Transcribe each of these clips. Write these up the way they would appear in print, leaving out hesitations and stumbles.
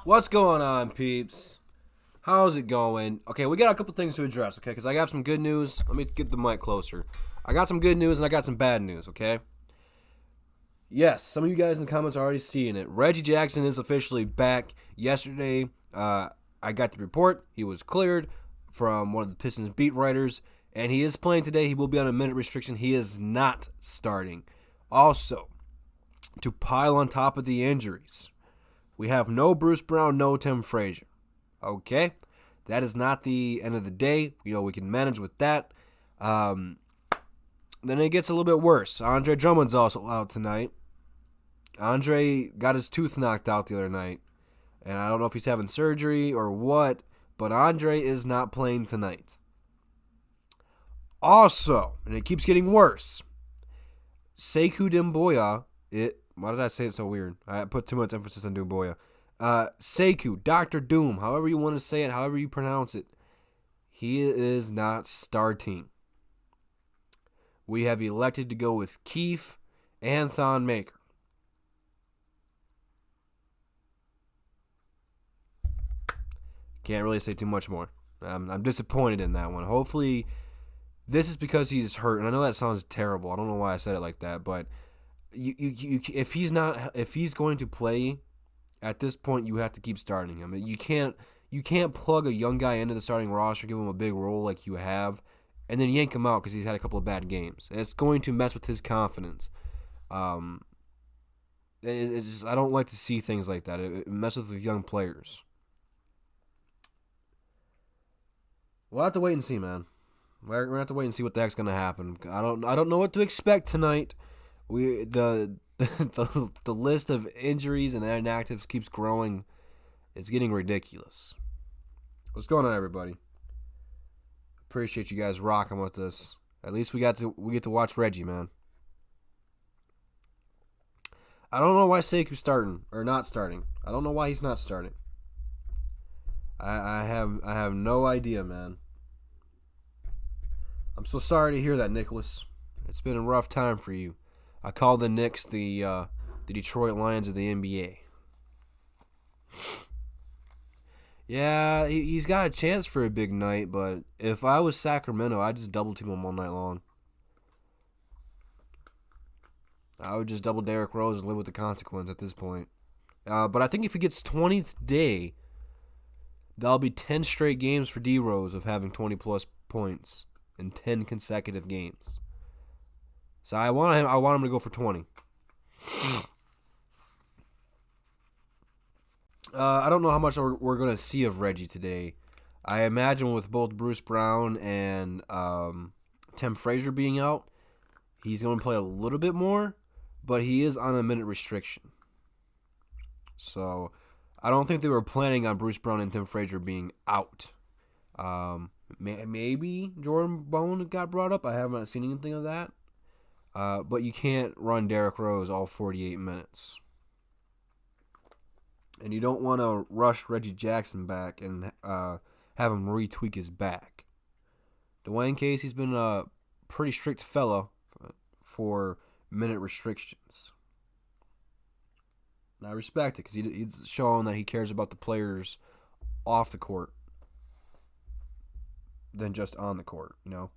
What's going on, peeps? How's it going? Okay, we got a couple things to address, okay? Because I got some good news. Let me get the mic closer. I got some good news and I got some bad news, okay? Yes, some of you guys in the comments are already seeing it. Reggie Jackson is officially back. Yesterday, I got the report. He was cleared from one of the Pistons beat writers, and he is playing today. He will be on a minute restriction. He is not starting. Also, to pile on top of the injuries, we have no Bruce Brown, no Tim Frazier. Okay? That is not the end of the day. We can manage with that. Then it gets a little bit worse. Andre Drummond's also out tonight. Andre got his tooth knocked out the other night. And I don't know if he's having surgery or what, but Andre is not playing tonight. Also, and it keeps getting worse, Sekou Doumbouya, why did I say it so weird? I put too much emphasis on Doumbouya. Sekou, Dr. Doom, however you want to say it, however you pronounce it, he is not starting. We have elected to go with Keefe and Thon Maker. Can't really say too much more. I'm disappointed in that one. Hopefully, this is because he's hurt, and I know that sounds terrible. I don't know why I said it like that, but if he's going to play at this point, you have to keep starting him. You can't plug a young guy into the starting roster, give him a big role like you have, and then yank him out because he's had a couple of bad games. It's going to mess with his confidence. It's just, I don't like to see things like that. It messes with young players. We'll have to wait and see, man. We're gonna have to wait and see what the heck's gonna happen. I don't know what to expect tonight. The list of injuries and inactives keeps growing. It's getting ridiculous. What's going on, everybody? Appreciate you guys rocking with us. At least we get to watch Reggie, man. I don't know why Sekou's starting or not starting. I don't know why he's not starting. I have no idea, man. I'm so sorry to hear that, Nicholas. It's been a rough time for you. I call the Knicks the Detroit Lions of the NBA. Yeah, he's got a chance for a big night, but if I was Sacramento, I'd just double team him all night long. I would just double Derrick Rose and live with the consequence at this point. But I think if he gets 20th day, that'll be 10 straight games for D Rose of having 20-plus points in 10 consecutive games. So I want him to go for 20. I don't know how much we're going to see of Reggie today. I imagine with both Bruce Brown and Tim Frazier being out, he's going to play a little bit more, but he is on a minute restriction. So I don't think they were planning on Bruce Brown and Tim Frazier being out. Maybe Jordan Bone got brought up. I haven't seen anything of that. But you can't run Derrick Rose all 48 minutes. And you don't want to rush Reggie Jackson back and have him retweak his back. Dwayne Casey's been a pretty strict fella for minute restrictions. And I respect it because he's showing that he cares about the players off the court than just on the court, you know?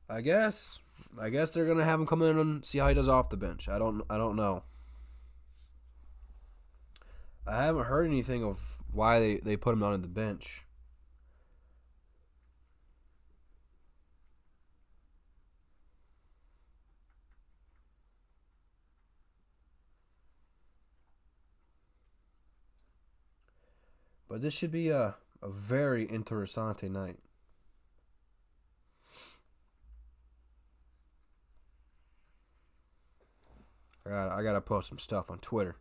I guess they're gonna have him come in and see how he does off the bench. I don't know. I haven't heard anything of why they put him on the bench. But this should be a very interessante night. I gotta post some stuff on Twitter.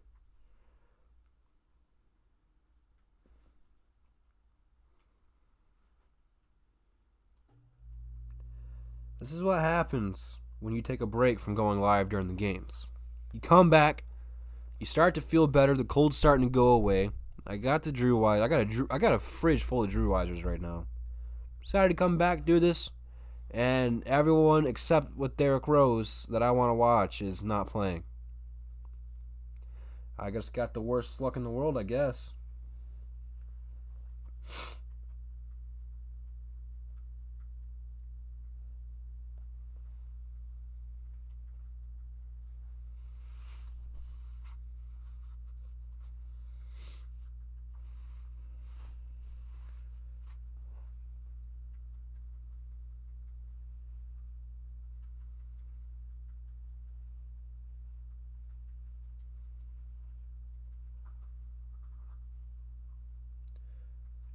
This is what happens when you take a break from going live during the games. You come back, you start to feel better. The cold's starting to go away. I got the Drew Wise. I got a fridge full of Drew Wisers right now. Decided to come back, do this, And everyone except with Derrick Rose that I want to watch is not playing. I just got the worst luck in the world, I guess.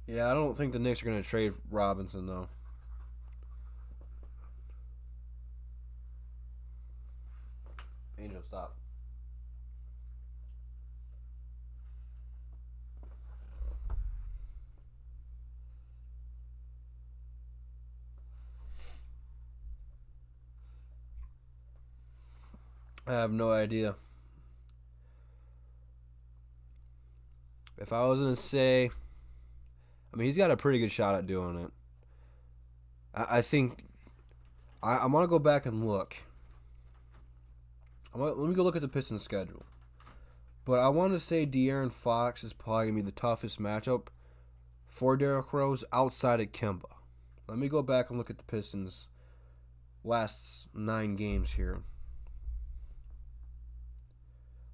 Yeah, I don't think the Knicks are going to trade Robinson, though. Angel, stop. I have no idea. If I was going to say, I mean, he's got a pretty good shot at doing it. I think I want to go back and look. Let me go look at the Pistons schedule. But I want to say De'Aaron Fox is probably going to be the toughest matchup for Derrick Rose outside of Kemba. Let me go back and look at the Pistons' last 9 games here.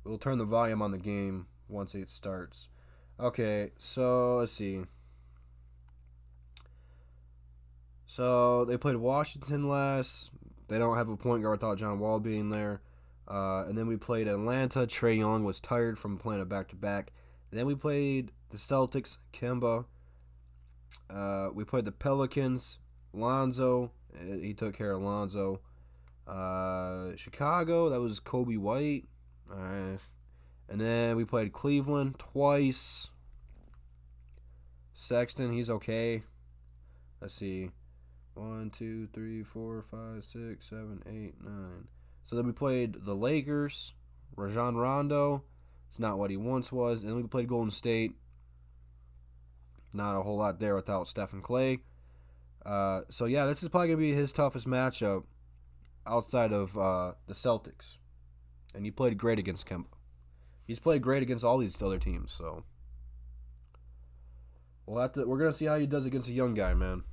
We'll turn the volume on the game once it starts. Okay, so let's see. So they played Washington last. They don't have a point guard without John Wall being there. And then we played Atlanta. Trae Young was tired from playing a back-to-back. Then we played the Celtics. Kemba. We played the Pelicans. Lonzo. He took care of Lonzo. Chicago. That was Kobe White. And then we played Cleveland twice. Sexton. He's okay. Let's see. 1, 2, 3, 4, 5, 6, 7, 8, 9. So then we played the Lakers. Rajon Rondo. It's not what he once was. And then we played Golden State. Not a whole lot there without Stephen Clay. So yeah, this is probably going to be his toughest matchup outside of the Celtics. And he played great against Kemba. He's played great against all these other teams. So we're going to see how he does against a young guy, man.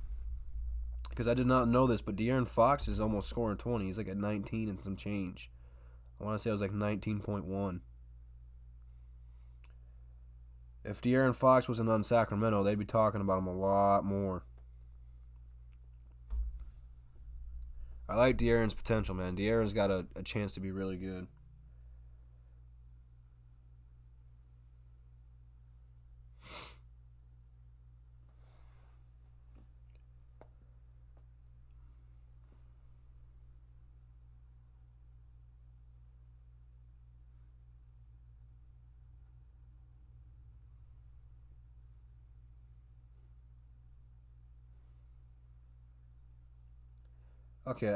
Because I did not know this, but De'Aaron Fox is almost scoring 20. He's like at 19 and some change. I want to say it was like 19.1. If De'Aaron Fox wasn't on Sacramento, they'd be talking about him a lot more. I like De'Aaron's potential, man. De'Aaron's got a chance to be really good. Okay,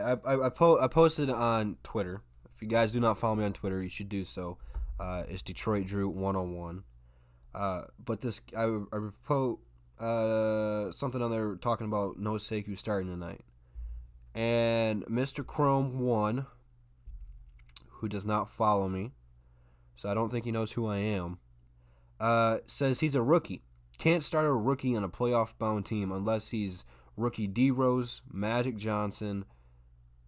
I posted on Twitter. If you guys do not follow me on Twitter, you should do so. It's Detroit Drew 101. But this I wrote something on there talking about no Sekou starting tonight, and Mr. Chrome 1, who does not follow me, so I don't think he knows who I am, says he's a rookie. Can't start a rookie on a playoff-bound team unless he's rookie D Rose, Magic Johnson,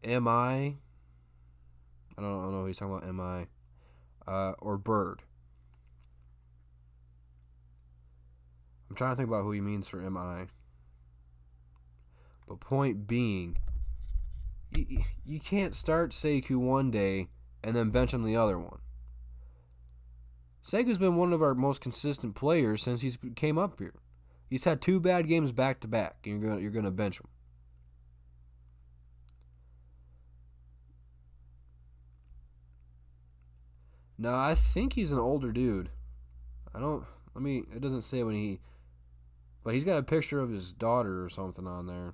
M.I. I don't know who he's talking about, M.I. Or Bird. I'm trying to think about who he means for M.I. But point being, you can't start Sekou one day and then bench him the other one. Sekou's been one of our most consistent players since he came up here. He's had 2 bad games back to back, and you're gonna bench him. No, I think he's an older dude. It doesn't say when he, but he's got a picture of his daughter or something on there.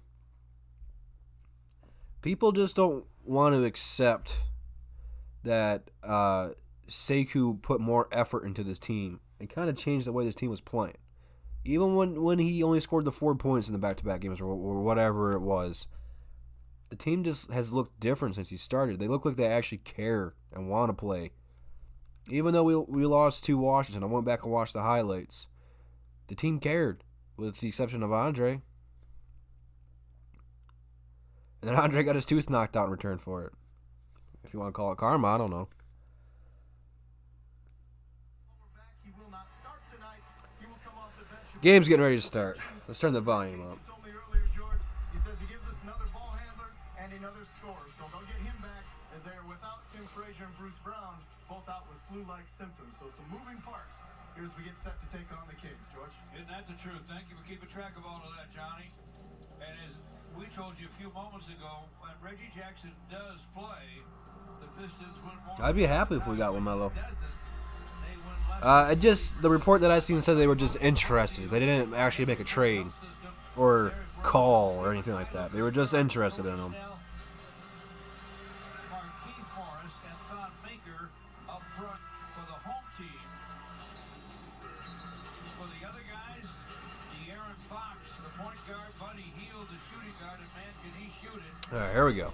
People just don't want to accept that Sekou put more effort into this team and kind of changed the way this team was playing. Even when he only scored the 4 points in the back-to-back games or whatever it was, the team just has looked different since he started. They look like they actually care and want to play. Even though we lost to Washington, I went back and watched the highlights. The team cared, with the exception of Andre. And then Andre got his tooth knocked out in return for it. If you want to call it karma, I don't know. Game's getting ready to start. Let's turn the volume up. He says he gives us another ball handler and another scorer, so they'll get him back as they are without Tim Frazier and Bruce Brown, both out with flu-like symptoms. So some moving parts here as we get set to take on the Kings. George? Isn't that the truth? Thank you for keeping track of all of that, Johnny. And as we told you a few moments ago, when Reggie Jackson does play, the Pistons win more. I'd be happy if we got LaMelo. The report that I seen said they were just interested. They didn't actually make a trade or call or anything like that. They were just interested in him. All right, here we go.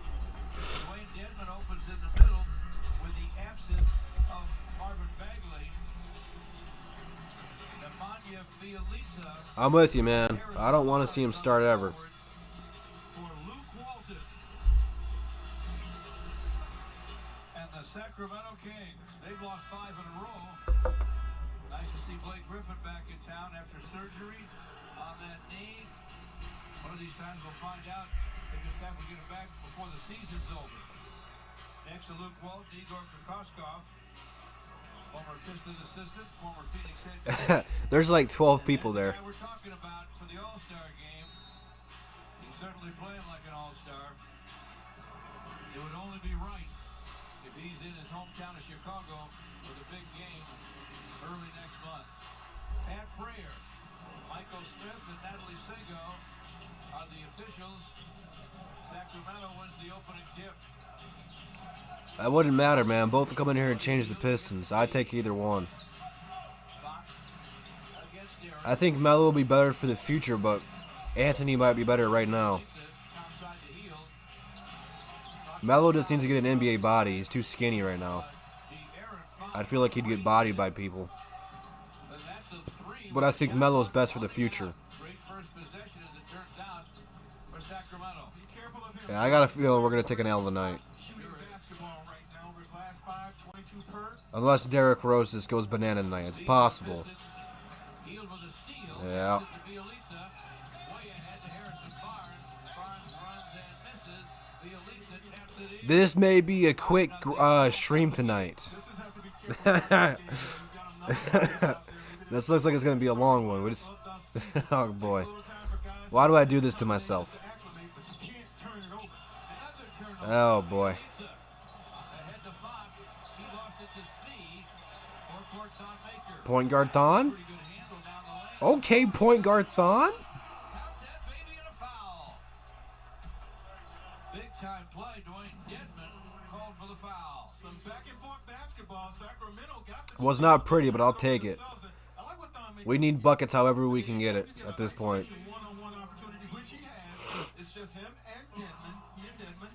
I'm with you, man. I don't want to see him start ever. And the Sacramento Kings, they've lost 5 in a row. Nice to see Blake Griffin back in town after surgery on that knee. One of these times we'll find out if it's time to get him back before the season's over. Next to Luke Walton, Igor Kokoskov. Former Piston assistant, former Phoenix head coach. There's like 12 people there. We're talking about for the All-Star game. He's certainly playing like an All-Star. It would only be right if he's in his hometown of Chicago for the big game early next month. Pat Frayer, Michael Smith, and Natalie Sego are the officials. Sacramento wins the opening tip. That wouldn't matter, man. Both will come in here and change the Pistons. I'd take either one. I think Melo will be better for the future, but Anthony might be better right now. Melo just needs to get an NBA body. He's too skinny right now. I'd feel like he'd get bodied by people. But I think Melo's best for the future. Yeah, I got a feeling we're going to take an L tonight. Unless Derrick Rose just goes banana tonight. It's possible. Yeah. This may be a quick stream tonight. This looks like it's going to be a long one. We just oh, boy. Why do I do this to myself? Oh, boy. Point guard Thon? Okay, point guard Thon? Big time play, Dwayne Dedman called for the foul. Some back and forth basketball. Sacramento got the Was not pretty, but I'll take it. We need buckets however we can get it at this point. one-on-one opportunity, which he has. It's just him and Dedman. He and Dedman.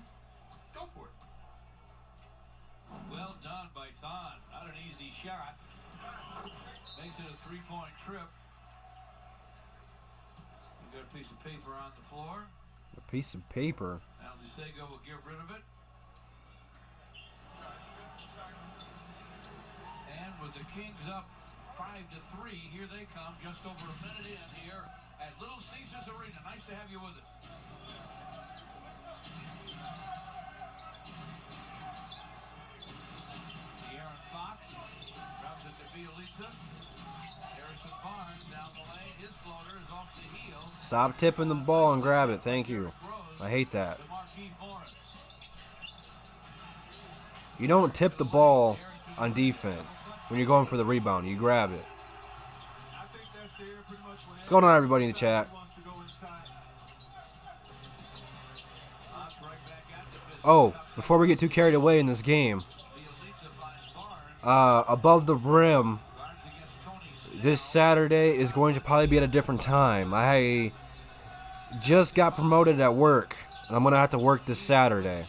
Go for it. Well done by Thon. Not an easy shot. Makes it a 3-point trip. We've got a piece of paper on the floor. A piece of paper? Now Sego will get rid of it. And with the Kings up 5-3, here they come, just over a minute in here at Little Caesars Arena. Nice to have you with us. De'Aaron Fox drops it to Bielitsa. Harrison Barnes down the lane. His floater is off the heel. Stop tipping the ball and grab it. Thank you. I hate that. You don't tip the ball on defense when you're going for the rebound. You grab it. What's going on, everybody in the chat? Oh, before we get too carried away in this game, above the rim, this Saturday is going to probably be at a different time. I just got promoted at work, and I'm going to have to work this Saturday.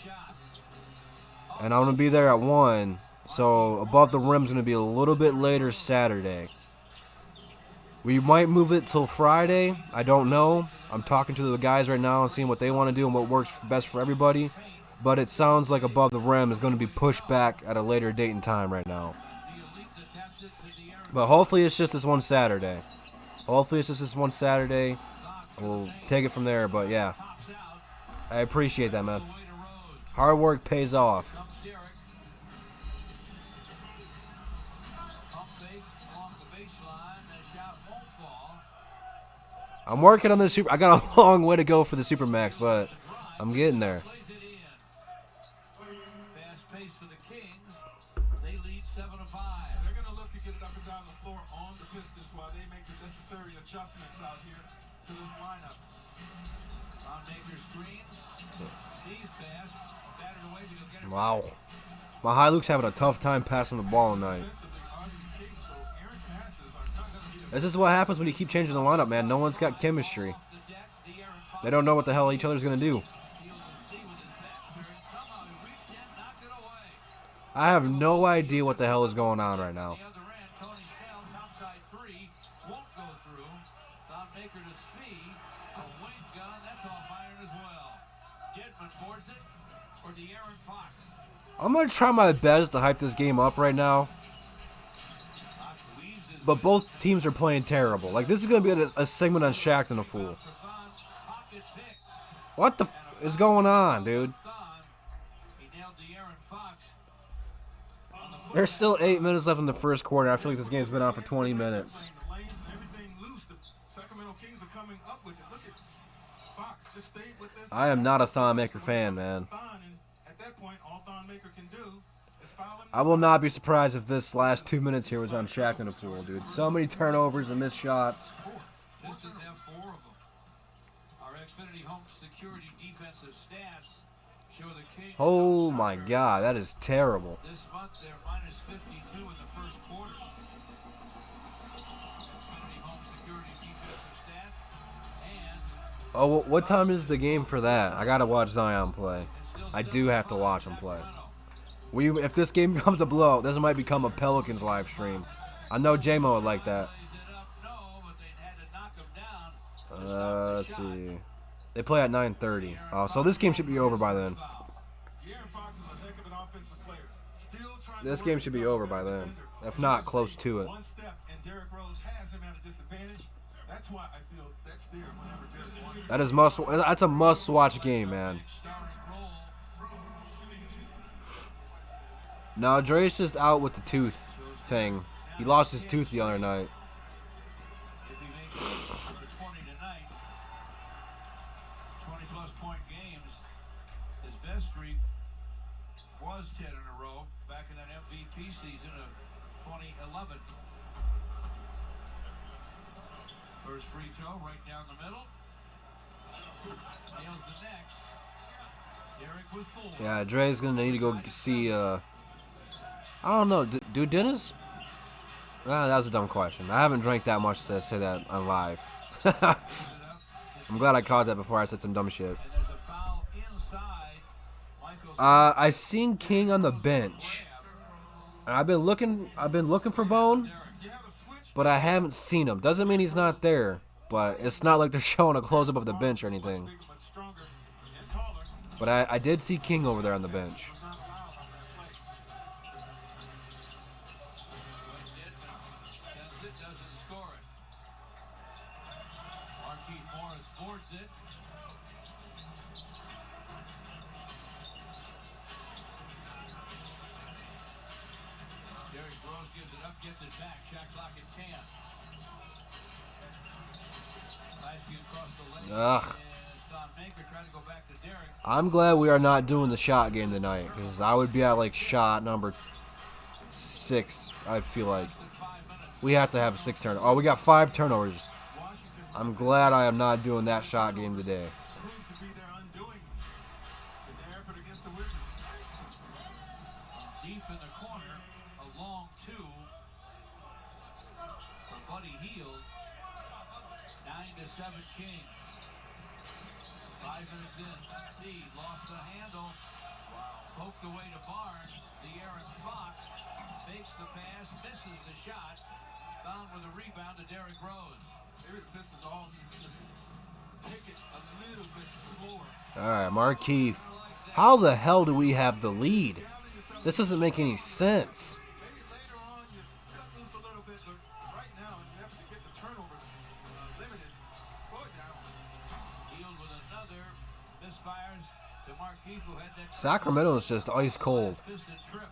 And I'm going to be there at 1, so Above the Rim's going to be a little bit later Saturday. We might move it till Friday. I don't know. I'm talking to the guys right now and seeing what they want to do and what works best for everybody. But it sounds like Above the Rim is going to be pushed back at a later date and time right now. But hopefully it's just this one Saturday. We'll take it from there, but yeah. I appreciate that, man. Hard work pays off. I'm working on the super. I got a long way to go for the Supermax, but I'm getting there. Fast pace for the Kings. They lead 7-5. They're going to look to get it up and down the floor on the Pistons while they make the necessary adjustments out here to this lineup. On Baker's screen. Steve's pass. Battered away, but he'll get it. Wow. My High Luke's having a tough time passing the ball tonight. This is what happens when you keep changing the lineup, man. No one's got chemistry. They don't know what the hell each other's going to do. I have no idea what the hell is going on right now. I'm going to try my best to hype this game up right now. But both teams are playing terrible. Like, this is going to be a segment on Shaq and a Fool. What the f is going on, dude? There's still 8 minutes left in the first quarter. I feel like this game's been on for 20 minutes. I am not a Thon Maker fan, man. I will not be surprised if this last 2 minutes here was on Shaq and a Fool, dude. So many turnovers and missed shots. Pistons have 4 of them. Our Xfinity Home Security defensive stats show the Kings. Oh my God, that is terrible. This month they're minus 52 in the first quarter. Xfinity Home Security defensive stats and. Oh, what time is the game for that? I gotta watch Zion play. I do have to watch him play. If this game becomes a blowout, this might become a Pelicans live stream. I know J-Mo would like that. Let's see. They play at 9:30. So this game should be over by then. This game should be over by then. If not, close to it. That's a must-watch game, man. No, Dre's just out with the tooth thing. He lost his tooth the other night. If he makes another 20 tonight, 20-plus point games, his best streak was 10 in a row back in that MVP season of 2011. First free throw right down the middle. Nails the next. Derek with 4. Yeah, Dre's going to need to go see... I don't know. Do Dennis... that was a dumb question. I haven't drank that much to say that on live. I'm glad I caught that before I said some dumb shit. I seen King on the bench. And I've been looking for Bone, but I haven't seen him. Doesn't mean he's not there, but it's not like they're showing a close-up of the bench or anything. But I did see King over there on the bench. Gets it back, shot clock at 10. Ugh. I'm glad we are not doing the shot game tonight, because I would be at like shot number 6. I feel like we have to have 6 turnovers. Oh, we got 5 turnovers. I'm glad I am not doing that shot game today. Deep in the corner, a long 2. For Buddy 7 Kings. 5 minutes in. Speed lost the handle. Poked away to Barnes. The Aaron Fox fakes the pass, misses the shot. Found with a rebound to Derrick Rose. Maybe the Pistons all need to just take it a little bit slower. All right, Markeith. How the hell do we have the lead? This doesn't make any sense. Maybe later on you cut loose a little bit, but right now, in an effort to get the turnovers limited, slow it down. Field with another. Misfires to Markeith, who had that. Sacramento is just ice cold. Piston trip.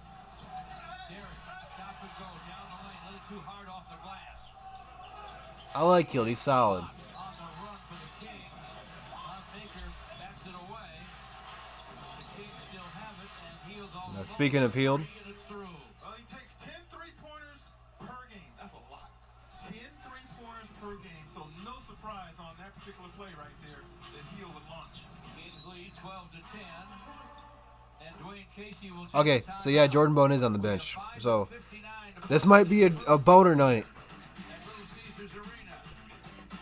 Derrick, stop and go down the lane, a little too hard off the glass. I like Hield. He's solid. On the run for the Kings. Baker backs it away. The Kings still have it, and Hield's all Now, alone. speaking of Hield, And it's through. He takes 10 three-pointers per game. That's a lot. 10 three-pointers per game. So no surprise on that particular play right there that Hield would launch. Kings lead 12-10. And Dwayne Casey will take okay, the time so yeah, out. Jordan Bone is on the bench. So 5:59 to this might be a boner night. at Little Caesars Arena.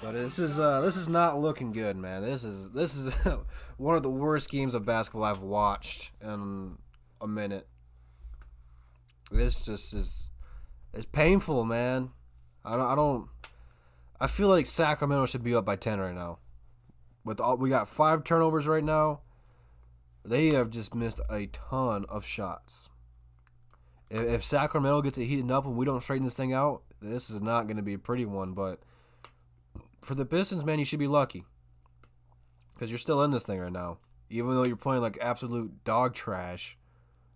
But this is not looking good, man. This is one of the worst games of basketball I've watched in a minute. This just is it's painful, man. I feel like Sacramento should be up by 10 right now. We got 5 turnovers right now. They have just missed a ton of shots. If Sacramento gets it heated up and we don't straighten this thing out, this is not going to be a pretty one, but for the Pistons, man, you should be lucky. Because you're still in this thing right now. Even though you're playing like absolute dog trash.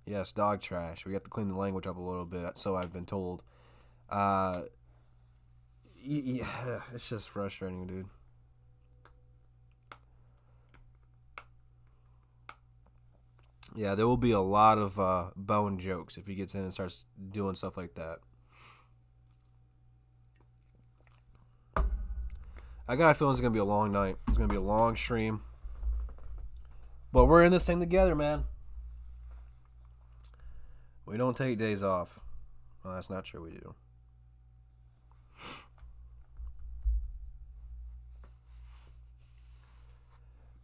Yes, dog trash. We have to clean the language up a little bit, so I've been told. Yeah, it's just frustrating, dude. Yeah, there will be a lot of Bone jokes if he gets in and starts doing stuff like that. I got a feeling it's going to be a long night. It's going to be a long stream. But we're in this thing together, man. We don't take days off. Well, that's not true, we do.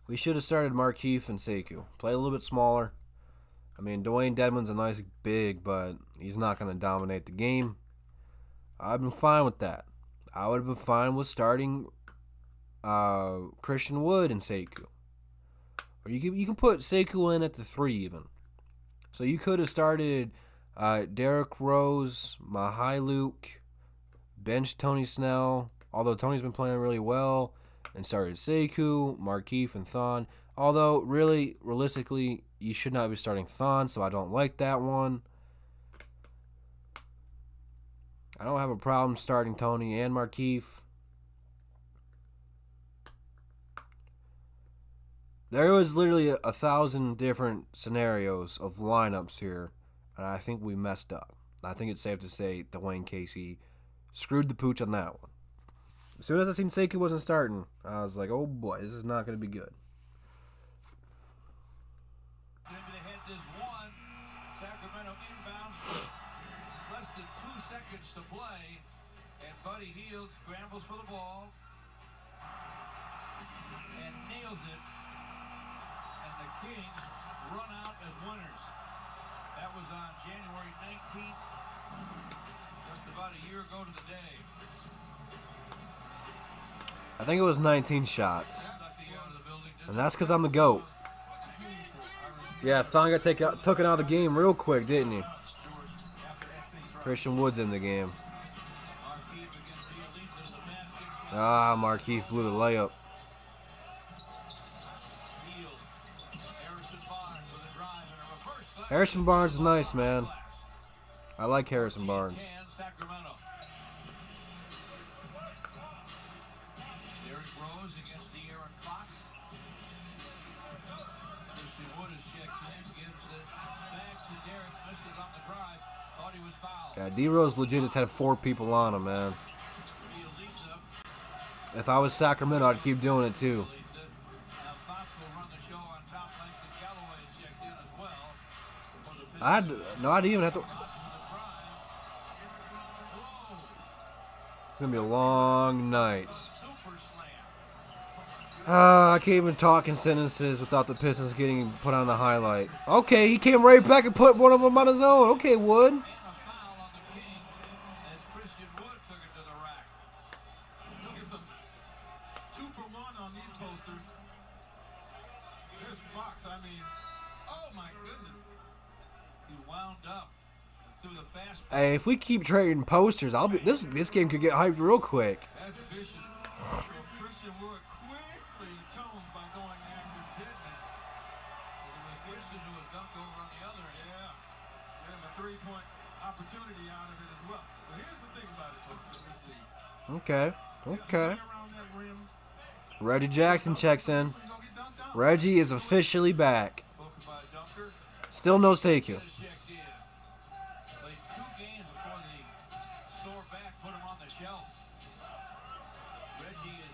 We should have started Markeith and Sekou. Play a little bit smaller. I mean, Dwayne Dedmon's a nice big, but he's not going to dominate the game. I've been fine with that. I would have been fine with starting Christian Wood and Sekou. Or you can put Sekou in at the 3 even. So you could have started Derrick Rose, Mihailuk, bench Tony Snell, although Tony's been playing really well, and started Sekou, Markeith, and Thon. Although, really, realistically, you should not be starting Thon, so I don't like that one. I don't have a problem starting Tony and Markeith. There was literally 1,000 different scenarios of lineups here, and I think we messed up. I think it's safe to say Dwayne Casey screwed the pooch on that one. As soon as I seen Sekou wasn't starting, I was like, oh boy, this is not going to be good. Into the head, there's one. Sacramento inbounds. Less than 2 seconds to play. And Buddy Hield scrambles for the ball. And nails it. And the Kings run out as winners. That was on January 19th. Just about a year ago to the day. I think it was 19 shots. And that's because I'm the GOAT. Yeah, Thon got taken out of the game real quick, didn't he? Christian Wood's in the game. Ah, Markeith blew the layup. Harrison Barnes is nice, man. I like Harrison Barnes. Derrick Rose against the Aaron Fox. Christian Wood is checked in, gives it back to Derrick, misses on the drive, thought he was fouled. Yeah, D-Rose legit just had 4 people on him, man. He leads up, If I was Sacramento, I'd keep doing it too. leads it. Now Fox will run the show on top length, and Galloway is checked in as well. For the Pistons. I'd even have to. On the drive. Whoa, It's gonna be a long night. super slam. I can't even talk in sentences without the Pistons getting put on the highlight. Okay, he came right back and put one of them on his own. Okay, Wood. And a foul on the Kings as Christian Wood took it to the rack. Look at some 2 for 1 on these posters. There's Fox. I mean, oh my goodness. He wound up through the fast. Hey, if we keep trading posters, I'll be this game could get hyped real quick. That's vicious. So Christian Wood quickly atones by going after Deadman. It was Christian who was dunked over on the other end. Yeah. Get him a 3-point opportunity out of it as well. But here's the thing about it, folks, in this league. Okay. Okay. Play around that rim, Reggie Jackson checks in. you're gonna get dunked out. Reggie is officially back. Spoken by a dunker. Still no Sekou. Has checked in. Played 2 games before the sore back put him on the shelf. Reggie is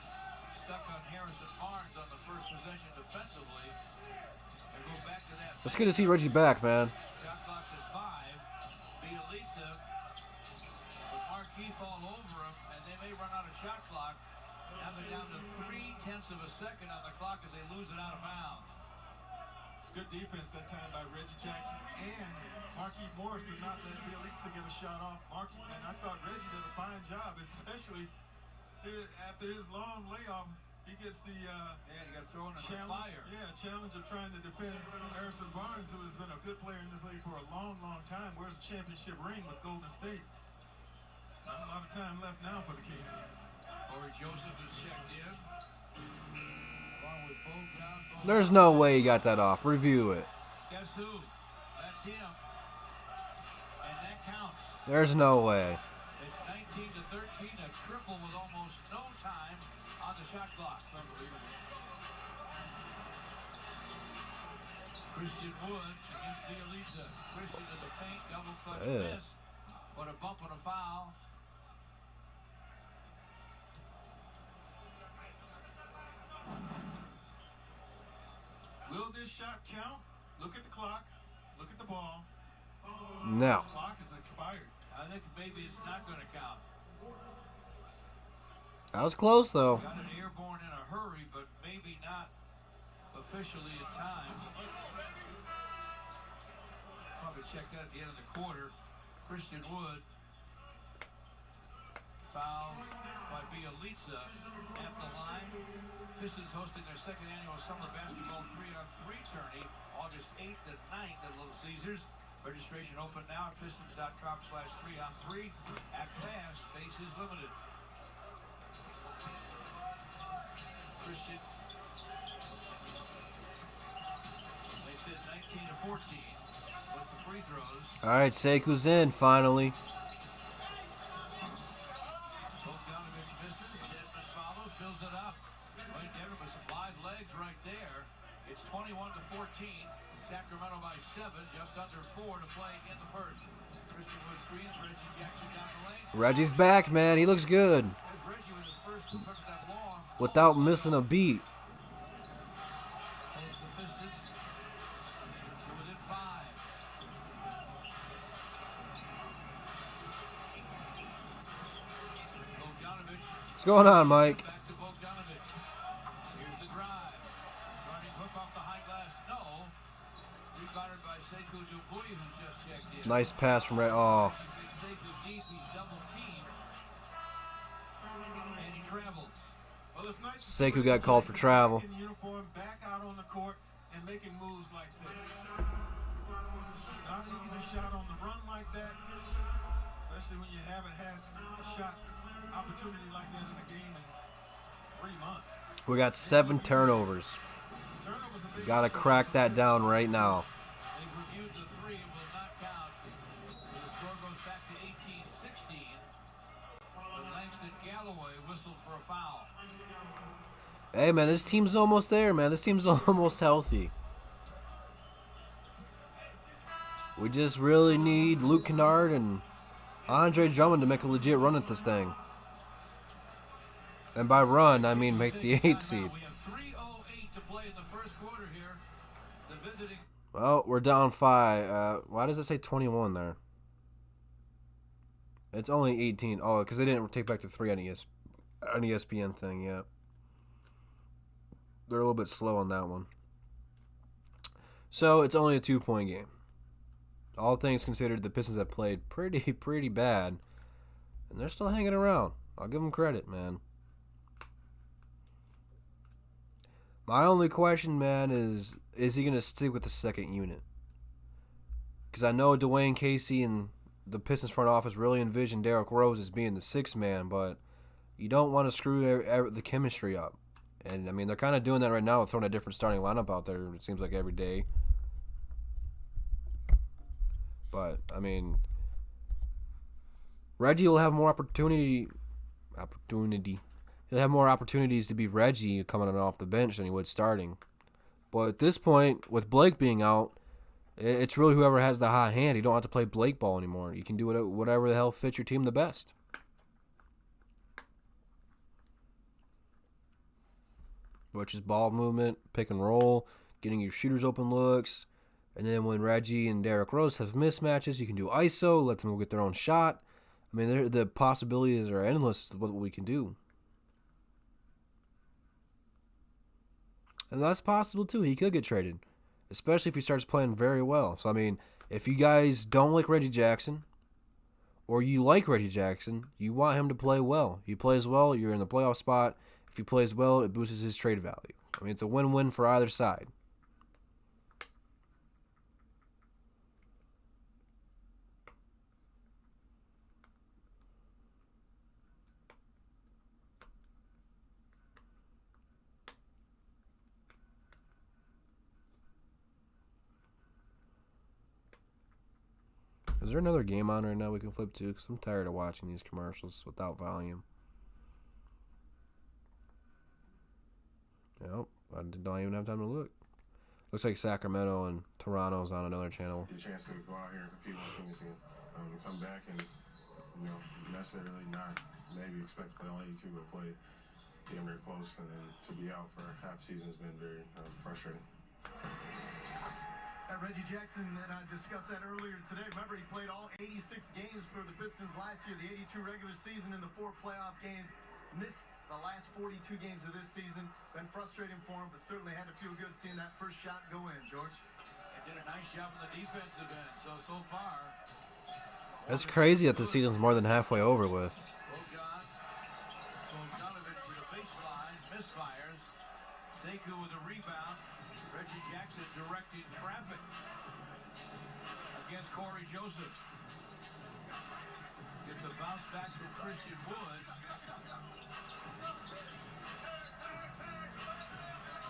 stuck on Harrison Barnes on the first possession defensively. And go back to that. It's good to see Reggie back, man. Shot clock's at 5. Bielitsa with Marquis all over him, and they may run out of shot clock. Now they're down to 0.3 of a second on the clock as they lose it out of bounds. It's good defense that time by Reggie Jackson and Marquise Morris did not let Bielitsa get a shot off Marquis. And I thought Reggie did a fine job, especially after his long layoff. He gets the He got thrown in the challenge, fire. challenge of trying to defend Harrison Barnes, who has been a good player in this league for a long, long time. Wears a championship ring with Golden State. Not a lot of time left now for the Kings. Corey Joseph is checked in. Along with Bogan. There's no way he got that off. Review it. Guess who? That's him. And that counts. There's no way. It's 19-13, a triple with almost no time on the shot clock. Unbelievable. Christian Wood against Bielitsa. Christian in the paint, double clutch miss. But a bump and a foul. Will this shot count? Look at the clock. Look at the ball. No. The clock is expired. I think maybe it's not going to count. That was close, though. Got an airborne in a hurry, but maybe not officially in time. Probably check that at the end of the quarter. Christian Wood fouled by Bielitsa at the line. Pistons hosting their second annual summer basketball 3-on-3 tourney, August 8th and 9th at Little Caesars. Registration open now at pistons.com/3-on-3. Act fast, space is limited. Christian makes it 19-14 with the free throws. All right, Sekou's in finally. Bogdanovich misses. Deadman follows, fills it up. Right there with some live legs right there. It's 21-14. Sacramento by 7. Just under 4 to play in the first. Christian Wood screens. Reggie Jackson down the lane. Reggie's back, man. He looks good. There's Reggie with his first 2 that long. Without missing a beat. Holds the Pistons to within 5. Bogdanovich. What's going on, Mike? Back to Bogdanovich. Here's the drive. Running hook off the high glass. No. Rebounded by Sekou Doumbouya, who just checked in. Nice pass from Red. Oh, Sekou deep. He's double teamed. And he travels. Well, it's nice to Sekou see got called for travel. in uniform back out on the court and making moves like this. It's not an easy shot on the run like that, especially when you haven't had a shot opportunity like that in a game in 3 months. we got 7 turnovers. Turnovers a big Gotta crack that down right now. They've reviewed the 3 and will not count. The score goes back to 18-16. But Langston Galloway whistled for a foul. Hey, man, this team's almost there, man. This team's almost healthy. We just really need Luke Kennard and Andre Drummond to make a legit run at this thing. And by run, I mean make the 8th seed. We have 3:08 to play in the first quarter here. The visiting Well, we're down 5. Why does it say 21 there? It's only 18. Oh, because they didn't take back the 3 on ESPN thing yet. they're a little bit slow on that one. So it's only a 2-point game. All things considered, the Pistons have played pretty bad, and they're still hanging around. I'll give them credit, man. My only question, man, is he going to stick with the second unit? Because I know Dwayne Casey and the Pistons front office really envisioned Derrick Rose as being the sixth man, but you don't want to screw the chemistry up. And, I mean, they're kind of doing that right now, throwing a different starting lineup out there, it seems like every day. But, I mean, Reggie will have more opportunity. He'll have more opportunities to be Reggie coming off the bench than he would starting. But at this point, with Blake being out, it's really whoever has the hot hand. You don't have to play Blake ball anymore. You can do whatever the hell fits your team the best. Which is ball movement, pick and roll, getting your shooters open looks. And then when Reggie and Derrick Rose have mismatches, you can do ISO, let them go get their own shot. I mean, the possibilities are endless with what we can do. And that's possible, too. He could get traded, especially if he starts playing very well. So, I mean, if you guys don't like Reggie Jackson, or you like Reggie Jackson, you want him to play well. He plays well, you're in the playoff spot. If he plays well, it boosts his trade value. I mean, it's a win-win for either side. Is there another game on right now we can flip to? Because I'm tired of watching these commercials without volume. Nope, I don't even have time to look. Looks like Sacramento and Toronto's on another channel. Get a chance to go out here and compete with things and come back and, necessarily not maybe expect to play all 82, but play damn near close. And then to be out for half season has been very frustrating. Reggie Jackson, and I discussed that earlier today. Remember, he played all 86 games for the Pistons last year, the 82 regular season and the 4 playoff games. Missed the last 42 games of this season. Been frustrating for him, but certainly had to feel good seeing that first shot go in, George. They did a nice job on the defensive end, so far. It's crazy that the season's more than halfway over with. Bogdanovic to the baseline, misfires. Sekou with a rebound. Reggie Jackson directing traffic against Corey Joseph. Gets a bounce back from Christian Wood.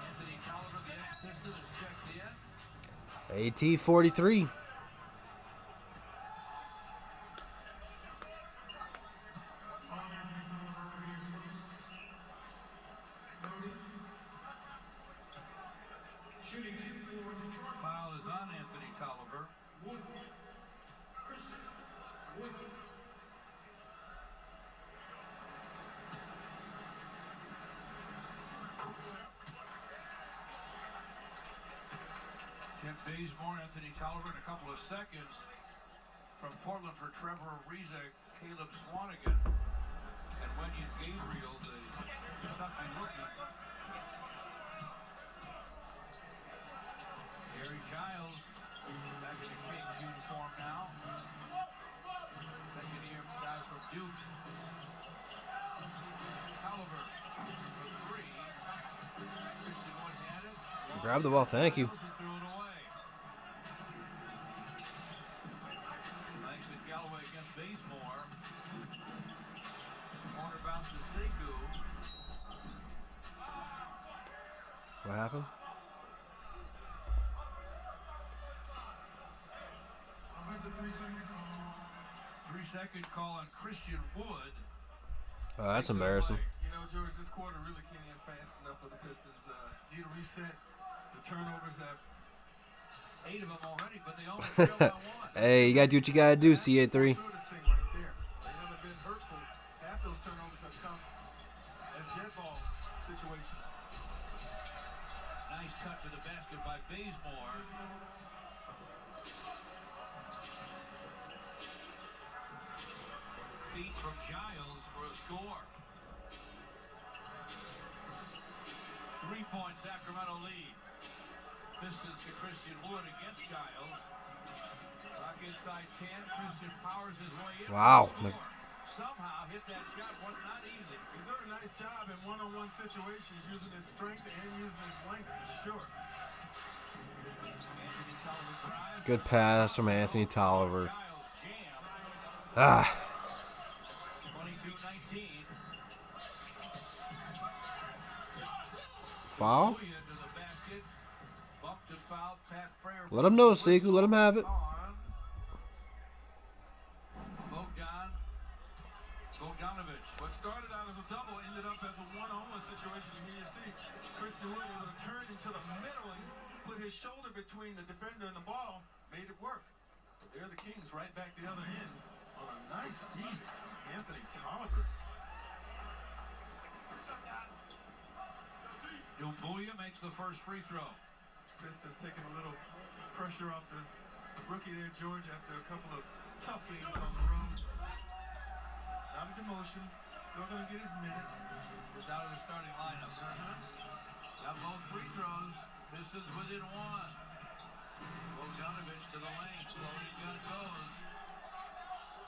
Anthony Tolliver, the ex-Piston, is checked in. AT-43. Foul is on Anthony Tolliver. Kent Bazemore, Anthony Tolliver in a couple of seconds. From Portland for Trevor Ariza, Caleb Swanigan, and Wendy Gabriel, the Kentucky rookie. Gary Giles back in the Kings uniform now. Second year guy from Duke. Tolliver for 3. Christian Wood had it. Grab the ball, thank you. Threw it away. Langston Galloway against Bazemore. Corner bounce to Sekou. What happened? Three-second call on Christian Wood. Oh, that's embarrassing. George, this quarter really can't end fast enough for the Pistons. Need a reset. The turnovers have 8 of them already, but they only trail by 1. Hey, you gotta do what you gotta do, CA3. this thing right there. They haven't been hurtful. Half those turnovers have come as dead ball situations. Nice cut to the basket by Bazemore. Feet from Giles for a score. 3-point Sacramento lead. Pistons to Christian Wood against Giles. Rock inside 10. Christian powers his way in. Wow. Somehow hit that shot. Was not easy. He's doing a nice job in one-on-one situations, using his strength and using his length for sure. Anthony Tolliver drives. Good pass from Anthony Tolliver. Giles jam. Ah. 22-19. Foul? Booyah to the basket. Bumped and fouled. Pat Frayer. Let him know, Sekou. Let him have it. Bogdanovich. What started out as a double ended up as a one-on-one situation. And here you see Christian Wood able to turn into the middle and put his shoulder between the defender and the ball, made it work. But there are the Kings right back the other end on a nice deep Anthony Tolliver. Booyah makes the first free throw. Pistons taking a little pressure off the rookie there, George, after a couple of tough games on the road. Not a demotion, still going to get his minutes. Just out of the starting lineup. Got both free throws. Pistons within one. Bogdanovich to the lane. Loading gun goes.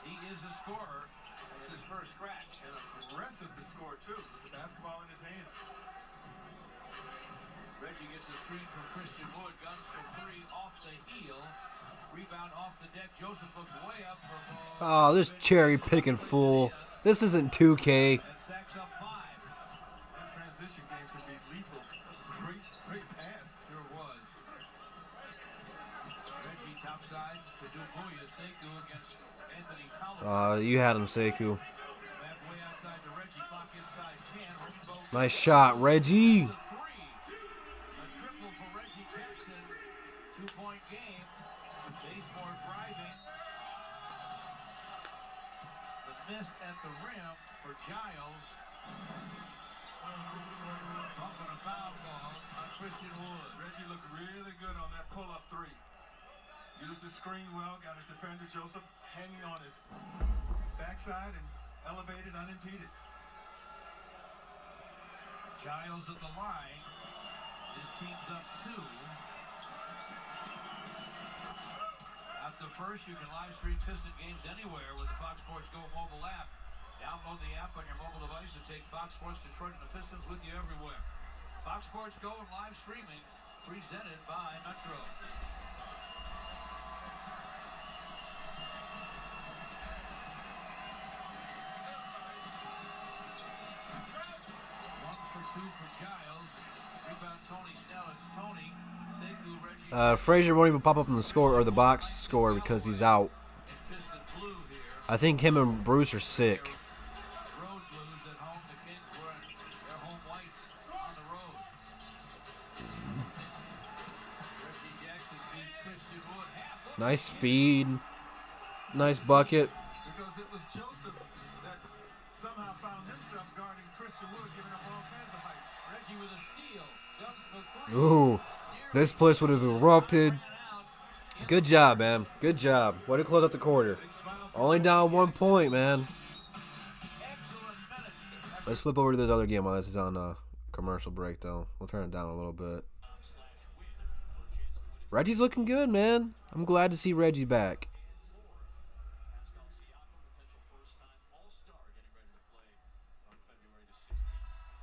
He is a scorer. It's his first scratch. And aggressive to score, too, with the basketball in his hands. Reggie gets a screen from Christian Wood. Guns for three off the heel. Rebound off the deck. Joseph looks way up for ball. Oh, this cherry picking fool. This isn't 2K. And sacks up 5. That transition game could be lethal. Great pass. Sure was. Reggie topside to Booyah. Sekou against Anthony Tolliver. You had him, Sekou. Back way outside to Reggie. Clock inside 10. Rainbow. Nice shot, Reggie. A triple for Reggie Jackson. 2-point game. Baseboard driving. The miss at the rim for Giles. Bumping a foul ball on Christian Wood. Reggie looked really good on that pull-up three. Used the screen well, got his defender Joseph hanging on his backside and elevated unimpeded. Giles at the line. His team's up 2. After first, you can live stream Piston games anywhere with the Fox Sports Go mobile app. Download the app on your mobile device and take Fox Sports Detroit and the Pistons with you everywhere. Fox Sports Go and live streaming presented by Metro. Frazier won't even pop up in the score or the box score because he's out. I think him and Bruce are sick. Nice feed. Nice bucket. Because it was Joseph that somehow found himself guarding Christian Wood, giving up all kinds of height. Reggie with a steal. Jumps for 3. Ooh, this place would have erupted. Good job, man. Good job. Way to close out the quarter. Only down 1 point, man. Let's flip over to this other game while this is on commercial break, though. We'll turn it down a little bit. Reggie's looking good, man. I'm glad to see Reggie back.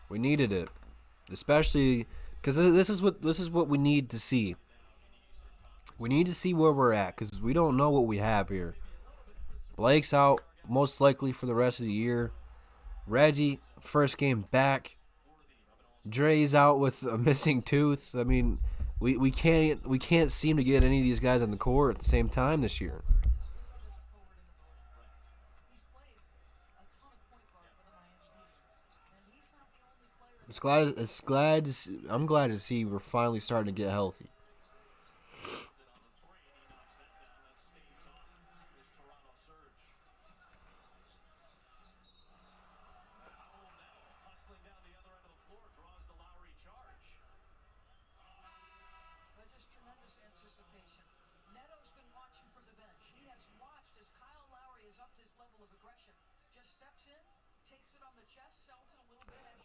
We needed it, especially because this is what we need to see. We need to see where we're at because we don't know what we have here. Blake's out most likely for the rest of the year. Reggie, first game back. Dre's out with a missing tooth. I mean, we can't seem to get any of these guys on the court at the same time this year. I'm glad to see we're finally starting to get healthy.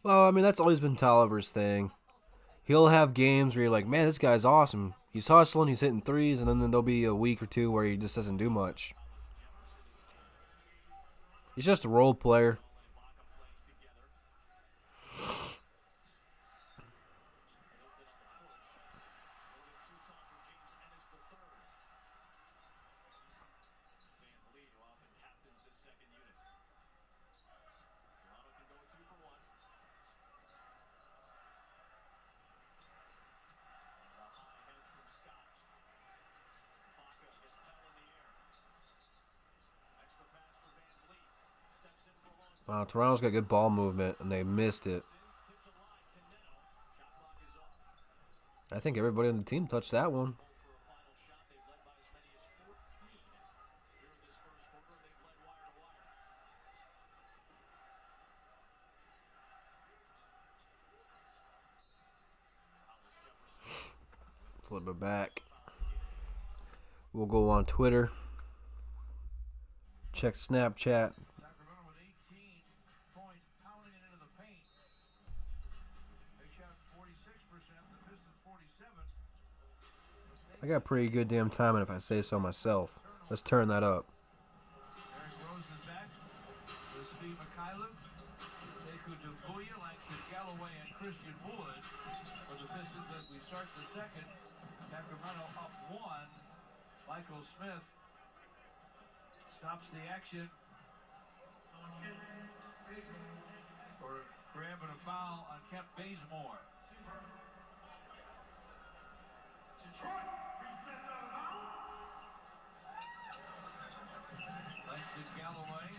Well, I mean, that's always been Tolliver's thing. he'll have games where you're like, man, this guy's awesome. He's hustling, he's hitting threes, and then there'll be a week or two where he just doesn't do much. He's just a role player. Toronto's got good ball movement, and they missed it. I think everybody on the team touched that one. Flip it back. We'll go on Twitter. Check Snapchat. Sacramento with 18 points, pounding it into the paint. They shot 46%, the Pistons 47. I got pretty good damn timing if I say so myself. Let's turn that up. Derrick Rose is back. With Steve Mikhailuk, Sekou Doumbouya, Langston Galloway, and Christian Wood. For the Pistons as we start the second. Sacramento up 1. Michael Smith stops the action for a grab and a foul on Kemp Bazemore. Langston Galloway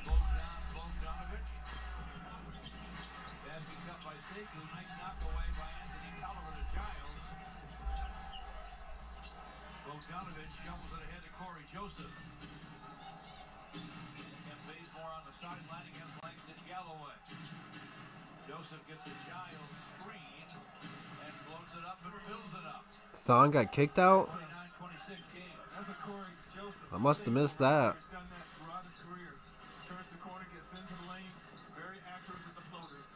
blows down Bogdanovich. Basket cut by Sekou. Nice knock away by Anthony Tolliver to Giles. Bogdanovich shovels it ahead to Corey Joseph. Kemp Bazemore on the sideline against Langston Galloway. Joseph gets a Giles screen and floats it up and fills it up. Thon got kicked out? 29-26 game. That's a Corey Joseph. I must have missed that. He's done that throughout his career. Turns the corner, gets into the lane, very accurate with the floaters.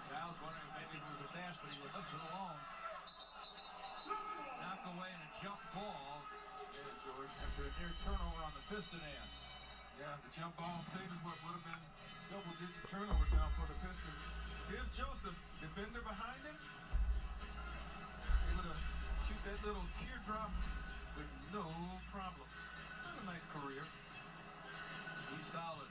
Giles wondering maybe if it was a pass, but he was left it alone. Knock away and a jump ball. Yeah, George. After a near turnover on the Piston end. Yeah, the jump ball saved what would have been double-digit turnovers now for the Pistons. Here's Joseph, defender behind him. Able to shoot that little teardrop with no problem. It's not a nice career. He's solid.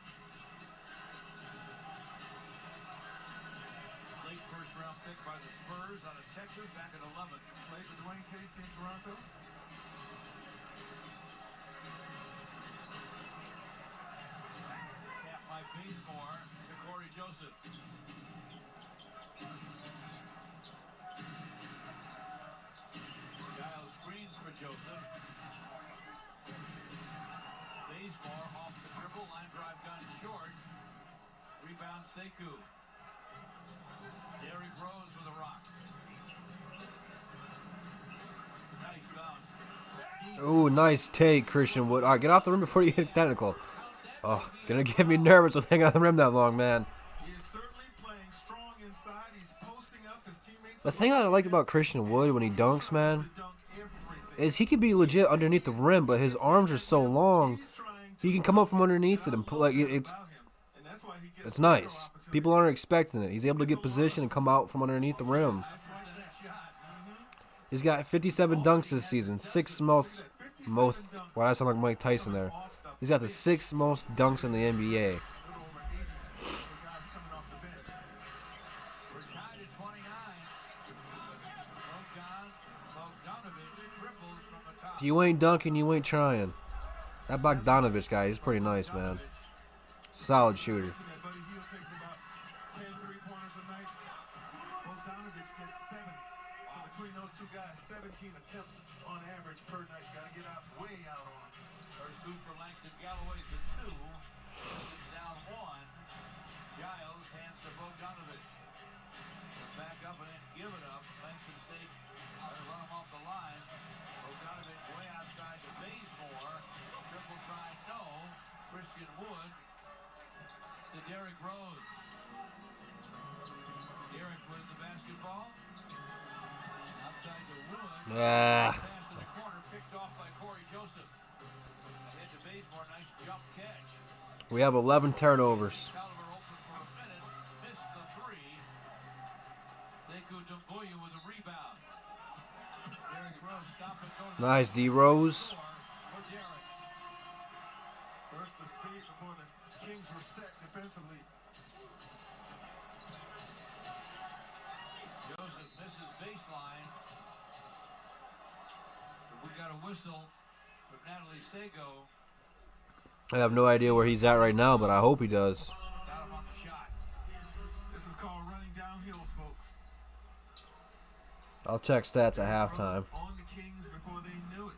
Late first round pick by the Spurs out of Texas back at 11. Played for Dwayne Casey in Toronto. Tap by Bazemore to Corey Joseph. Giles screens for Joseph. Bazemore off the dribble, line drive gun short. Rebound Sekou. Derrick Rose with a rock. Nice bounce. Ooh, nice take, Christian Wood. All right, get off the rim before you hit technical. Oh, gonna get me nervous with hanging on the rim that long, man. He is certainly playing strong inside. He's posting up his teammates. The thing I liked about Christian Wood when he dunks, man, To dunk everything. is he could be legit underneath the rim, but his arms are so long, He's trying he can come up from underneath it and pull. Like it's about him, and that's why he gets it's nice. People aren't expecting it. He's able to get position and come out from underneath the rim. He's got 57 dunks this season, sixth most. Well, I sound like Mike Tyson there. He's got the sixth most dunks in the NBA. over 80 for guys coming off the bench. We're tied at 29. Bogdanovich triples from the top. If you ain't dunking, you ain't trying. That Bogdanovich guy, he's pretty nice, man. Solid shooter. That Buddy Hield takes about 10 3-pointers a night. Bogdanovich gets 7. So between those two guys, 17 attempts on average per night. Got to get out way out on them. First two for Langston Galloway to 2. Pistons down 1. Giles hands to Bogdanovich. Back up and then give it up. Langston State trying to run him off the line. Bogdanovich way outside to Bazemore. Triple try, no. Christian Wood to Derrick Rose. Derek with the basketball. Outside to Wood. Ah. Pass in the corner, picked off by Corey Joseph. Ahead to Bazemore, nice jump catch. We have 11 turnovers. Caliber open for a minute, missed the three. Sekou Doumbouya with a rebound. Derek Rose stop and go to the Nice, D Rose. for Derek. Burst the speed before the Kings were set defensively. Joseph misses baseline. But we got a whistle from Natalie Sego. I have no idea where he's at right now, but I hope he does. Got him on the shot. This is called running down hills, folks. I'll check stats at halftime. On the Kings before they knew it.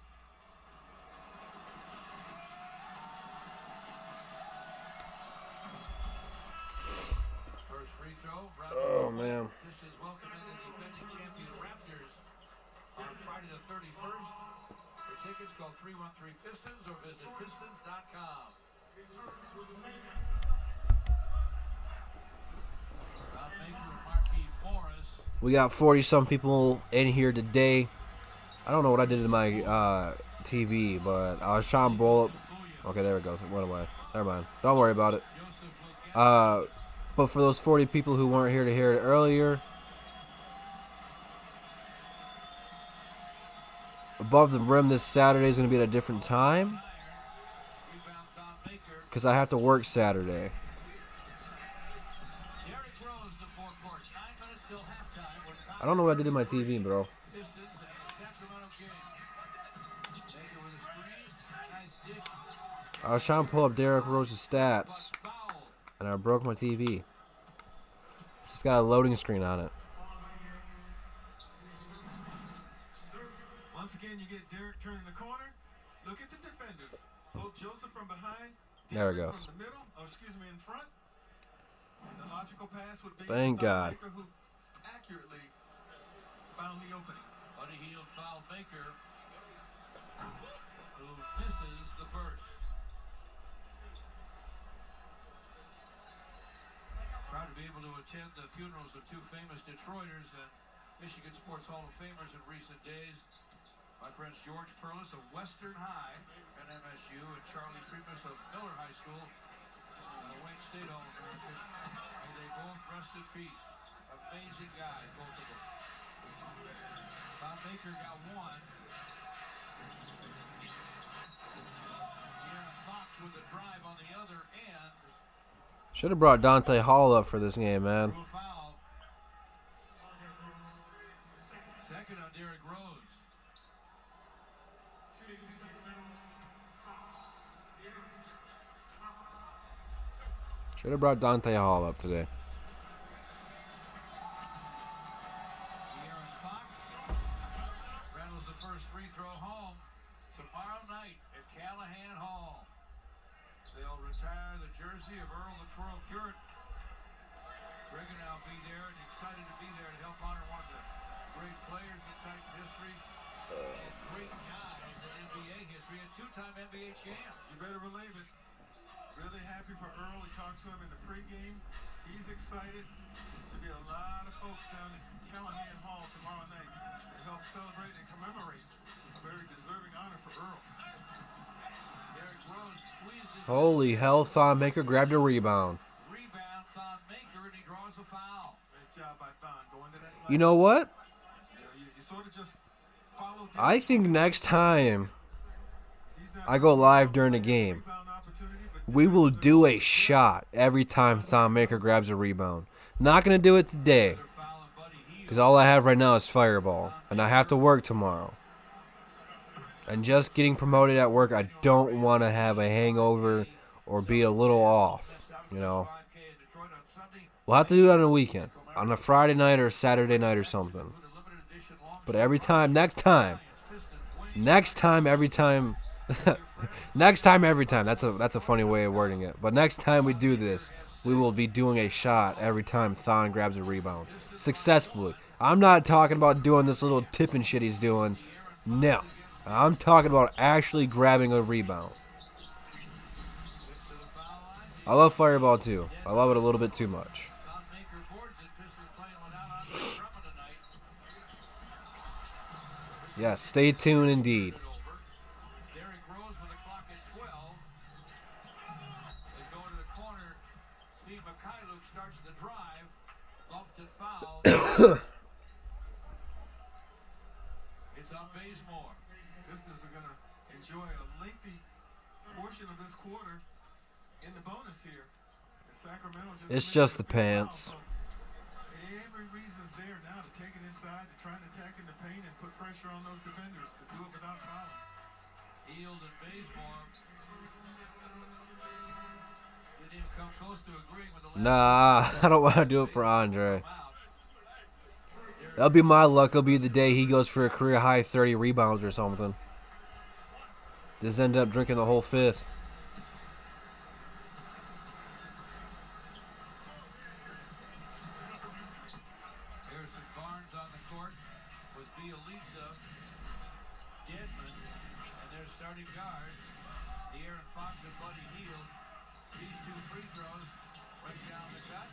First free throw. Oh, man. Pistons welcoming the defending champion Raptors on Friday the 31st. For tickets, call 313-PISTONS or visit pistons.com. Rob Baker and Marquise Morris. We got 40-some people in here today. I don't know what I did to my TV, but I was trying to blow up. Okay, there it goes. It went away. Never mind. Don't worry about it. But for those 40 people who weren't here to hear it earlier, Above the Rim this Saturday is going to be at a different time because I have to work Saturday. Derek Rose to forecourt. 9 minutes till halftime. I don't know what I did to my TV, bro. Pistons and the Sacramento Kings. Baker with a screen. Nice dish. I was trying to pull up Derek Rose's stats, Foul. and I broke my TV. It's just got a loading screen on it. Once again, you get Derek turning the corner. Look at the defenders. Both Joseph from behind. There it Derek goes. From the middle. Oh, excuse me, in front. And the logical pass would be Thank God. Baker, who accurately found the opening. Buddy Hield fouled Baker, who misses the first. Proud to be able to attend the funerals of two famous Detroiters and Michigan Sports Hall of Famers in recent days. My friends George Perlis of Western High and MSU and Charlie Primus of Miller High School, Wayne State All-American. May they both rest in peace. Amazing guys, both of them. Bob Baker got one. Aaron Fox with a drive on the other and Should have brought Dante Hall up for this game, man. a foul. Second on Derek Rose. Should have brought Dante Hall up today. Aaron Fox rattles the first free throw home tomorrow night at Callahan Hall. They'll retire the jersey of Earl the Twirl Curate. Greg and I'll be there and excited to be there to help honor one of the great players in Titan history and great guys in NBA history, a two-time NBA champ. You better believe it. Really happy for Earl. We talked to him in the pregame. He's excited. Should be a lot of folks down at Callahan Hall tomorrow night to help celebrate and commemorate a very deserving honor for Earl. Derek Rose squeezes Holy hell, Thon Maker grabbed a rebound. rebound, Thon Maker, and he draws a foul. Nice job by Thon going to that line. You know what? You sort of just followed I think next time I go live during the game, we will do a shot every time Thon Maker grabs a rebound. Not going to do it today Foul and Buddy Hield. because all I have right now is Fireball, and I have to work tomorrow. And just getting promoted at work, I don't want to have a hangover or be a little off, you know. 5K in Detroit on Sunday. We'll have to do it on a weekend, on a Friday night or a Saturday night or something. With a limited edition long But every time, next time, every time. Next time, every time. That's a funny way of wording it. But next time we do this, we will be doing a shot every time Thon grabs a rebound. Successfully. I'm not talking about doing this little tipping shit he's doing. No. I'm talking about actually grabbing a rebound. I love Fireball too. I love it a little bit too much. Thon Maker boards it. Yes, stay tuned indeed. Derrick Rose with a clock at 12. They go to the corner. Steve Mikhailuk starts the drive. Bumped and fouled. It's on Bazemore. Pistons are going to enjoy a lengthy portion of this quarter in the bonus here. And Sacramento It's just the pants. Every reason's there now to take it inside, to try and attack in the paint and put pressure on those defenders to do it without fouling. Hield and Bazemore didn't even come close to agreeing with the last. Nah, I don't want to do it for Andre. That'll be my luck. It'll be the day he goes for a career high 30 rebounds or something. Just end up drinking the whole fifth. Harrison Barnes on the court with Bielitsa, Dedmon, and their starting guards, De'Aaron Fox and Buddy Hield. These two free throws right down the gut.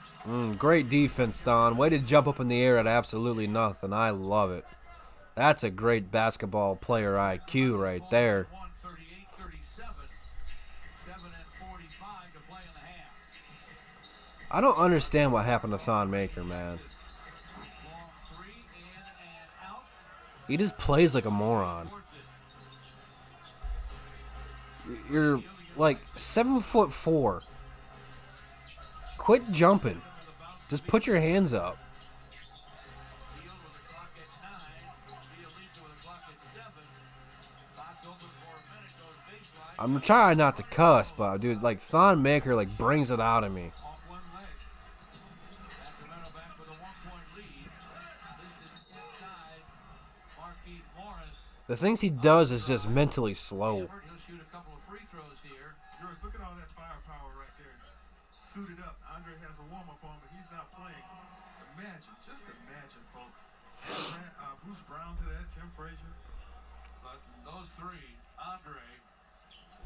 Great defense, Don. Way to jump up in the air at absolutely nothing. I love it. That's a great basketball player IQ right there. 38-37, 7:45 to play in the half. I don't understand what happened to Thon Maker, man. Long three, in and out. He just plays like a moron. You're like 7'4". Quit jumping. Just put your hands up. Hield with a clock at 9. Bielitsa with a clock at 7. Box open for a minute, goes baseline. I'm trying not to cuss, but dude, like Thon Maker like brings it out of me. Off one leg. Sacramento back with a 1-point lead. This is inside. Marquise Morris. The things he does is just mentally slow. He'll shoot a couple of free throws here. George, look at all that firepower right there. Suited up. Andre has a warm-up on, but he's not playing. Imagine, just imagine, folks. Bruce Brown to that, Tim Frazier. But those three, Andre,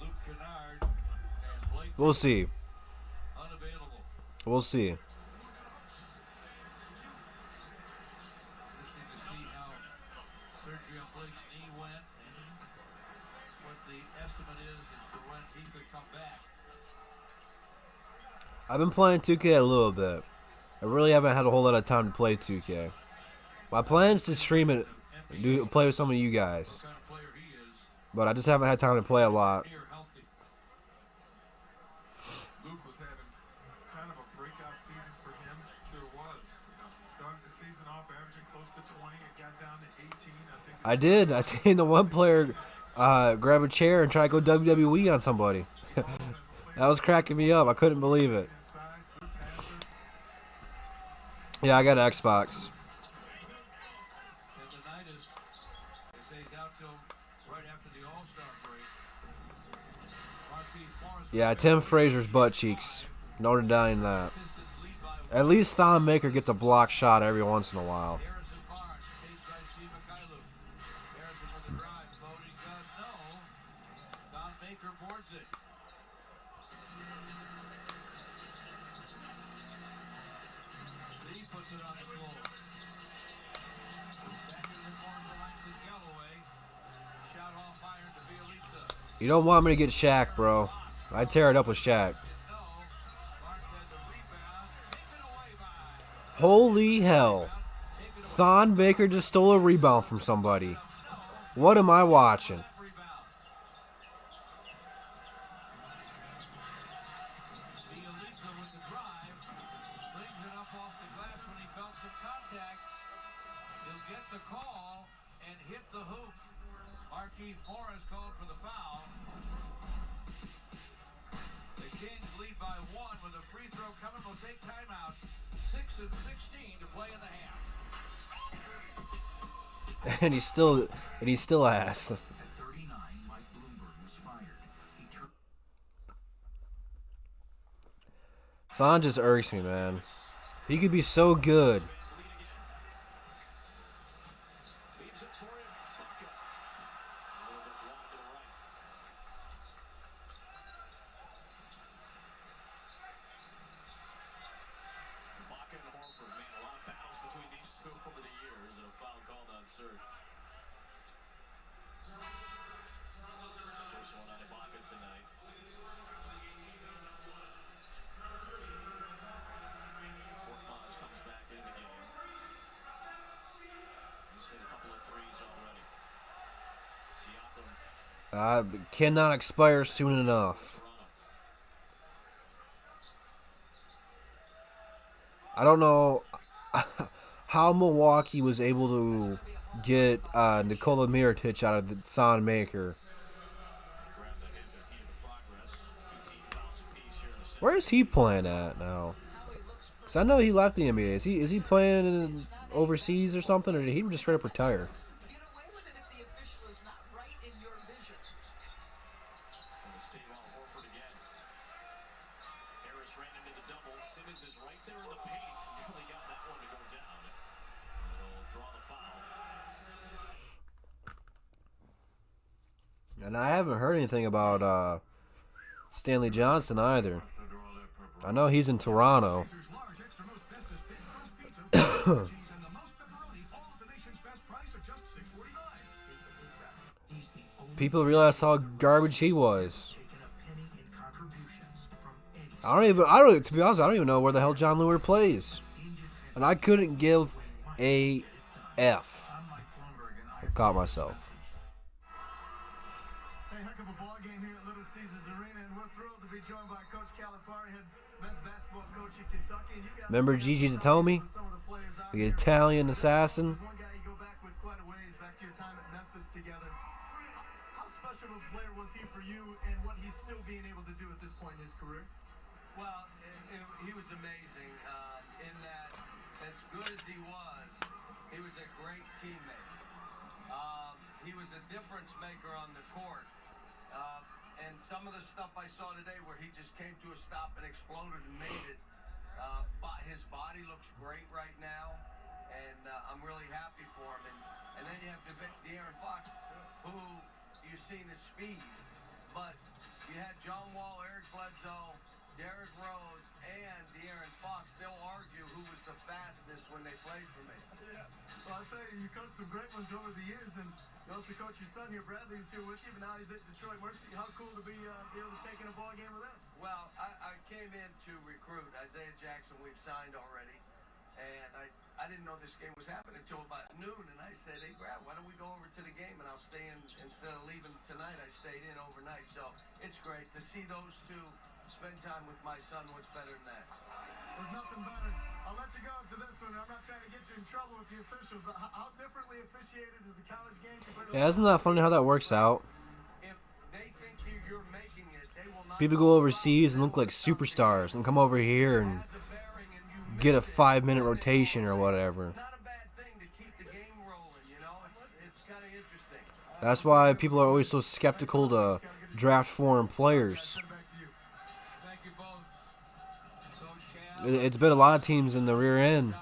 Luke Kennard, and Blake, We'll see. unavailable. We'll see. Interesting to see how surgery on Blake's knee went and what the estimate is as to when he could come back. I've been playing 2K a little bit. I really haven't had a whole lot of time to play 2K. My plan is to stream it, play with some of you guys. What kind of player he is, But I just haven't had time to play a lot. near healthy. Luke was having kind of a breakout season for him. Sure was. Started the season off averaging close to 20. It got down to 18. I think I did. I seen the one player grab a chair and try to go WWE on somebody. That was cracking me up. I couldn't believe it. inside, good passer. Yeah, I got an Xbox. Tendonitis. They say he's out till right after the All-Star break. Marquise Morris. Yeah, Tim Frazier's butt cheeks. No denying that. Pistons lead by At least Thon Maker gets a block shot every once in a while. Harrison Barnes, chased by Steve Mikhailuk. Harrison with the drive, loading gun, no. Don Baker boards it. Lee puts it on the floor. Back to the corner for Langston Galloway. Shot off iron to Bielitsa. You don't want me to get Shaq, bro. I tear it up with Shaq. No. Barnes had the rebound. Taken away by. Holy hell. Thon Baker just stole a rebound from somebody. What am I watching? Rebound. Bielitsa with the drive. Brings it up off the glass when he felt some contact. He'll get the call and hit the hoop. Marquise Morris called for the foul. The Kings lead by 1 with a free throw coming. Will take timeout. 6:16 to play in the half. And he's still ass. At 39, Mike Bloomberg was fired. He turned Thon just irks me, man. He could be so good. Leaves it for him. Bucket. A little bit wide to the right. Bucket and Horford, man, a lot of battles between these two over the years, and a foul called on Serge. First one on Ibaka tonight. Korkmaz comes back in the game. He's hit a couple of threes already. Siakam. Cannot expire soon enough. I don't know how Milwaukee was able to get Nikola Mirotic out of the Thon Maker. Where is he playing at now? Because I know he left the NBA. Is he playing overseas or something, or did he just straight up retire? And I haven't heard anything about Stanley Johnson either. I know he's in Toronto. People realize how garbage he was. To be honest, I don't even know where the hell John Lewis plays. And I couldn't give a F. I caught myself. Remember Gigi Datomi, the Italian assassin? How special a player was he for you, and what he's still being able to do at this point in his career? Well, he was amazing in that, as good as he was a great teammate. He was a difference maker on the court. And some of the stuff I saw today where he just came to a stop and exploded and made it. His body looks great right now, and I'm really happy for him. And then you have De'Aaron Fox, who you've seen his speed, but you had John Wall, Eric Bledsoe, Derrick Rose, and De'Aaron Fox still argue who was the fastest when they played for me. Yeah. Well, I'll tell you, you coached some great ones over the years, and you also coached your son here, Bradley, who's here with you, but now he's at Detroit Mercy. How cool to be able to take in a ball game with him. Well, I came in to recruit Isaiah Jackson. We've signed already, and I didn't know this game was happening until about noon, and I said, hey, Brad, why don't we go over to the game, and I'll stay in. Instead of leaving tonight, I stayed in overnight. So it's great to see those two spend time with my son. What's better than that? There's nothing better. I'll let you go after this one. I'm not trying to get you in trouble with the officials, but how differently officiated is the college game compared to... Yeah, isn't that funny how that works out? If they think you're making it, they will not... People go overseas and look like superstars and come over here and get a 5-minute rotation or whatever. Not a bad thing to keep the game rolling, you know? It's kind of interesting. That's why people are always so skeptical to draft foreign players. Thank you both. Coach Cal. It's been a lot of teams in the rear end.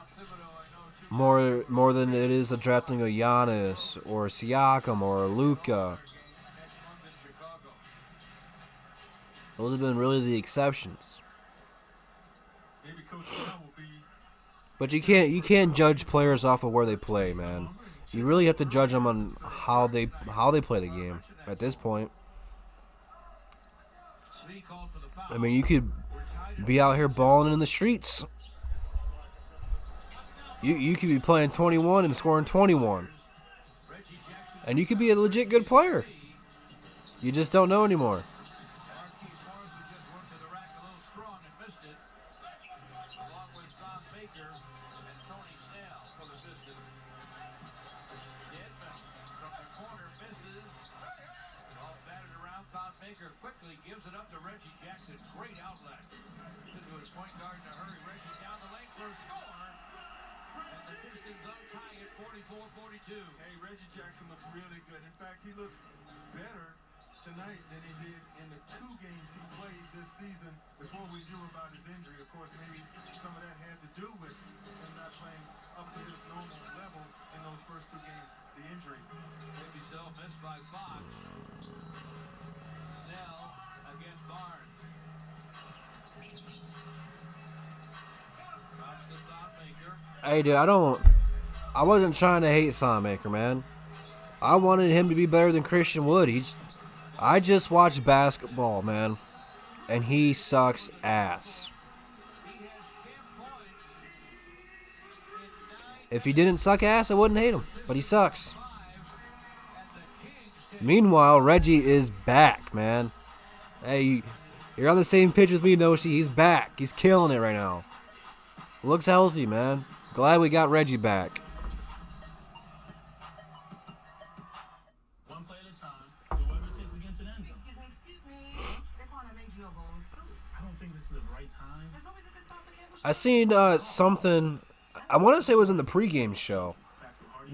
More than it is a drafting of Giannis or Siakam or Luka. Those have been really the exceptions. Maybe Coach Cal will be. But you can't judge players off of where they play, man. You really have to judge them on how they play the game at this point. I mean, you could be out here balling in the streets. You could be playing 21 and scoring 21. And you could be a legit good player. You just don't know anymore. Quickly gives it up to Reggie Jackson. Great outlet. Into his point guard in a hurry. Reggie down the lane for a score. And the Pistons tie it 44-42. Hey, Reggie Jackson looks really good. In fact, he looks better tonight than he did in the 2 games he played this season before we knew about his injury. Of course, maybe some of that had to do with him not playing up to his normal level in those first 2 games, the injury. Maybe so. Missed by Fox. Snell against Barnes. Drops to Thonmaker. Hey, dude, I wasn't trying to hate Thonmaker, man. I wanted him to be better than Christian Wood. I just watched basketball, man, and he sucks ass. If he didn't suck ass, I wouldn't hate him, but he sucks. Meanwhile, Reggie is back, man. Hey, you're on the same pitch with me, Noshi. He's back. He's killing it right now. Looks healthy, man. Glad we got Reggie back. One play at a time. Whoever it takes to get to the end zone. Excuse me. Saquon, I made you a bowl of soup. I don't think this is the right time. There's always a good time to get I seen something. I want to say it was in the pregame show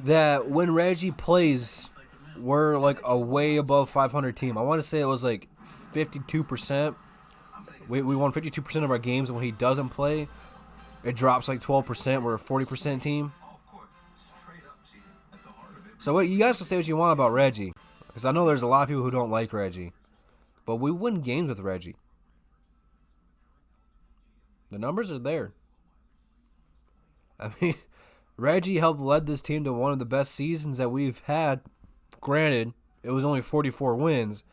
that when Reggie plays, we're like a way above 500 team. I want to say it was like 52%. We won 52% of our games, and when he doesn't play, it drops like 12%. We're a 40% team. So what you guys can say what you want about Reggie, because I know there's a lot of people who don't like Reggie, but we win games with Reggie. The numbers are there. I mean, Reggie helped lead this team to one of the best seasons that we've had. Granted, it was only 44 wins,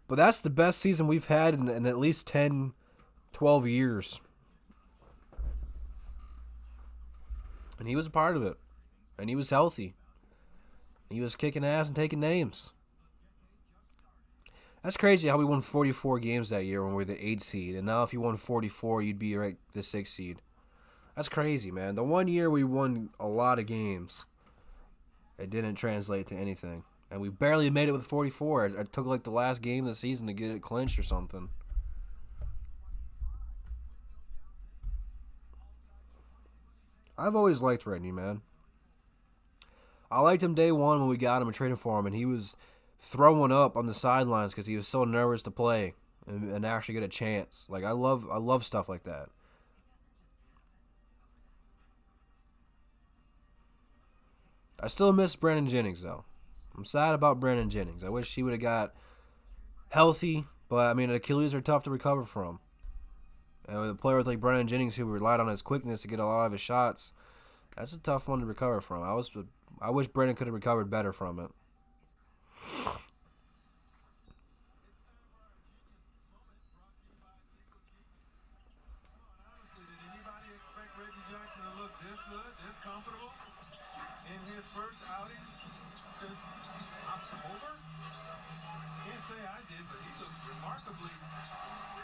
but that's the best season we've had in at least 10, 12 years. And he was a part of it. And he was healthy. He was kicking ass and taking names. That's crazy how we won 44 games that year when we were the 8th seed. And now if you won 44, you'd be like the 6th seed. That's crazy, man. The one year we won a lot of games, it didn't translate to anything. And we barely made it with 44. It took like the last game of the season to get it clinched or something. I've always liked Reggie, man. I liked him day one when we got him and traded for him, and he was throwing up on the sidelines because he was so nervous to play and actually get a chance. Like I love stuff like that. I still miss Brandon Jennings, though. I'm sad about Brandon Jennings. I wish he would have got healthy, but, I mean, Achilles are tough to recover from. And with a player like Brandon Jennings who relied on his quickness to get a lot of his shots, that's a tough one to recover from. I wish Brandon could have recovered better from it. First outing since October? Can't say I did, but he looks remarkably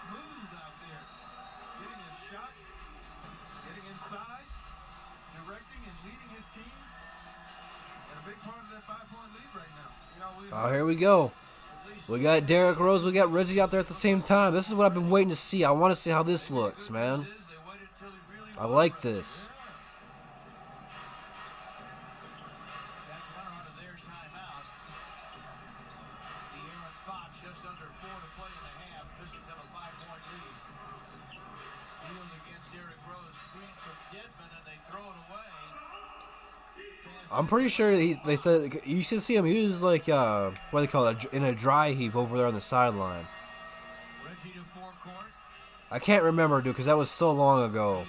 smooth out there. Getting his shots, getting inside, directing and leading his team. And a big part of that 5-point lead right now. Oh, here we go. We got Derrick Rose, we got Reggie out there at the same time. This is what I've been waiting to see. I want to see how this looks, man. I like this. I'm pretty sure they said you should see him. He was like what do they call it, in a dry heave over there on the sideline. I can't remember, dude, because that was so long ago.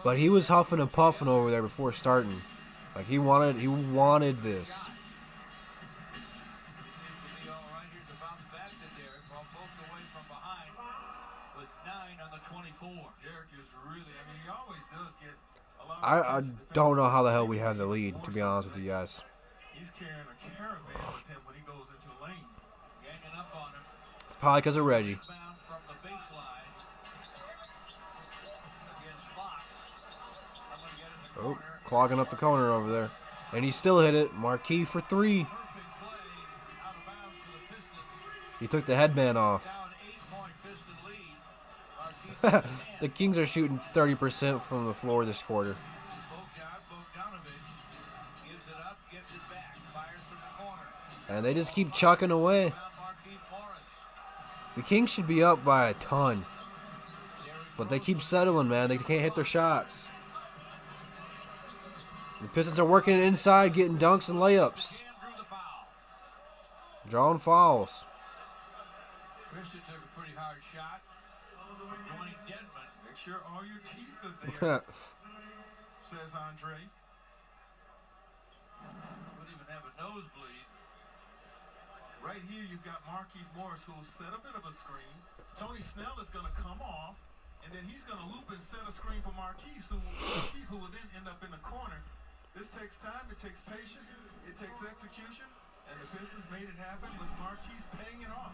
But he was huffing and puffing over there before starting. Like he wanted this. I don't know how the hell we have the lead, to be honest with you guys. He's carrying a caravan with him when he goes into the lane. It's probably because of Reggie. Oh, clogging up the corner over there. And he still hit it. Marquis for 3. He took the headband off. The Kings are shooting 30% from the floor this quarter. And they just keep chucking away. The Kings should be up by a ton. But they keep settling, man. They can't hit their shots. The Pistons are working inside, getting dunks and layups. Drawing fouls. Christian took a pretty hard shot. Make sure all your teeth are there, says Andre. Wouldn't even have a nosebleed. Right here, you've got Marquise Morris, who set a bit of a screen. Tony Snell is going to come off, and then he's going to loop and set a screen for Marquise, who will then end up in the corner. This takes time. It takes patience. It takes execution. And the Pistons made it happen with Marquise paying it off.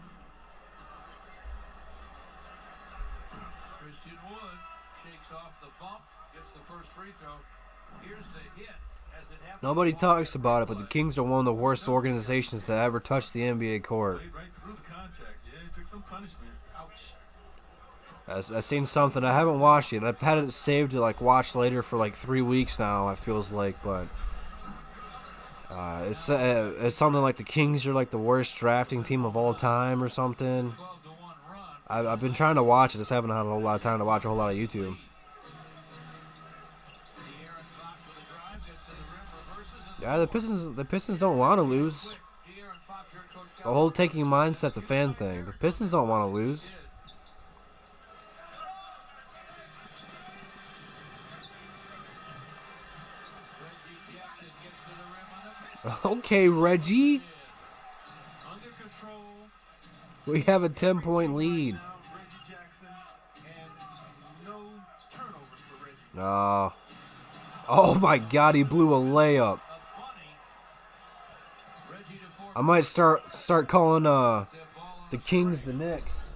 Christian Wood shakes off the bump, gets the first free throw. Here's the hit. Nobody talks about it, but the Kings are one of the worst organizations to ever touch the NBA court. Right through the contact. Yeah, it took some punishment. Ouch. I've seen something. I haven't watched it. I've had it saved to like watch later for like 3 weeks now. It feels like, but it's something like the Kings are like the worst drafting team of all time or something. I've been trying to watch it. Just haven't had a whole lot of time to watch a whole lot of YouTube. Yeah, the Pistons don't want to lose. The whole taking mindset's a fan thing. The Pistons don't want to lose. Okay, Reggie. We have a 10-point lead. Oh my God, he blew a layup. I might start calling the Kings the Knicks.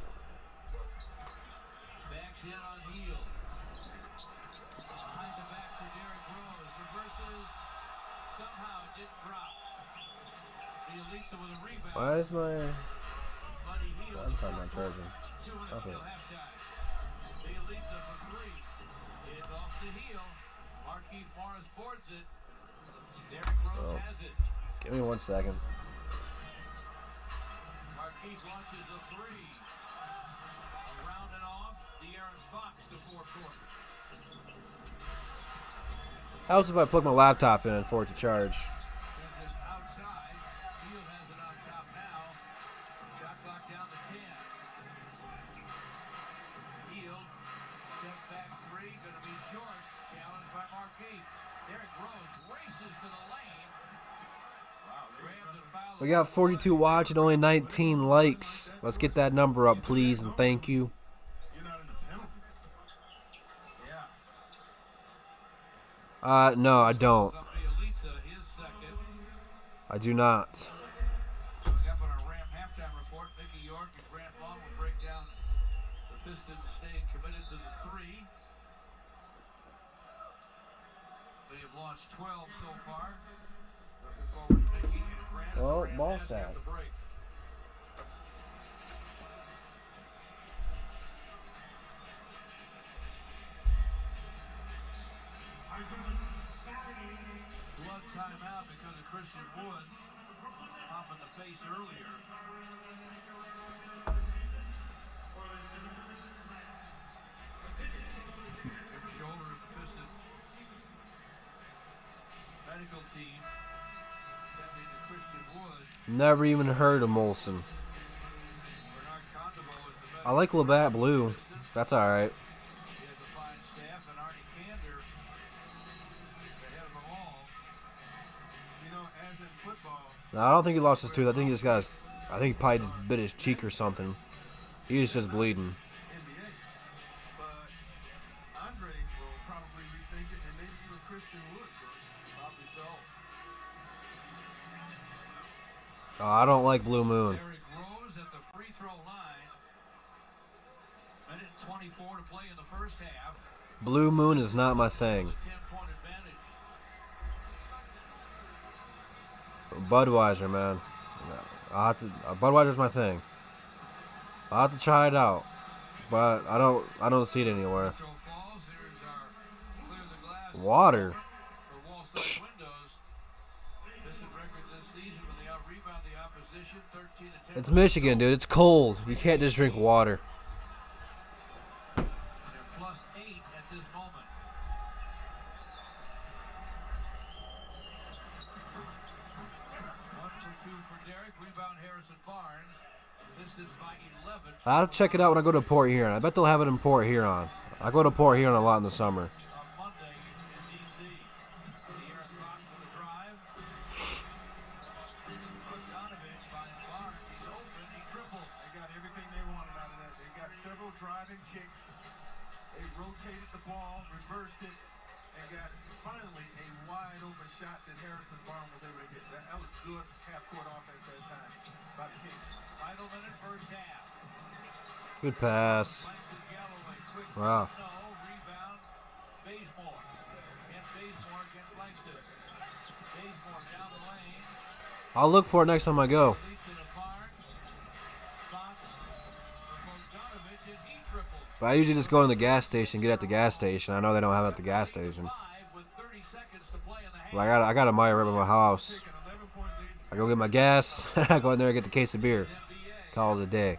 Why is my... I'm probably not charging. Okay. Oh. Give me 1 second. Marquise launches a three. Around and off, De'Aaron Fox to forecourt. How's if I plug my laptop in for it to charge? Outside, Hield has it on top now. Shot clock down to 10. Hield, step back three, gonna be short. Challenged by Marquise. Derrick Rose races to the lane. We got 42 watching, only 19 likes. Let's get that number up, please, and thank you. No, I don't. I do not. Coming up on our Ram halftime report, Mickey York and Grant Long will break down the Pistons staying committed to the three. They have launched 12 so far. Looking forward to Mickey and Grant. Oh, ball sack. Blood timeout because of Christian Wood popping the face earlier. Hip shoulder of the Pistons medical team attending to Christian Wood. Never even heard of Molson. I like Labatt Blue. That's all right. He has a fine staff, and Arnie Kander ahead of them all. You know, as in football. No, I don't think he lost his tooth. I think he just got his, I think he probably just bit his cheek or something. He was just bleeding. NBA. But Andre will probably rethink it, and maybe even Christian Wood. Probably so. Oh, I don't like Blue Moon. Derrick Rose at the free throw line. Minute 24 to play in the first half. Blue Moon is not my thing. 10-point advantage. Budweiser, man. Budweiser's my thing. I'll have to try it out, but I don't see it anywhere. Water. It's Michigan, dude. It's cold. You can't just drink water. They're +8 at this moment. One for two for Derrick. Rebound Harrison Barnes. Pistons by 11. I'll check it out when I go to Port Huron. I bet they'll have it in Port Huron. I go to Port Huron a lot in the summer. On Monday in D.C. De'Aaron Fox with a drive. Bogdanovich finds Barnes kicks. They rotated the ball, reversed it, and got finally a wide open shot that Harrison Barnes was able to hit. That was good half-court offense that time by the Kings. Final minute, first half. Good pass. Wow. No, rebound, Bazemore. And Bazemore against Langston. Bazemore down the lane. I'll look for it next time I go. Leads to the Barnes. Fox. Bogdanovich, and he tripled. But I usually just go to the gas station, get at the gas station. I know they don't have it at the gas station. 5 with 30 seconds to play in the half. But I got a Maya right by my house. I go get my gas. I go in there and get the case of beer. Call it a day.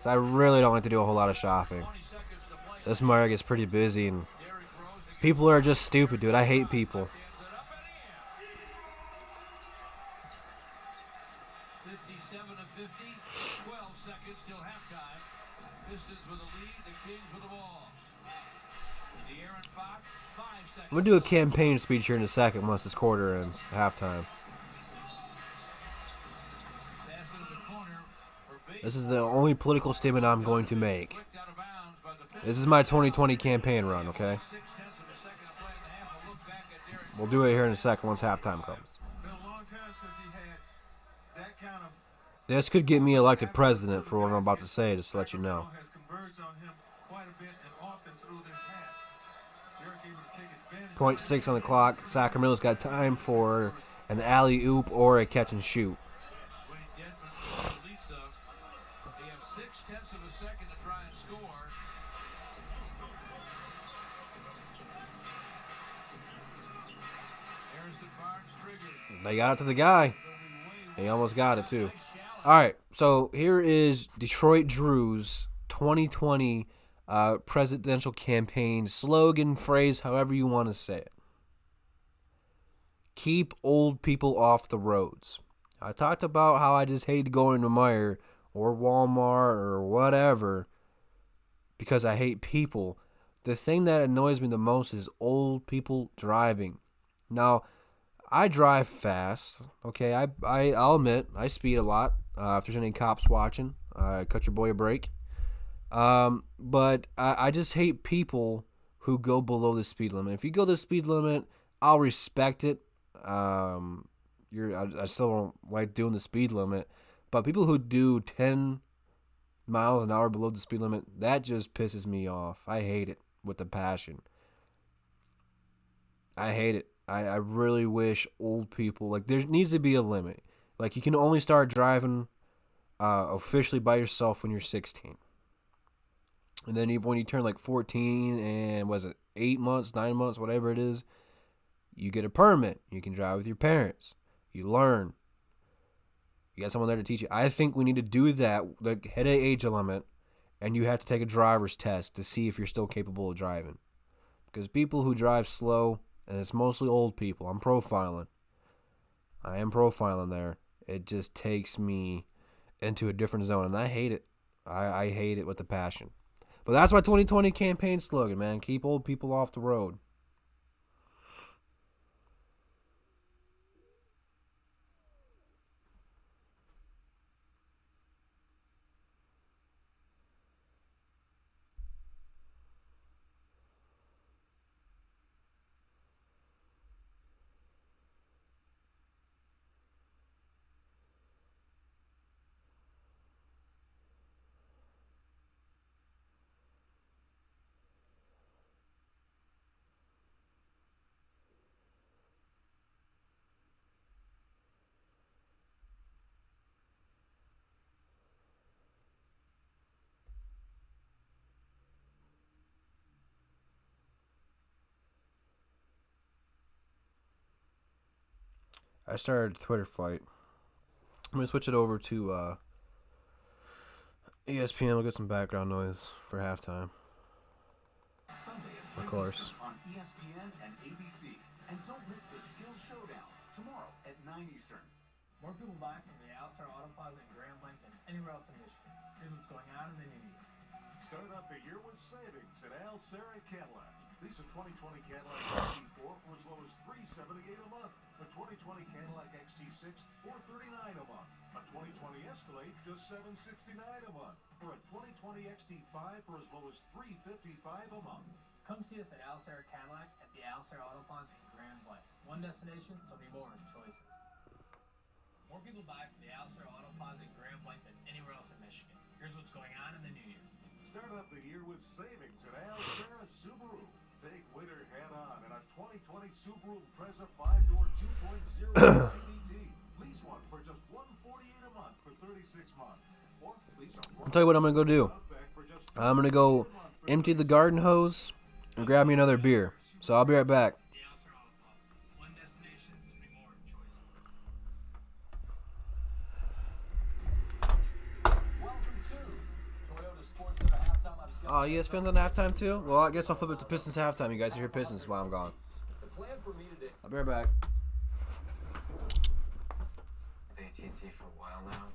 So I really don't like to do a whole lot of shopping. This Maya gets pretty busy, and people are just stupid, dude. I hate people. 57 to 50, 12 seconds till halftime. Pistons with a lead, the Kings with the ball. De'Aaron Fox, 5 seconds. I'm going to do a campaign speech here in a second once this quarter ends, halftime. Pass into the corner for Bazemore. This is the only political statement I'm going to make. Flicked out of bounds by the Pistons. This is my 2020 campaign run, okay? 6/10 of a second to play in the half. A look back at Derek. We'll do it here in a second once halftime comes. Been a long time since he had that kind of. This could get me elected president for what I'm about to say, just to let you know. Has converged on him quite a bit and often through this half. Derek able to take advantage. .6 on the clock. Sacramento's got time for an alley-oop or a catch and shoot. Wayne Dedmon from Lisa. They have 6/10 of a second to try and score. Harrison Barnes triggered. They got it to the guy. He almost got it, too. All right, so here is Detroit Drew's 2020 presidential campaign slogan, phrase, however you want to say it. Keep old people off the roads. I talked about how I just hate going to Meijer or Walmart or whatever because I hate people. The thing that annoys me the most is old people driving. Now, I drive fast, okay? I'll admit, I speed a lot. If there's any cops watching, cut your boy a break. But I just hate people who go below the speed limit. If you go the speed limit, I'll respect it. I still don't like doing the speed limit. But people who do 10 miles an hour below the speed limit, that just pisses me off. I hate it with a passion. I hate it. I really wish old people, like, there needs to be a limit. Like, you can only start driving officially by yourself when you're 16. And then when you turn like 14 and, 8 months, 9 months, whatever it is, you get a permit. You can drive with your parents. You learn. You got someone there to teach you. I think we need to do that, like, hit an age limit, and you have to take a driver's test to see if you're still capable of driving. Because people who drive slow, and it's mostly old people, I'm profiling. I am profiling there. It just takes me into a different zone, and I hate it. I hate it with a passion. But that's my 2020 campaign slogan, man. Keep old people off the road. I started a Twitter fight. I'm going to switch it over to ESPN. We'll get some background noise for halftime. Sunday at Of course. on ESPN and ABC. And don't miss the Skills Showdown tomorrow at 9 Eastern. More people buy from the Alstar Auto Plaza in Grand Lake than anywhere else in Michigan. Here's what's going on in the new year. Start out the year with savings at Alsara Cadillac. Lease a 2020 Cadillac 4 for as low as $378 a month. A 2020 Cadillac XT6, $439 a month. A 2020 Escalade, just $769 a month. For a 2020 XT5 for as low as $355 a month. Come see us at Alcera Cadillac at the Alcera Auto Plaza in Grand Blanc. One destination, so many more choices. More people buy from the Alcera Auto Plaza in Grand Blanc than anywhere else in Michigan. Here's what's going on in the new year. Start off the year with savings at Alcera Subaru. Take winter head on in a 2020 Subaru Impreza 5-door 2.0 CVT. Lease one for just $148 a month for 36 months. Or lease a I'll tell you what I'm gonna go do. I'm gonna go empty the garden hose and grab me another beer. So I'll be right back. The Alcera Auto Plaza. One destination, so many more choices. Welcome to Toyota Sports Center halftime. Oh, ESPN's on halftime too? Well, I guess I'll flip it to Pistons halftime. You guys can hear Pistons while I'm gone. The plan for me today. I'll be right back. With AT&T for a while now,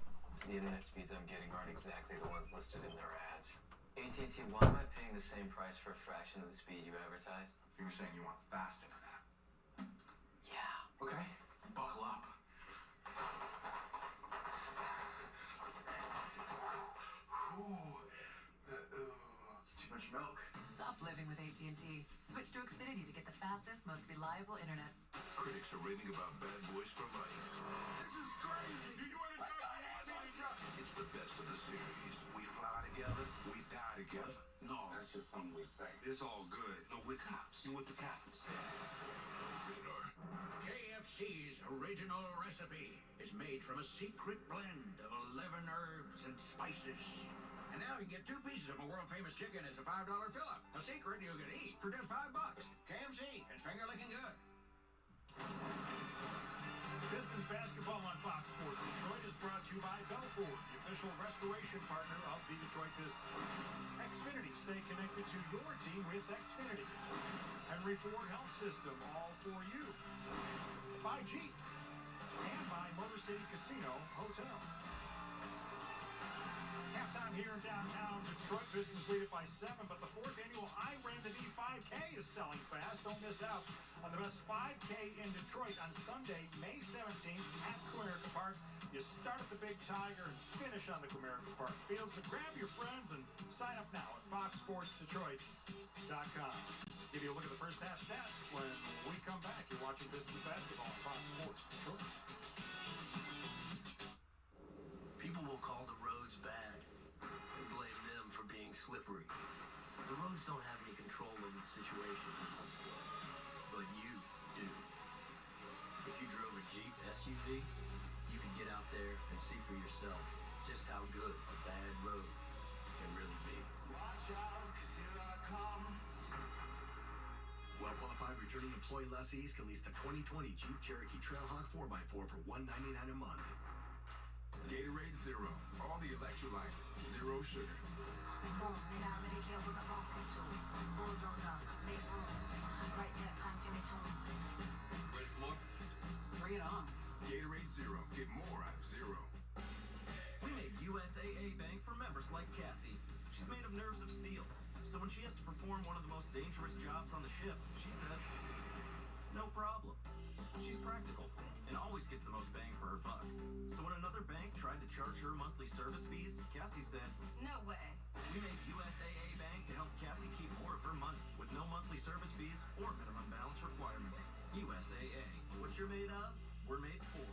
the internet speeds I'm getting aren't exactly the ones listed in their ads. AT&T, why am I paying the same price for a fraction of the speed you advertise? You're saying you want fast internet. Yeah. Okay, buckle up. It's too much milk. Stop living with AT&T. Switch to Xfinity to get the fastest, most reliable internet. Critics are raving about Bad Boys for Life. This is crazy! Do you understand? It's the best of the series. We fly together, we die together. No, that's just something we say. It's all good. No, we're cops. And with the cops. KFC's original recipe is made from a secret blend of 11 herbs and spices. And now you get 2 pieces of a world-famous chicken as a $5 fill-up. A secret you can eat for just $5. KFC, it's finger-licking good. Pistons basketball on Fox Sports Detroit is brought to you by Belfort, the official restoration partner of the Detroit Pistons. Xfinity, stay connected to your team with Xfinity. Henry Ford Health System, all for you. By Jeep and by Motor City Casino Hotel. Halftime here in downtown Detroit. Pistons lead it by 7, but the 4th annual I Ran the D 5K is selling fast. Don't miss out on the best 5K in Detroit on Sunday, May 17th at Comerica Park. You start at the Big Tiger and finish on the Comerica Park field. So grab your friends and sign up now at foxsportsdetroit.com. Give you a look at the first half stats when we come back. You're watching Pistons basketball on Fox Sports Detroit. People will call the roads bad and blame them for being slippery. The roads don't have any control over the situation, but you do. If you drove a Jeep SUV, you can get out there and see for yourself just how good a bad road can really be. Watch out, 'cause here I come. Well-qualified returning employee lessees can lease the 2020 Jeep Cherokee Trailhawk 4x4 for $199 a month. Gatorade Zero. All the electrolytes. Zero sugar. Ready for more? Bring it on. Gatorade Zero. Get more out of zero. We made USAA Bank for members like Cassie. She's made of nerves of steel. So when she has to perform one of the most dangerous jobs on the ship, she says, no problem. She's practical and always gets the most bang for her buck. So when another bank tried to charge her monthly service fees, Cassie said, No way. we made USAA Bank to help Cassie keep more of her money with no monthly service fees or minimum balance requirements. USAA. What you're made of, we're made for.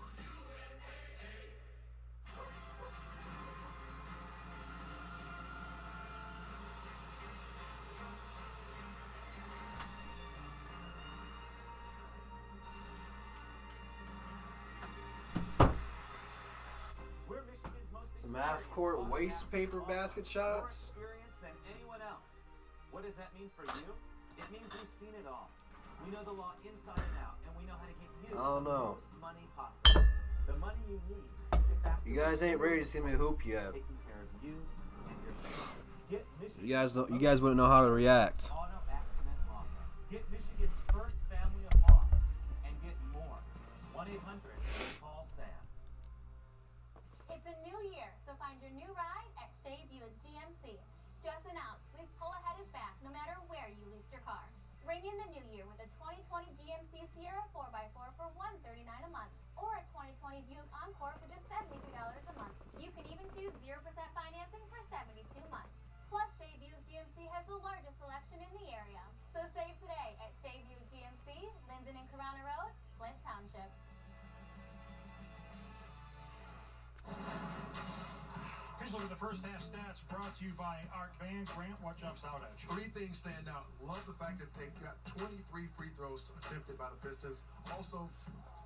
Some half-court waste paper basket shots. More experience than anyone else. What does that mean for you? It means we've seen it all. We know the law inside and out, and we know how to get you I don't the know. most money possible. The money you need to get back to You guys ain't ready to see me hoop yet. taking care of you and your family. Get Michigan You guys wouldn't know how to react. Auto Accident Law. Get Michigan's first family of law and get more. 1-800-CALL-SAM. It's a new year, so find your new ride at Shea Buick GMC. Just announced, please pull ahead and fast no matter where you leased your car. Ring in the new year with a 2020 GMC Sierra 4x4 for $139 a month, or a 2020 Buick Encore for just $73 a month. You can even choose 0% financing for 72 months. Plus, Shea Buick GMC has the largest selection in the area. So save today at Shea Buick GMC, Linden and Corona Road, Flint Township. Here's a look at the first half stats brought to you by Art Van Grant. What jumps out at you? Three things stand out. Love the fact that they've got 23 free throws attempted by the Pistons. Also,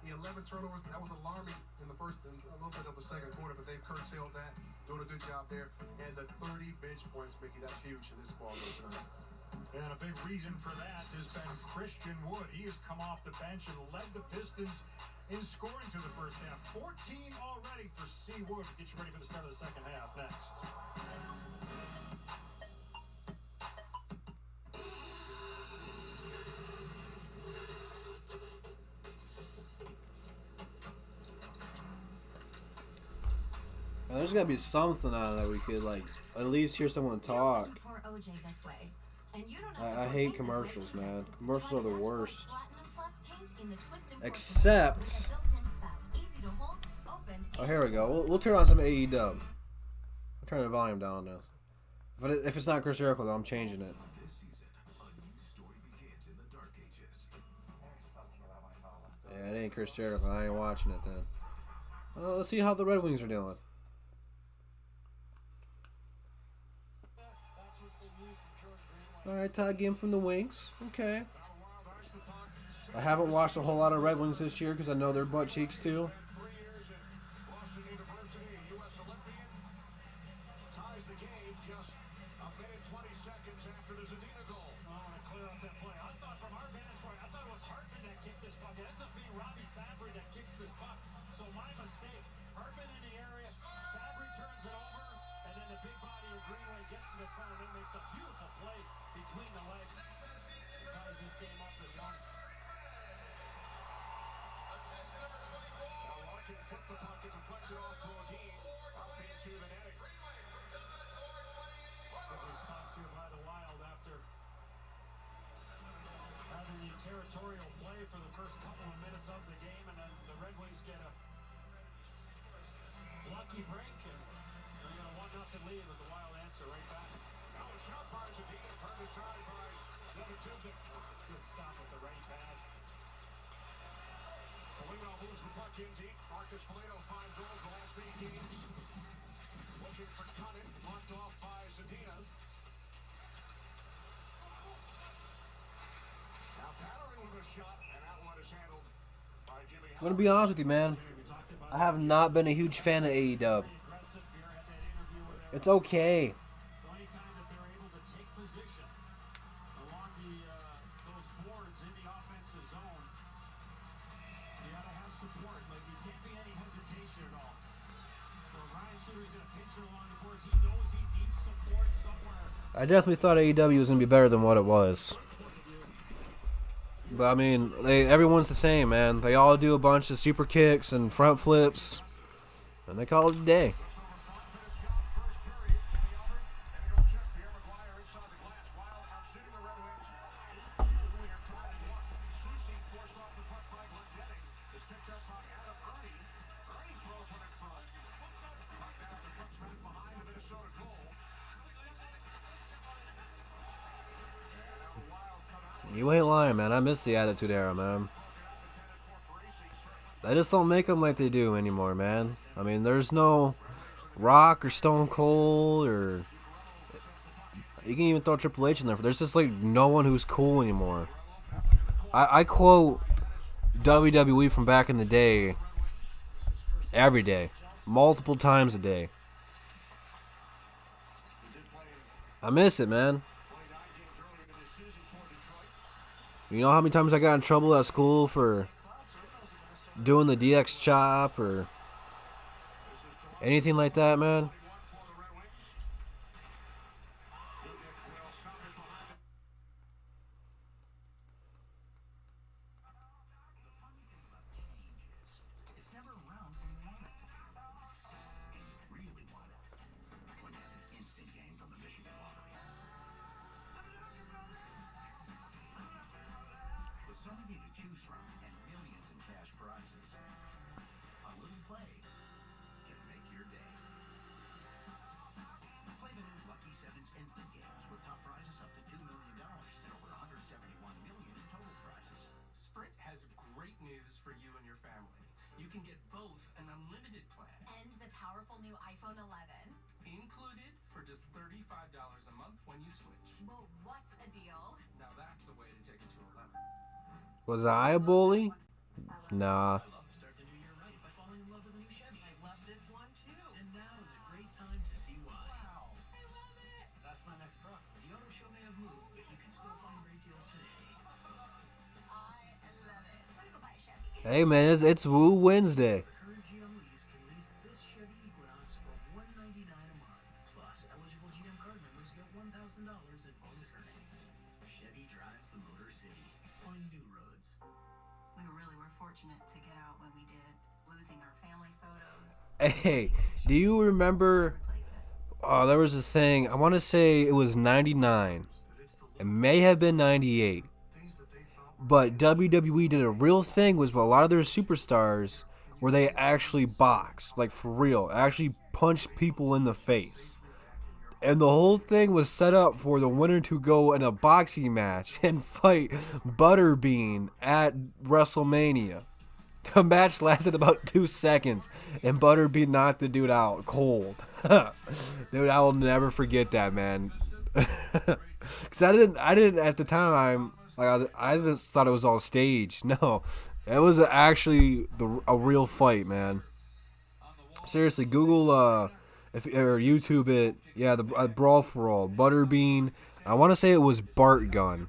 the 11 turnovers, that was alarming in the first and a little bit of the second quarter, but they've curtailed that, doing a good job there. And the 30 bench points, Mickey, that's huge in this ball game tonight. And a big reason for that has been Christian Wood. He has come off the bench and led the Pistons in scoring through the first half. 14 already for C. Wood. Get you ready for the start of the second half next. Now, there's got to be something on it that we could, like, at least hear someone talk. I hate commercials, man. Commercials are the worst. Except... Oh, here we go. We'll turn on some AEW. I'll turn the volume down on this. But if it's not Chris Jericho, though, I'm changing it. Yeah, it ain't Chris Jericho. I ain't watching it then. Let's see how the Red Wings are doing. Alright, Todd Ginn from the Wings. Okay. I haven't watched a whole lot of Red Wings this year because I know they're butt cheeks too. Territorial play for the first couple of minutes of the game, and then the Red Wings get a lucky break, and they get a 1-0 lead with the Wild answer right back. Now a shot by Zadina, turned aside by Neviduzik. Good stop with the right pad. Foligno moves the puck in deep. Marcus Foligno, 5 goals the last 8 games. Looking for Cunning, blocked off by Zadina. I'm going to be honest with you, man. I have not been a huge fan of AEW. It's okay. I definitely thought AEW was going to be better than what it was. But I mean, everyone's the same, man. They all do a bunch of super kicks and front flips, and they call it a day. You ain't lying, man. I miss the Attitude Era, man. They just don't make them like they do anymore, man. I mean, there's no Rock or Stone Cold or... You can even throw Triple H in there. There's just, like, no one who's cool anymore. I quote WWE from back in the day every day. Multiple times a day. I miss it, man. You know how many times I got in trouble at school for doing the DX chop or anything like that, man? the powerful new iPhone 11? Included for just $35 a month when you switch. Well, what a deal. Now that's a way to take it to 11. Was I a bully? Nah. Start the new year right by falling in love with a new Chevy. I love this one too. And now is a great time to see why. Wow. I love it. That's my next truck. The auto show may have moved, but you can still find great deals today. I love it. I'm gonna go buy a Chevy. Hey man, it's Woo Wednesday. Current GM lease can lease this Chevy Equinox for $199 a month. Plus, eligible GM card members get $1,000 in bonus earnings. Chevy drives the Motor City. Find new roads. We really were fortunate to get out when we did, losing our family photos. Hey, do you remember? Oh, there was a thing. I want to say it was 99. It may have been 98. But WWE did a real thing with a lot of their superstars where they actually boxed, like for real, actually punched people in the face. And the whole thing was set up for the winner to go in a boxing match and fight Butterbean at WrestleMania. The match lasted about 2 seconds, and Butterbean knocked the dude out cold. Dude, I will never forget that, man. Because I didn't at the time. I just thought it was all staged. No, it was actually a real fight, man. Seriously, Google or YouTube it. Yeah, the Brawl for All, Butterbean. I want to say it was Bart Gunn.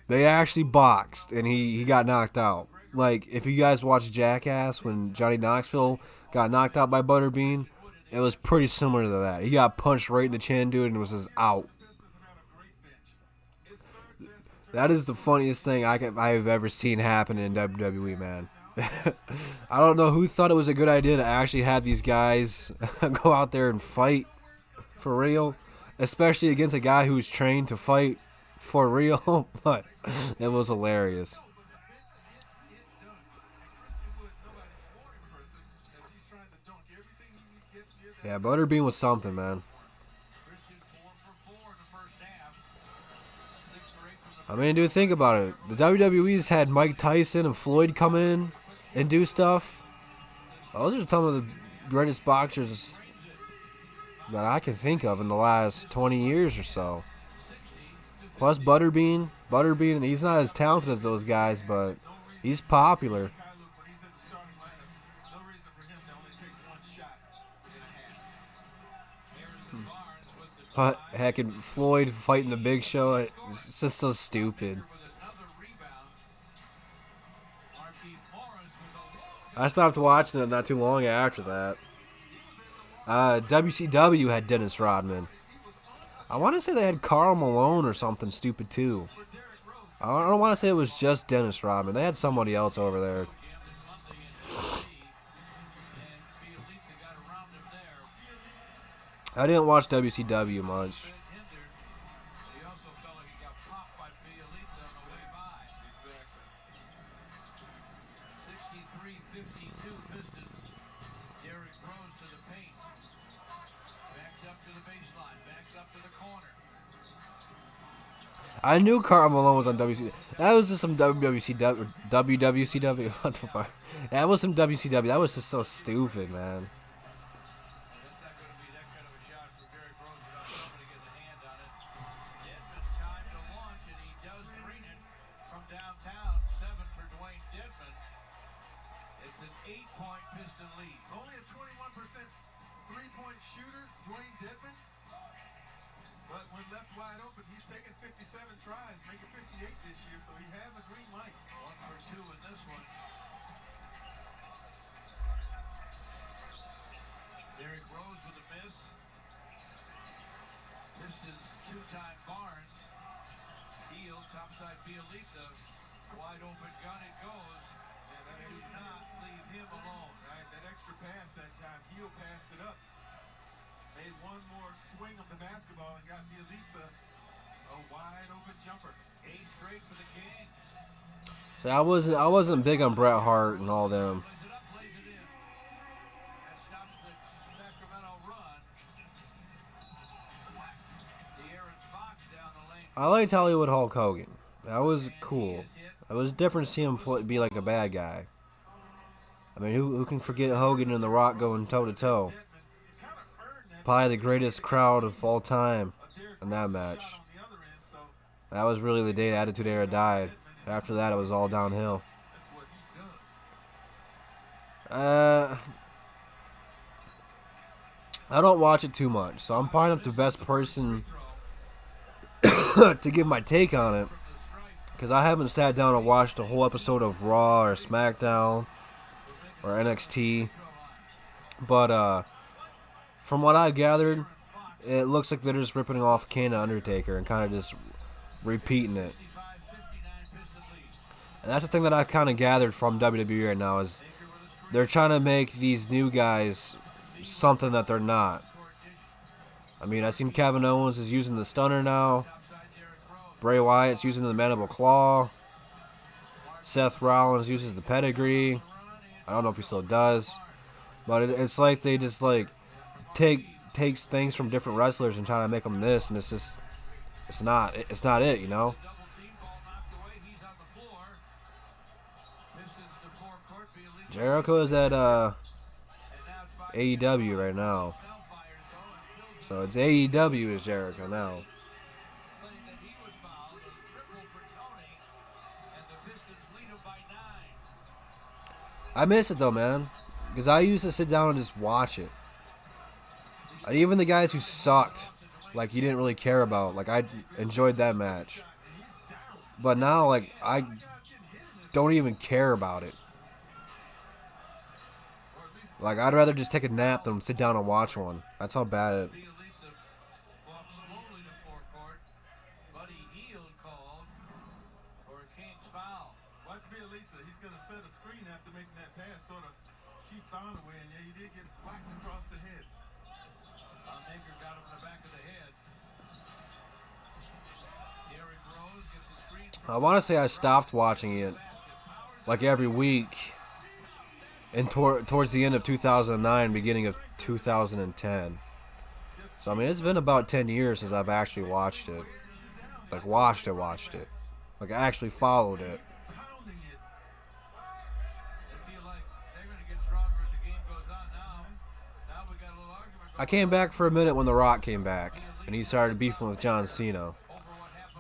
They actually boxed, and he got knocked out. Like, if you guys watch Jackass, when Johnny Knoxville got knocked out by Butterbean, it was pretty similar to that. He got punched right in the chin, dude, and was just out. That is the funniest thing I've ever seen happen in WWE, man. I don't know who thought it was a good idea to actually have these guys go out there and fight for real, especially against a guy who's trained to fight for real, but it was hilarious. Yeah, Butterbean was something, man. I mean, dude, think about it. The WWE's had Mike Tyson and Floyd come in and do stuff. Those are some of the greatest boxers that I can think of in the last 20 years or so. Plus Butterbean, and he's not as talented as those guys, but he's popular. Heck, and Floyd fighting the Big Show, it's just so stupid. I stopped watching it not too long after that. WCW had Dennis Rodman. I want to say they had Karl Malone or something stupid too. I don't want to say it was just Dennis Rodman. They had somebody else over there. I didn't watch WCW much. I knew Karl Malone was on WCW. That was just some WWCW. What the fuck? That was some WCW. That was just so stupid, man. Wide open gun it goes. Do not leave him alone. Right, that extra pass that time, Heel passed it up. Made one more swing of the basketball and got Bielitsa a wide open jumper. 8 straight for the Kings. So I wasn't big on Bret Hart and all them. That stops the Sacramento run. The Aaron Fox down the lane. I liked Hollywood Hulk Hogan. That was cool. It was different to see him be like a bad guy. I mean, who can forget Hogan and The Rock going toe-to-toe? Probably the greatest crowd of all time in that match. That was really the day the Attitude Era died. After that, it was all downhill. I don't watch it too much, so I'm probably not the best person to give my take on it. Because I haven't sat down and watched a whole episode of Raw or SmackDown or NXT. But from what I gathered, it looks like they're just ripping off Kane and Undertaker and kind of just repeating it. And that's the thing that I've kind of gathered from WWE right now is they're trying to make these new guys something that they're not. I mean, I've seen Kevin Owens is using the stunner now. Bray Wyatt's using the mandible claw. Seth Rollins uses the pedigree. I don't know if he still does. But it's like they just like takes things from different wrestlers and trying to make them this, and it's just it's not it, you know. Jericho is at AEW right now, so it's AEW is Jericho now. I miss it though, man, because I used to sit down and just watch it. Even the guys who sucked, like you didn't really care about, like I enjoyed that match. But now, like I don't even care about it. Like I'd rather just take a nap than sit down and watch one. That's how bad it. Watch Bielitsa. He's going to set a screen after making that pass, sort of keep Thon away, and yeah, he did get whacked across the head. Baker got him in the back of the head. Derrick Rose gets the screen. I want to say I stopped watching it like every week, and towards the end of 2009, beginning of 2010. So I mean, it's been about 10 years since I've actually watched it. Like watched it. Like I actually followed it. I came back for a minute when The Rock came back, and he started beefing with John Cena.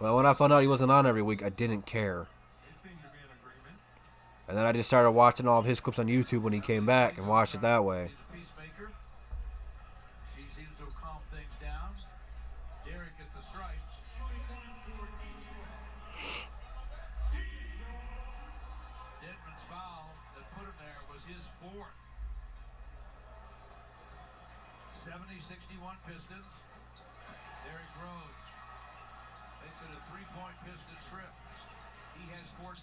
But when I found out he wasn't on every week, I didn't care. And then I just started watching all of his clips on YouTube when he came back and watched it that way. She seems to have calmed things down. Derrick gets the strike. Deadman's foul that put him there was his fourth. 70-61 Pistons. Derrick Rose makes it a three-point Piston trip. He has 14.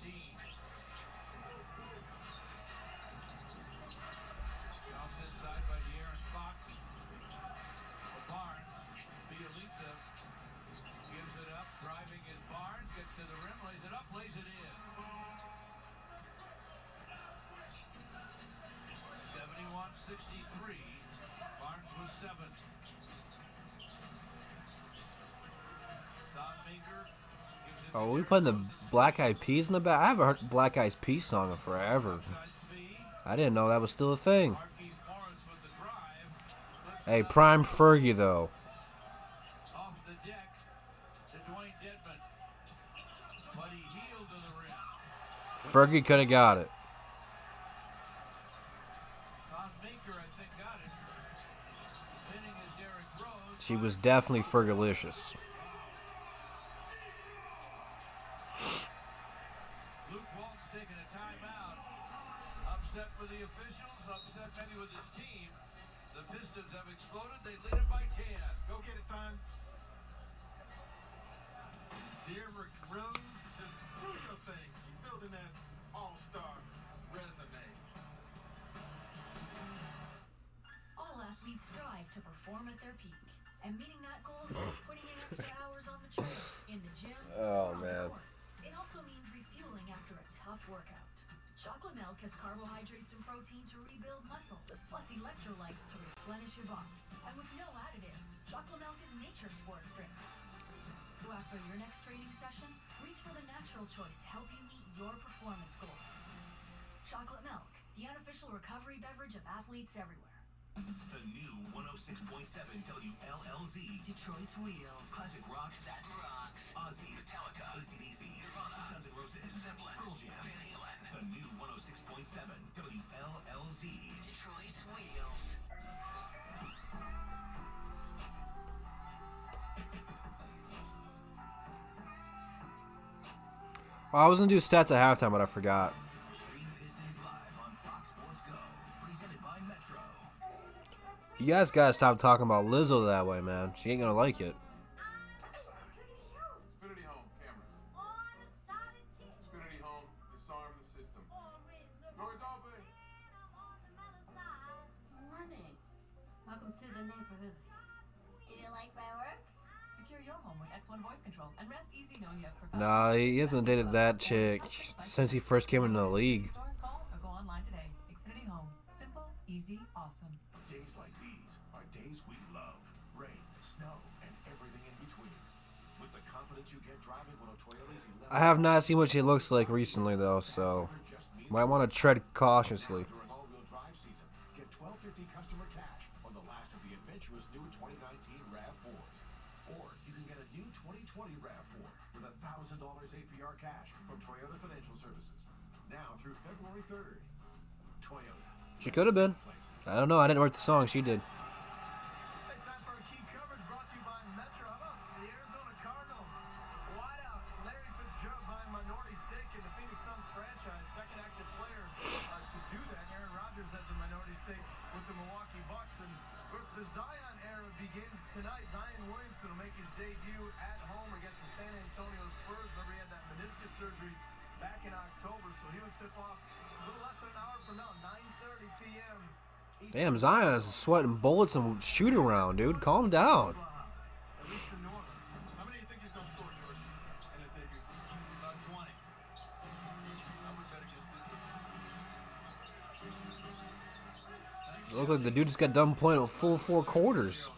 Jumps inside by De'Aaron Fox. Barnes. Bielitsa gives it up. Driving is Barnes. Gets to the rim. Lays it up. Lays it in. 71-63. Barnes was 7. Oh, we playing the Black Eyed Peas in the back? I haven't heard Black Eyed Peas song in forever. I didn't know that was still a thing. Hey, prime Fergie though. Off the deck to Dwayne Dedman. But he heeled to the rim. Fergie could have got it. She was definitely Fergalicious. Luke Walton's taking a timeout. Upset with the officials, upset maybe with his team. The Pistons have exploded. They lead it by 10. Go get it, Thon. Derrick Rose, just do your thing. Keep building that all-star resume. All athletes strive to perform at their peak. And meeting that goal means putting in extra hours on the trail, in the gym, Oh, or on man. the court. It also means refueling after a tough workout. Chocolate milk has carbohydrates and protein to rebuild muscles, plus electrolytes to replenish your body. And with no additives, chocolate milk is nature's sports drink. So after your next training session, reach for the natural choice to help you meet your performance goals. Chocolate milk, the unofficial recovery beverage of athletes everywhere. The new 106.7 WLLZ. Detroit's Wheels. Classic rock. That rocks. Ozzy. Metallica. AC/DC. Nirvana. Guns N' Roses. Zeppelin. Pearl Jam. Van Halen. The new 106.7 WLLZ. Detroit's Wheels. Well, I was gonna do stats at halftime, but I forgot. You guys gotta stop talking about Lizzo that way, man. She ain't gonna like it. Xfinity Home cameras. Xfinity Home, disarm the system. Doors open. Morning. Welcome to the neighborhood. Do you like my work? Secure your home with X1 voice control and rest easy knowing you have professional. Nah, he hasn't dated that chick since he first came into the league. Call or go online today. Xfinity Home. Simple, easy, awesome. Days like these are days we love. Rain, snow, and everything in between. With the confidence you get driving one of Toyota's 11... I have not seen what she looks like recently, though, so might want to tread cautiously. During all-wheel drive season, get $12.50 customer cash on the last of the adventurous new 2019 RAV4s. Or you can get a new 2020 RAV4 with $1,000 APR cash from Toyota Financial Services. Now through February 3rd. Toyota. She could have been. I don't know. I didn't write the song. She did. Hey, time for our key coverage brought to you by Metro. How about the Arizona Cardinal? Wideout Larry Fitzgerald buying minority stake in the Phoenix Suns franchise. Second active player to do that. Aaron Rodgers has a minority stake with the Milwaukee Bucks. And, of course, the Zion era begins tonight. Zion Williamson will make his debut at home against the San Antonio Spurs. Remember, he had that meniscus surgery back in October, so he would tip off a little less than an hour from now, 9:30 p.m. Damn, Zion is sweating bullets and shoot around, dude. Calm down. How many do you think he's going to score, George, in his debut? About 20. I would bet against it. It looked like the dude just got done playing a full 4 quarters.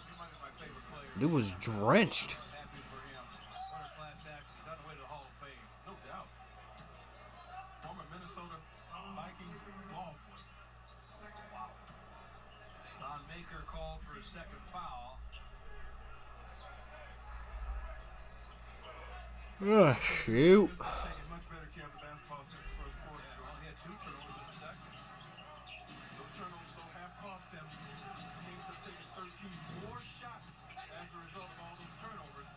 Dude was drenched. Happy for him. What a class act. He's on the way to the Hall of Fame. No doubt. Former Minnesota Vikings ball boy. Don Maker called for a second foul. Ah, shoot. Taking much better care of the basketball since the first quarter. Yeah, well, he had 2 turnovers in the second. Those turnovers don't have cost them. Kings have taken 13 more shots as a result of all those turnovers.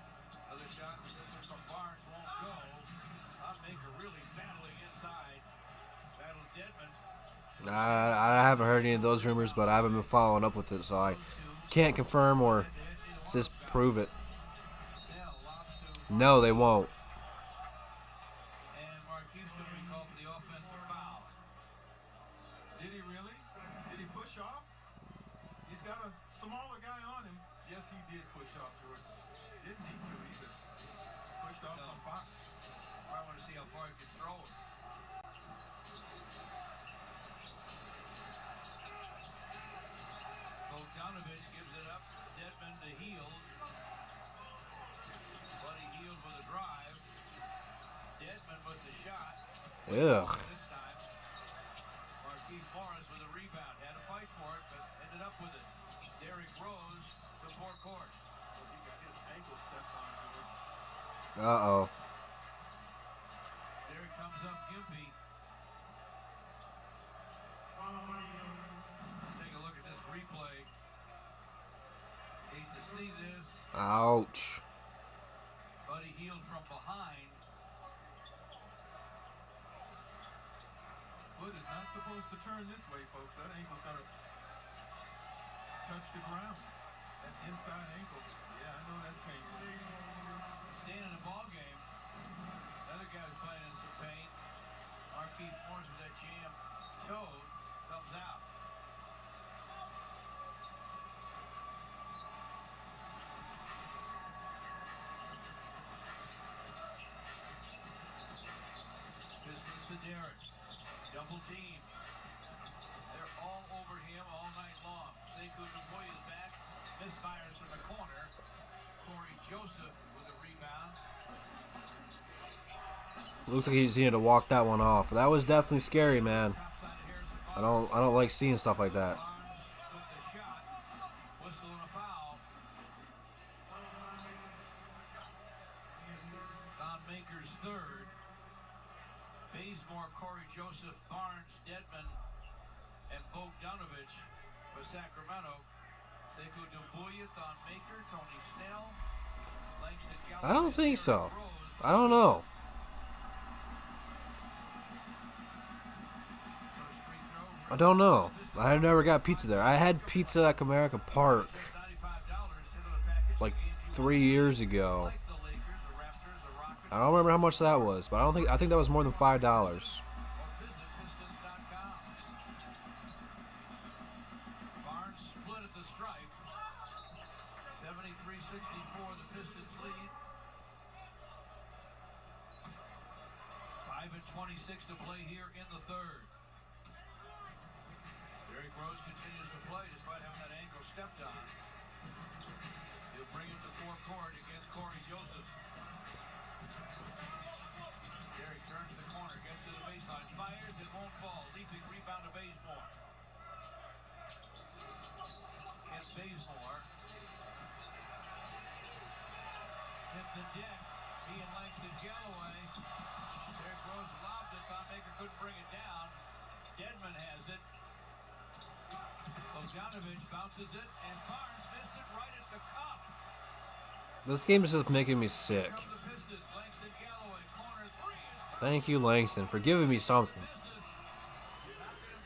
Other shot from Barnes won't go. Don Maker really battling inside. Battle Dedman. I haven't heard any of those rumors, but I haven't been following up with it, so I can't confirm or disprove it. No, they won't. And Marquise going to be called for the offensive foul. Did he really? Did he push off? He's got a smaller guy on him. Yes, he did push off, George. Didn't need to either. Pushed off on Fox. I want to see how far he can throw it. Bogdanovich gives it up. Dedman to Hield. Buddy Hield with a drive. Dedman with the shot. Ugh. This time, Marquise Morris with a rebound. Had to fight for it, but ended up with it. Derrick Rose to forecourt. He got his ankle stepped on, George. Uh-oh. There comes up Gimpy. Let's take a look at this replay. Hate to see this. Ouch. Buddy Hield from behind. Foot is not supposed to turn this way, folks. That ankle's got to touch the ground. That inside ankle. Yeah, I know that's painful. Staying in the ball game. Another guy's playing in some pain. Marquise Morris with that jam toe comes out. Pistons to Derrick. Double team. They're all over him all night long. Sekou Doumbouya is back. Misfires from the corner. Corey Joseph with a rebound. Looks like he just needed to walk that one off. But that was definitely scary, man. Top side of Harrison I don't like seeing stuff like that. With the shot, whistle and a foul. Don Maker's third. Bazemore, Corey Joseph, Barnes, Dedman, and Bogdanovich for Sacramento. Sekou Doumbouya, Don Maker, Tony Snell, Langston Galloway. I don't think so. I don't know. I don't know. I never got pizza there. I had pizza at Comerica Park like 3 years ago. I don't remember how much that was, but I think that was more than $5. Barnes split at the stripe. 73-64, the Pistons lead. 5:26 to play here in the third. Derrick Rose continues to play despite having that ankle stepped on. He'll bring it to forecourt against Corey Joseph. Derrick turns the corner, gets to the baseline, fires, it won't fall. Leaping rebound to Bazemore. And Bazemore. Hit the deck. He and Langston Galloway. Derrick Rose lobbed it. Thon Maker couldn't bring it down. Dedman has it. Bogdanovich bounces it, and Barnes missed it right at the cup. This game is just making me sick. Thank you, Langston, for giving me something.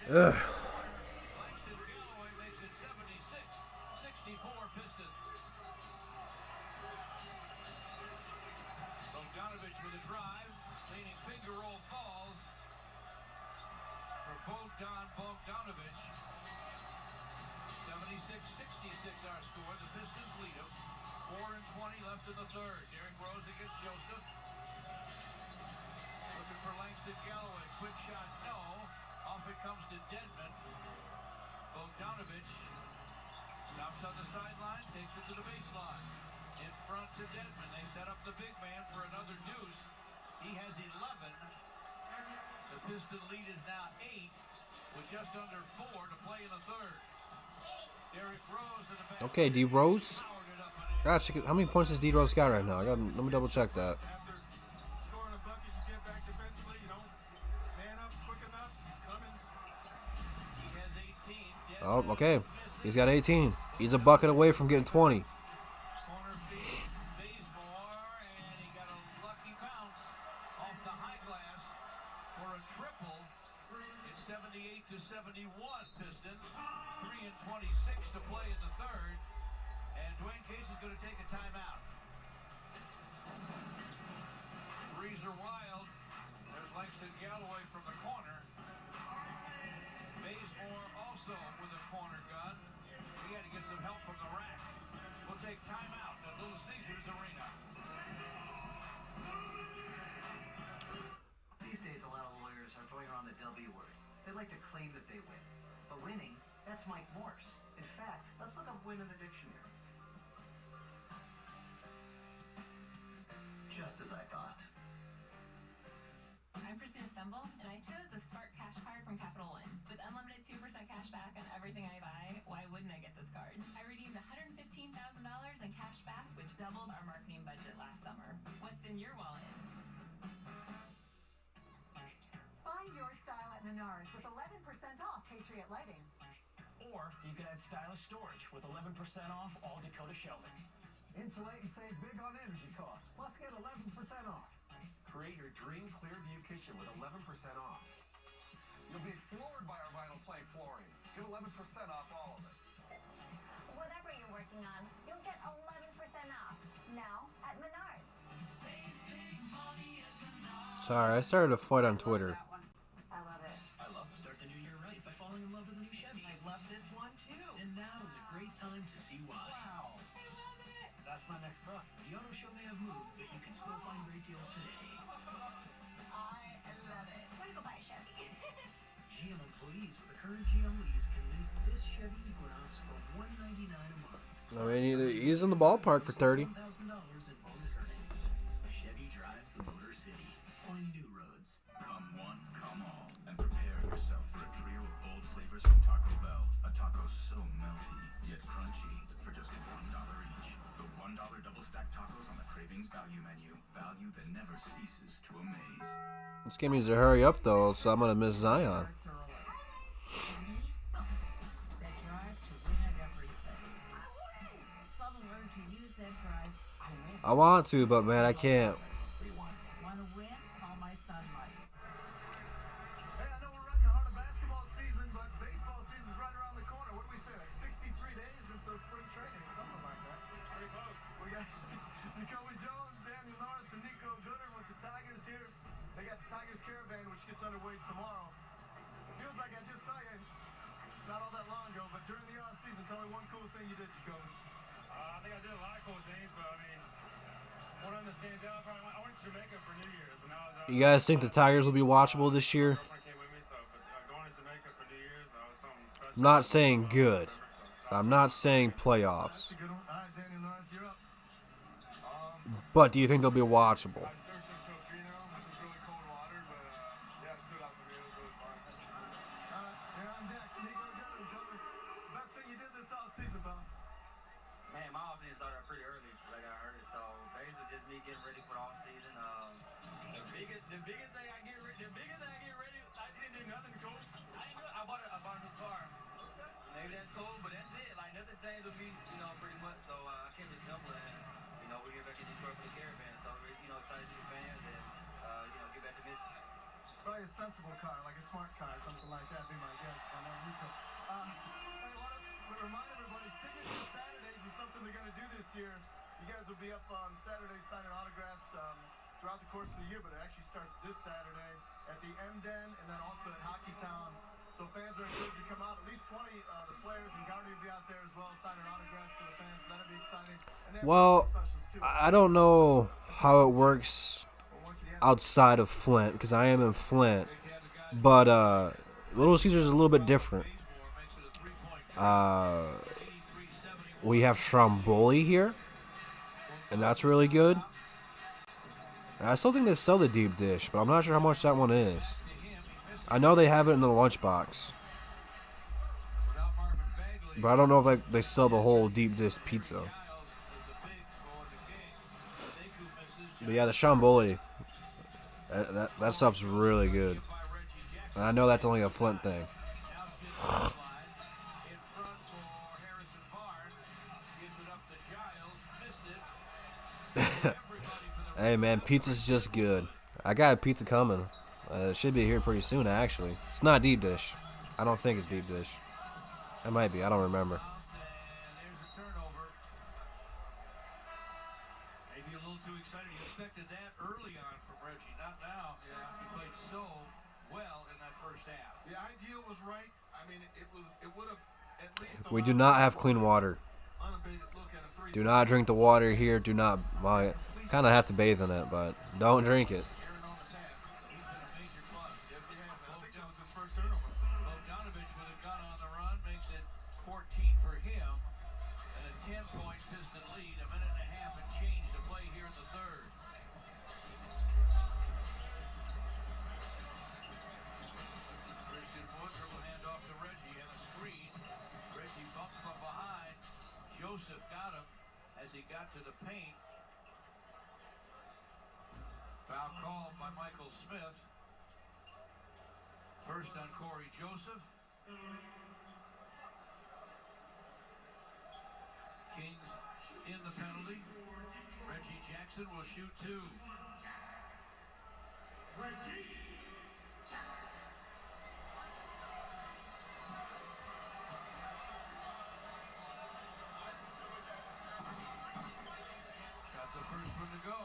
Ugh. Langston Galloway makes it 76-64 Pistons. Bogdanovich with a drive, leaning finger roll falls for Bogdanovich. 76-66 our score. The Pistons lead them. 4:20 left in the third. Derrick Rose against Joseph. Looking for Langston Galloway. Quick shot, no. Off it comes to Dedman. Bogdanovich stops on the sideline, takes it to the baseline. In front to Dedman. They set up the big man for another deuce. He has 11. The Piston lead is now 8 with just under 4 to play in the third. Derrick Rose in the back. Okay, D Rose. God, how many points does D Rose got right now? Let me double check that. Oh, okay. He's got 18. He's a bucket away from getting 20. It's 78-71 Pistons. 3:26 to play in the third. And Dwayne Case is going to take a timeout. Threes are wild. There's Langston Galloway from the corner. Bazemore also with a corner gun. He had to get some help from the rack. We'll take timeout at Little Caesars Arena. These days, a lot of lawyers are throwing around the W word. They like to claim that they win. But winning, that's Mike Morse. In fact, let's look up win in the dictionary. Just as I thought. I'm Christina Stumble, and I chose the Smart Cash Card from Capital One. With unlimited 2% cash back on everything I buy, why wouldn't I get this card? I redeemed $115,000 in cash back, which doubled our marketing budget last summer. What's in your wallet? Find your style at Menards with 11% off Patriot Lighting. Or you can add stylish storage with 11% off all Dakota shelving. Insulate and save big on energy costs, plus get 11% off. Create your dream Clearview kitchen with 11% off. You'll be floored by our vinyl plank flooring. Get 11% off all of it. Whatever you're working on, you'll get 11% off. Now at Menards. Save big money at Menards. Sorry, I started a fight on Twitter. I love it. I love to start the new year right by falling in love with a new Chevy. I love this one too. And now is a great time to see why. Wow. I love it. That's my next truck. The auto show may have moved, but you can still find great deals today. I love it. I'm gonna go buy a Chevy. GM employees with a current GM lease can lease this Chevy Equinox for $199 a month. I mean, he's in the ballpark for 30. $1,000 in bonus earnings. Chevy drives the Motor City. Find new roads. Come one, come all, and prepare yourself for a trio of bold Cravings value menu. Value that never ceases to amaze. This game needs to hurry up, though, so I'm going to miss Zion. That drive to win at everything. Some learn to use that drive to win. I want to, but, man, I can't. Want to win? Call my son Mike. Hey, I know we're right in the heart of basketball season, but baseball season's right around the corner. What do we say, like 63 days until spring training or something like that? Pretty close. We got Jacoby Jones, Daniel Norris, and Nico Gooder with the Tigers here. They got the Tigers Caravan, which gets underway tomorrow. It feels like I just saw you not all that long ago, but during the off-season, tell me one cool thing you did, Jacoby. I think I did a lot of cool things, but I mean, one of them that stands out, probably, I went to Jamaica for New Year's. And You guys think the Tigers will be watchable this year? Going to Jamaica for New Year's, that was something special. I'm not saying good. I'm not saying playoffs. All right, Daniel Norris, you're up. But do you think they'll be watchable? I surfed in Tofino, which is really cold water, but yeah, it stood out to me. It was really fun. All right, you're on deck. Nico Gooder, tell me the best thing you did this off-season, pal. Man, my off season started pretty early because I got hurt. So basically, just me getting ready for the off season. The biggest thing I get ready, I didn't do nothing cool. I bought a new car. Maybe that's cool, but that's it. Like nothing changed with me, pretty much. So I kept it simple, and we get back to Detroit for the Caravan. So excited to see the fans and get back to business. Probably a sensible car, like a smart car, something like that. Be my guess. I know Nico. Hey, want to remind everybody, Signature Saturdays is something they're going to do this year. You guys will be up on Saturday signing autographs throughout the course of the year, but it actually starts this Saturday at the M-Den and then also at Hockey Town. So fans are encouraged to come out. At least 20 the players and Gardy will be out there as well, signing autographs for the fans. So that'll be exciting. Well, I don't know how it works outside of Flint because I am in Flint, but Little Caesars is a little bit different. We have Stromboli here, and that's really good. And I still think they sell the deep dish, but I'm not sure how much that one is. I know they have it in the lunchbox, but I don't know if they sell the whole deep dish pizza. But yeah, the Stromboli, that stuff's really good. And I know that's only a Flint thing. Hey man, pizza's just good. I got a pizza coming. It should be here pretty soon, actually. It's not deep dish. I don't think it's deep dish. It might be. I don't remember. Maybe a little too excited. You expected that early on from Reggie, not now. Yeah. He played so well in that first half. The idea was right. I mean, it would have at least. We do not have clean water. Do not drink the water here. Do not. Well, kind of have to bathe in it, but don't drink it. Bogdanovich with a gun on the run makes it 14 for him, and a 10-point Piston lead. A minute and a half and change to play here in the third. Christian Wood dribble handoff to Reggie and a screen. Reggie bumped from behind. Joseph got him as he got to the paint. Foul called by Michael Smith. First on Corey Joseph. Kings in the penalty. Reggie Jackson will shoot two. Reggie Jackson. Got the first one to go.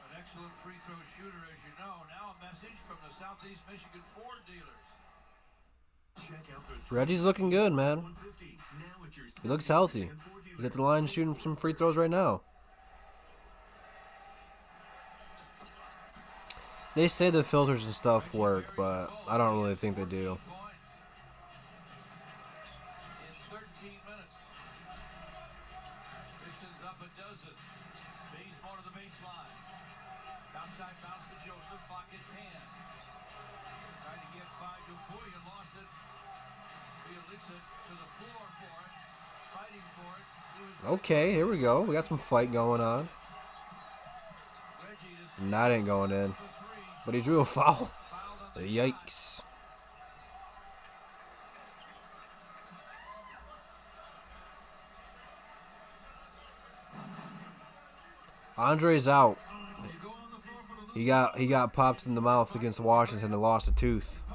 An excellent free throw shooter, as you know. Now a message from the Southeast Michigan Ford dealers. Reggie's looking good, man. He looks healthy. He's at the line shooting some free throws right now. They say the filters and stuff work, but I don't really think they do. Pistons up a dozen. Bazemore to the baseline. Outside bounce to Joseph. Clock at 10. Tried to get by Dupuy and lost it. Bielitsa to the floor for it. Fighting for it. Okay, here we go. We got some fight going on. And that ain't going in. But he drew a foul. Yikes. Andre's out. He got popped in the mouth against Washington and lost a tooth.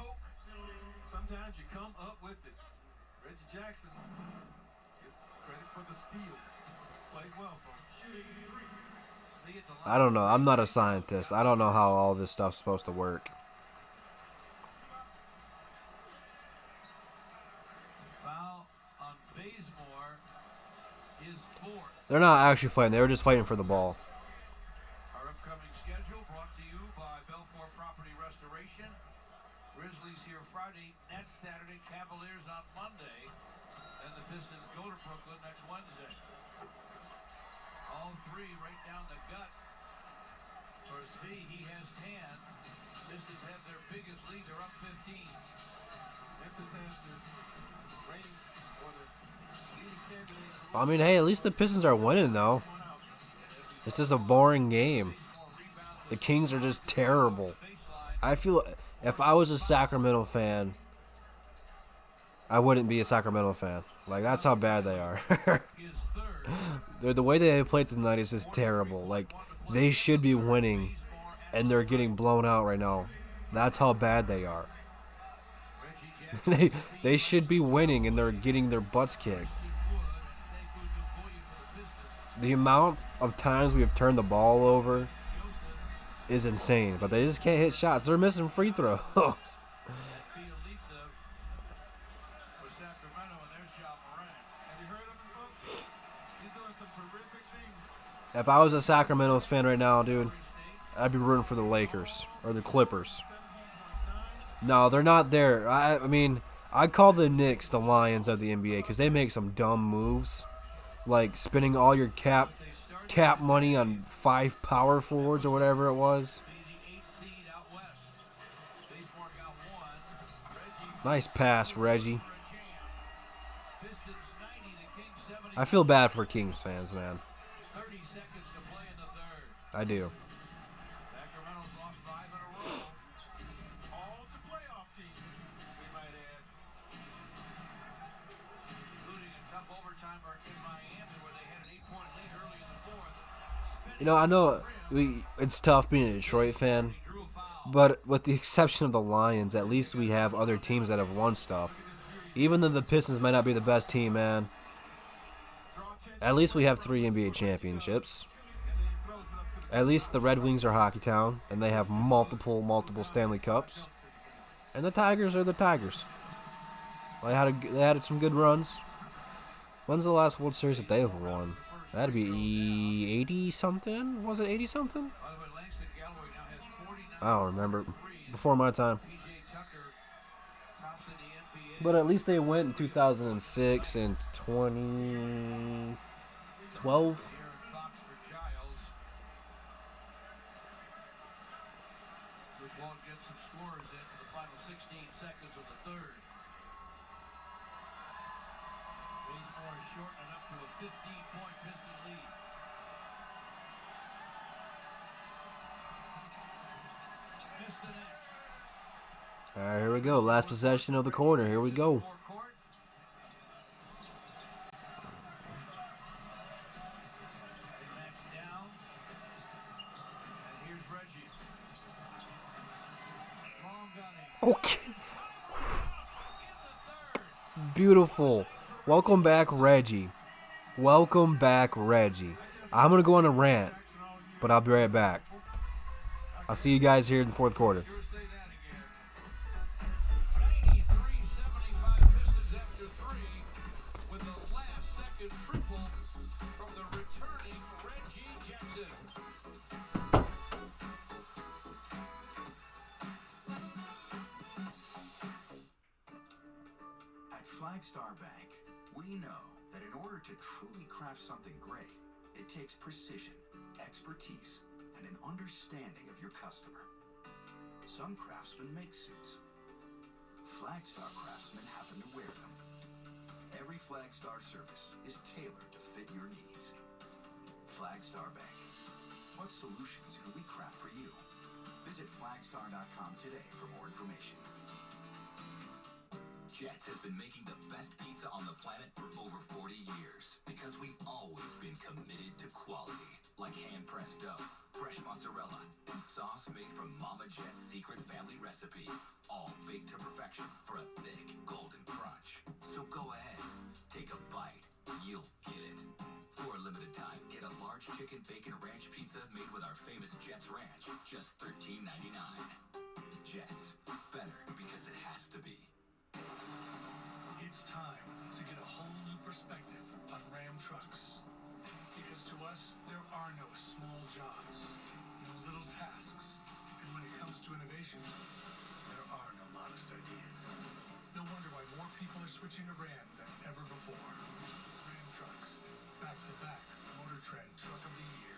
Sometimes you come up with it. Reggie Jackson gets credit for the steal. He's played well, folks. I don't know. I'm not a scientist. I don't know how all this stuff's supposed to work. Foul on Bazemore is fourth. They're not actually fighting. They were just fighting for the ball. Our upcoming schedule brought to you by Belfour Property Restoration. Grizzlies here Friday, Nets Saturday, Cavaliers on Monday. Then the Pistons go to Brooklyn next Wednesday. All three right down the gut. For Svi, he has 10. Pistons have their biggest lead. They're up 15. Memphis has the reigning or the leading candidate. I mean, hey, at least the Pistons are winning, though. It's just a boring game. The Kings are just terrible. I feel if I was a Sacramento fan, I wouldn't be a Sacramento fan. Like, that's how bad they are. The way they played tonight is just terrible. Like, they should be winning, and they're getting blown out right now. That's how bad they are. They should be winning, and they're getting their butts kicked. The amount of times we have turned the ball over is insane, but they just can't hit shots. They're missing free throws. If I was a Sacramento fan right now, dude, I'd be rooting for the Lakers or the Clippers. No, they're not there. I mean, I call the Knicks the Lions of the NBA because they make some dumb moves, like spending all your cap money on 5 power forwards or whatever it was. Nice pass, Reggie. I feel bad for Kings fans, man. I do. Sacramento's lost 5 in a row. All to playoff teams, we might add. Including a tough overtimer in Miami where they had an 8-point lead early in the fourth. You know, I know it's tough being a Detroit fan, but with the exception of the Lions, at least we have other teams that have won stuff. Even though the Pistons might not be the best team, man, at least we have 3 NBA championships. At least the Red Wings are Hockey Town, and they have multiple Stanley Cups. And the Tigers are the Tigers. They had some good runs. When's the last World Series that they have won? That'd be 80-something? Was it 80-something? I don't remember. Before my time. But at least they went in 2006 and 2012. Get some scores into the final 16 seconds of the third. Bazemore is shortening up to a 15-point Piston lead. Piston X. All right, here we go. Last possession of the quarter. Here we go. Okay. Beautiful. Welcome back, Reggie. Welcome back, Reggie. I'm going to go on a rant, but I'll be right back. I'll see you guys here in the fourth quarter. Flagstar Bank, we know that in order to truly craft something great, it takes precision, expertise, and an understanding of your customer. Some craftsmen make suits. Flagstar craftsmen happen to wear them. Every Flagstar service is tailored to fit your needs. Flagstar Bank. What solutions could we craft for you? Visit flagstar.com today for more information. Jets has been making the best pizza on the planet for over 40 years because we've always been committed to quality. Like hand-pressed dough, fresh mozzarella, and sauce made from Mama Jet's secret family recipe. All baked to perfection for a thick, golden crunch. So go ahead, take a bite. You'll get it. For a limited time, get a large chicken bacon ranch pizza made with our famous Jets Ranch. Just $13.99. Jets. Better because it has to be. It's time to get a whole new perspective on Ram trucks. Because to us, there are no small jobs, no little tasks. And when it comes to innovation, there are no modest ideas. No wonder why more people are switching to Ram than ever before. Ram trucks, back-to-back Motor Trend Truck of the Year.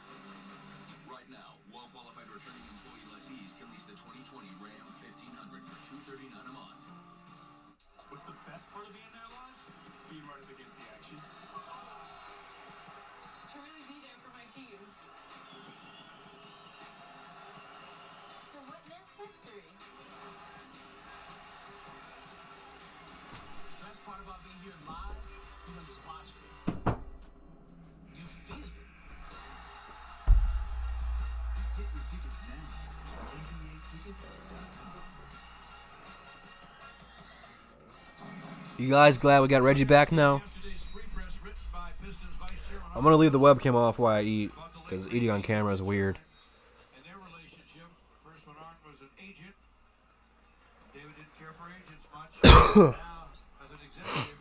Right now, well-qualified returning employee lessees can lease the 2020 Ram 1500 for $239 a month. What's the best part of being their lives? Being right up against the action. To really be there for my team. To witness history. The best part about being here live, you don't just watch it. You feel it. Get your tickets now at NBAtickets.com. You guys glad we got Reggie back now? I'm gonna leave the webcam off while I eat, because eating on camera is weird. In their relationship, first when Art was an agent, David didn't care for agents much. Now, as an executive,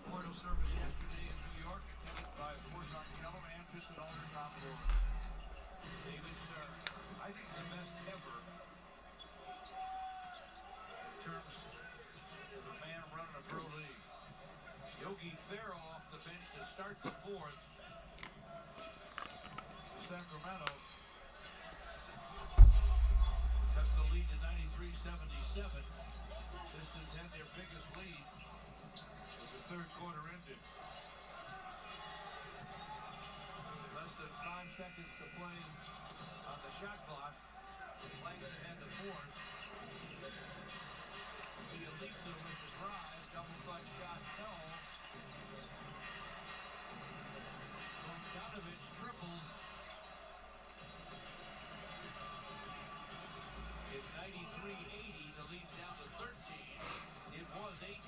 Portal service yesterday in New York, attended by, of course, Art Keller and Piston owner Tom Doyle. David's, I think, the best ever in terms of a man running a pro league. Yogi Ferrell off the bench to start the fourth. Sacramento cuts the lead to 93-77. Pistons had their biggest lead as the third quarter ended. Less than 5 seconds to play on the shot clock. Langston had the fourth. Bielitsa with the drive, double clutch shot, no. Bogdanovich triples. It's 93-80. The lead's down to 13. It was 18.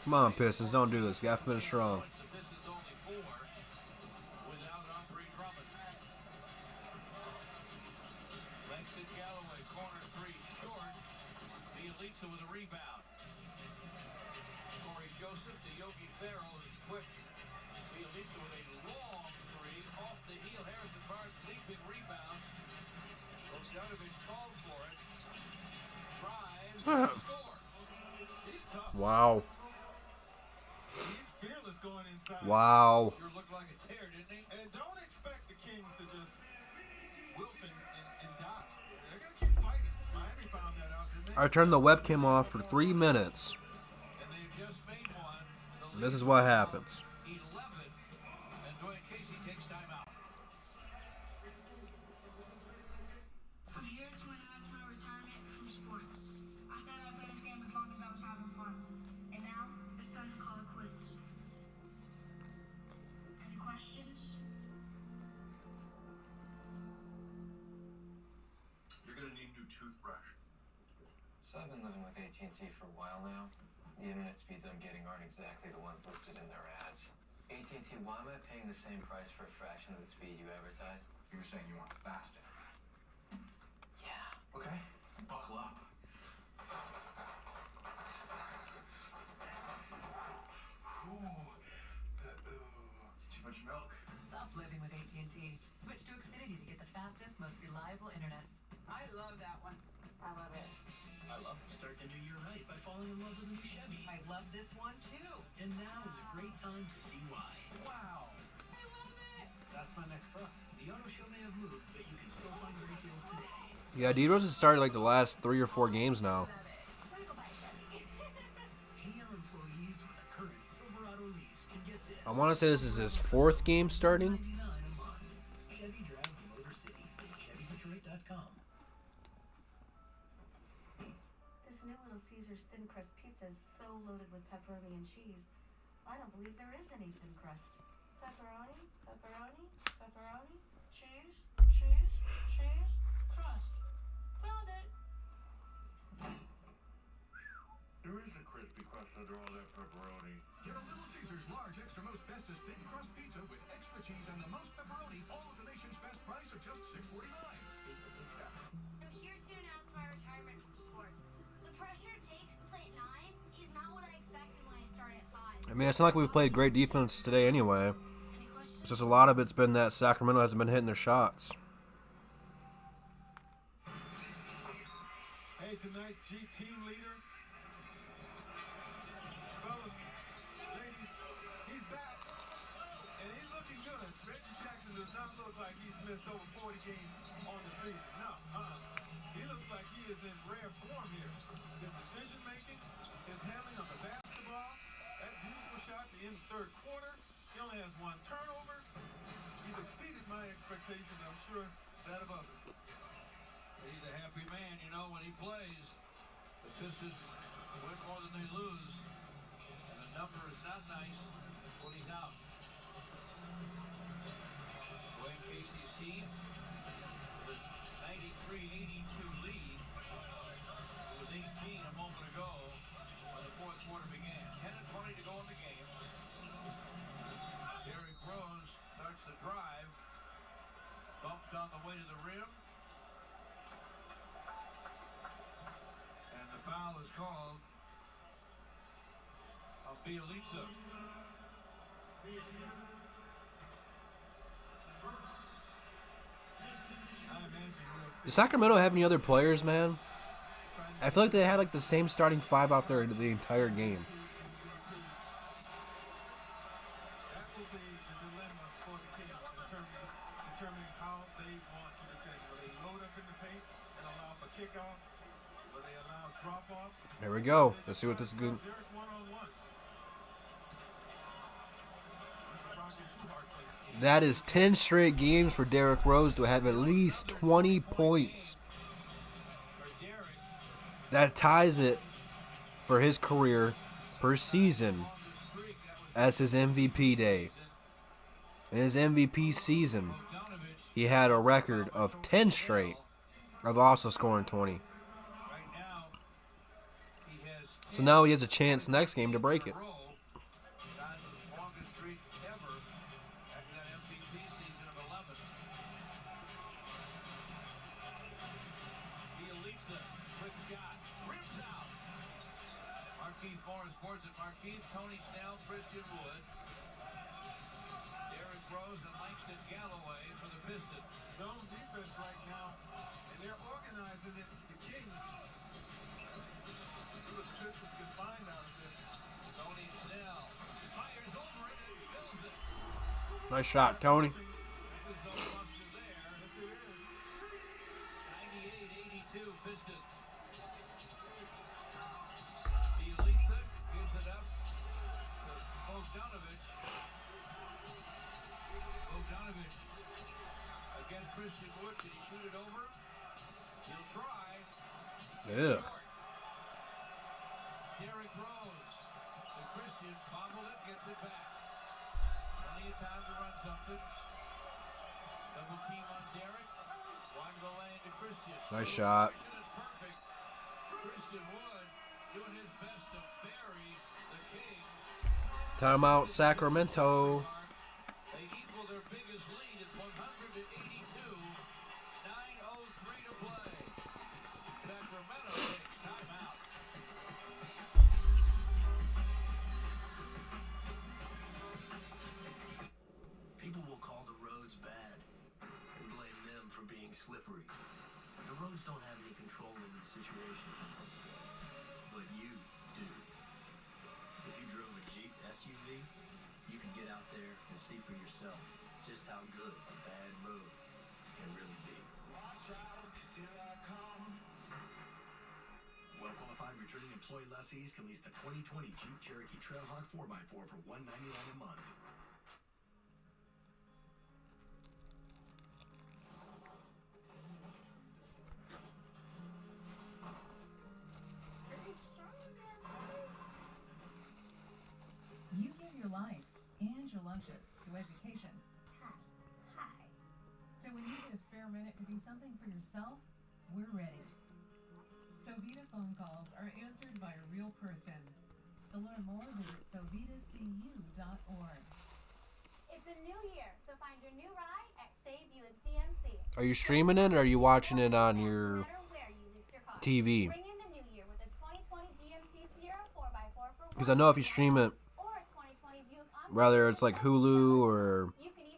Come on, Pistons, don't do this. You gotta finish strong. The Pistons only 4 without Andre Drummond. Langston Galloway, corner 3, short. Bielitsa with a rebound. Corey Joseph to Yogi Ferrell is quick. Bielitsa with a long 3 off the heel. Harrison Barnes leaping rebound. Bogdanovich called for it. Drives and scores. He's tough. Wow. He's fearless going inside. Wow. Sure looked like a tear, didn't he? And don't expect the Kings to just wilt and die. They're going to keep fighting. Miami found that out, didn't they? I turned the webcam off for 3 minutes. And they've just made one. The This is what happens. 11. And Dwayne Casey takes time out. I'm here to announce my retirement from sports. I said I'd play this game as long as I was having fun. And now, it's time to call it quits. Any questions? You're gonna need a new toothbrush. So I've been living with AT&T for a while now. The internet speeds I'm getting aren't exactly the ones listed in their ads. AT&T, why am I paying the same price for a fraction of the speed you advertise? You're saying you want faster. Yeah. Okay, buckle up. Too much milk. Stop living with AT&T. Switch to Xfinity to get the fastest, most reliable internet. I love that one. I love it. I love it. Start the new year right by falling in love with a new Chevy. I love this one too. And now is a great time to see why. Wow. I love it. That's my next truck. The auto show may have moved, but you can still find great deals today. Yeah, D-Rose has started like the last 3 or 4 games now. GM employees with a current Silverado lease can get this. I want to say this is his 4th game starting. $99 a month. Chevy Draft and cheese. I don't believe there is any thin crust. Pepperoni, pepperoni, pepperoni, cheese, cheese, cheese, crust. Found it. There is a crispy crust under all that pepperoni. Get a Little Caesars large extra most bestest thin crust pizza with extra cheese and the most pepperoni, all at the nation's best price of just $6.49. Pizza, pizza. I'm here to announce my retirement from sports. The pressure it takes to play at 9 is not what I expected when I started at 5. I mean, it's not like we've played great defense today anyway. It's just a lot of it's been that Sacramento hasn't been hitting their shots. Hey, tonight's Jeep team leader. Fellas, ladies, he's back. And he's looking good. Reggie Jackson does not look like he's missed over 40 games on the season. No, he looks like he is in rare form here. His decision making, his handling of the basketball, that beautiful shot to end the third quarter. He only has one turnover. He's exceeded my expectations, I'm sure that of others. He's a happy man, you know, when he plays. The Pistons win more than they lose. And the number is not nice when he's out. Dwayne Casey's team with 93-82 lead. It was 18 a moment ago when the fourth quarter began. 10:20 to go in the game. Derrick Rose starts the drive. Bumped on the way to the rim. And the foul is called on Bielitsa. Does Sacramento have any other players, man? I feel like they had like the same starting five out there the entire game. That will be the dilemma for the Kings in terms of determining how they want to defend. Will they load up in the paint and allow for kickoffs? Will they allow drop-offs? There we go. Let's see what this is good. Derrick one-on-one. That is 10 straight games for Derrick Rose to have at least 20 points. That ties it for his career per season as his MVP day. In his MVP season, he had a record of 10 straight of also scoring 20. So now he has a chance next game to break it. Tony Snell, Christian Wood, Derrick Rose, and Langston Galloway for the Pistons. Zone defense right now, and they're organizing it. The Kings. See what the Pistons can find out of this. Tony Snell fires over it and fills it. Nice shot, Tony. 98-82 Pistons. Bielitsa gives it up. Bogdanovich against Christian Wood. Did he shoot it over? He'll try. Yeah. Derrick Rose. The Christian bobbled it, gets it back. Plenty of time to run something. Double team on Derrick. One go lane to Christian. Nice shot. Perfect. Christian Wood doing his best to bury the King. Timeout, Sacramento. They equal their biggest lead at 182. 9:03 to play. Sacramento takes timeout. People will call the roads bad and blame them for being slippery. The roads don't have any control over the situation, but you do. If you drove a Jeep SUV, you can get out there and see for yourself just how good a bad road can really be. Well-qualified returning employee lessees can lease the 2020 Jeep Cherokee Trailhawk 4x4 for $199 a month. life and your lunches to education. Hi. So when you get a spare minute to do something for yourself, we're ready. Sovita phone calls are answered by a real person. To learn more, visit sovitacu.org. It's a new year, so find your new ride at Shea Buick GMC. Are you streaming it or are you watching it on your TV? Bring in the new year with a 2020 GMC Sierra 4x4 for Because I know if you stream it, or a 2020 Buick Encore, whether it's like Hulu or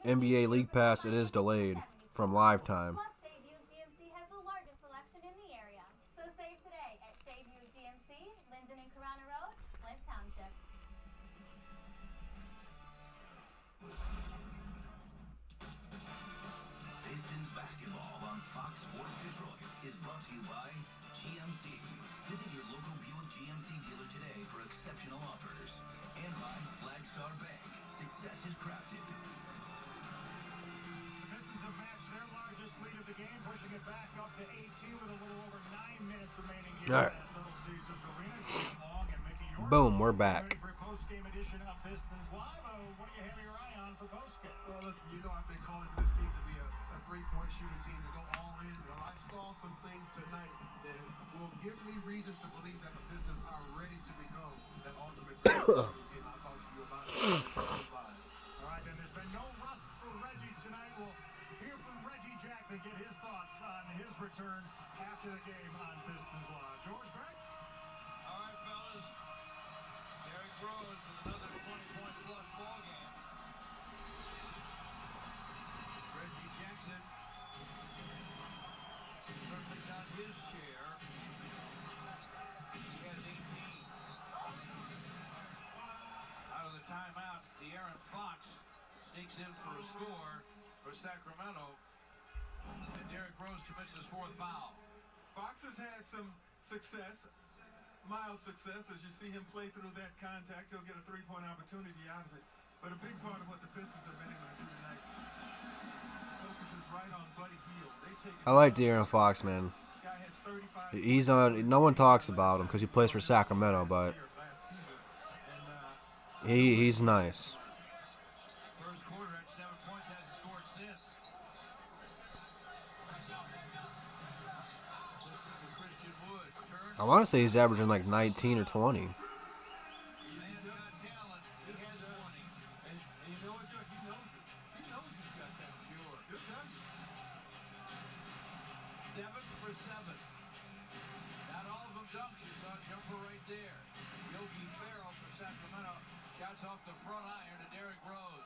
NBA League Pass, it is delayed from live time. Plus, Shea Buick GMC has the largest selection in the area. So save today at Shea Buick GMC, Linden and Corona Road, Flint Township. Pistons basketball on Fox Sports Detroit is brought to you by GMC. Visit your local Buick GMC dealer today for exceptional offers. And by Flagstar Bank. Success is crafted. The Pistons have matched their largest lead of the game, pushing it back up to 18 with a little over 9 minutes remaining here All right. at Little Caesars Arena. Jim Long and Mickey York. Boom, we're back. Ready for a post-game edition of Pistons Live. What do you have your eye on for post-game? Well, listen, you know I've been calling for this team to be a three-point shooting team to go all in. Well, I saw some things tonight that will give me reason to believe that the Pistons are ready to become that ultimate three-point shooting team. I'll talk to you about it. All right, then there's been no rust for Reggie tonight. We'll hear from Reggie Jackson, get his thoughts on his return after the game on Pistons Live. George, Greg? All right, fellas. Derrick Rose with another 20-point plus ball game. Reggie Jackson certainly done his share. He has 18. Out of the timeout, De'Aaron Fox sneaks in for a score for Sacramento. And Derrick Rose commits his fourth foul. Fox has had some success, mild success, as you see him play through that contact. He'll get a three-point opportunity out of it. But a big part of what the Pistons have been able to do tonight focuses right on Buddy Hield. I like De'Aaron Fox, man. He's on. No one talks about him because he plays for Sacramento, but he's nice. First quarter at 7 points, hasn't scored since. This is a Christian Wood. Turn. I want to say he's averaging like 19 or 20. Man's got talent. He has 20. And you know what, Chuck? He knows it. He knows he's got talent. Sure. He'll tell you. 7 for 7. Not all of them dunks. You saw a jumper right there. Yogi Ferrell for Sacramento. Shots off the front iron to Derrick Rose.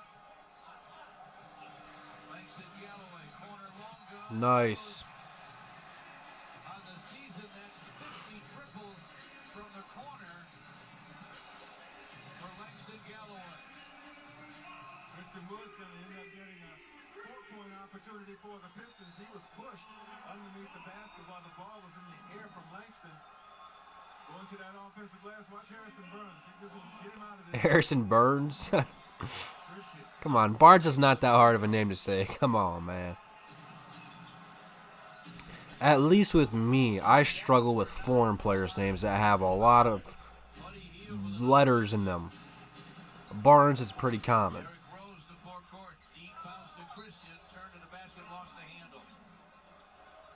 Langston Galloway, corner long gun. Nice. On the season, that's 50 triples from the corner for Langston Galloway. Christian Wood's going to end up getting a four-point opportunity for the Pistons. He was pushed underneath the basket while the ball was in the air from Langston. Going to that offensive glass. Watch Harrison Burns. He just get him out of there. Harrison Burns? Come on, Barnes is not that hard of a name to say. Come on, man. At least with me, I struggle with foreign players' names that have a lot of letters in them. Barnes is pretty common. Derrick Rose to forecourt. Deep bounce to Christian. Turned to the basket, lost the handle.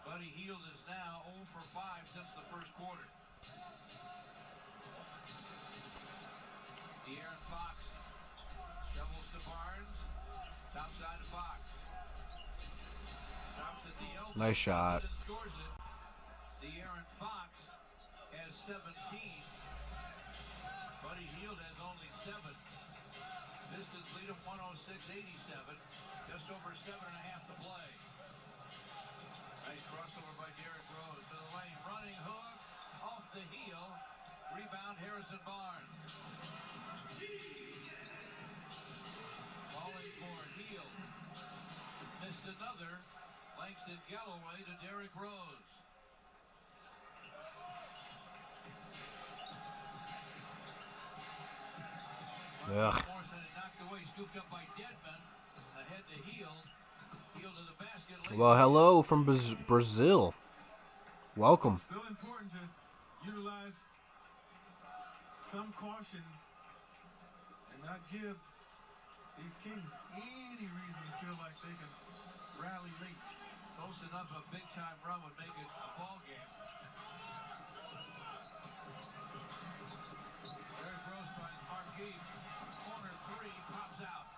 Buddy Hield is now 0 for 5 since the first quarter. De'Aaron Fox shovels to Barnes. Top side to Fox. Stops at the elbow. Nice shot. And scores it. De'Aaron Fox has 17. Buddy Hield has only 7. Pistons lead him 106-87. Just over 7.5 to play. Nice crossover by Derrick Rose to the lane. Running hook. Off the heel. Rebound Harrison Barnes. Falling for Hield. Missed another. Langston Galloway to Derrick Rose. Ugh. Morrison is knocked away, scooped up by Dedman. Ahead to Hield. Hield to the basket. Well, hello from Brazil. Welcome. Still important to utilize some caution and not give these Kings any reason to feel like they can rally late. Close enough, a big-time run would make it a ball game. Derrick Rose finds Marquise. Corner three, pops out.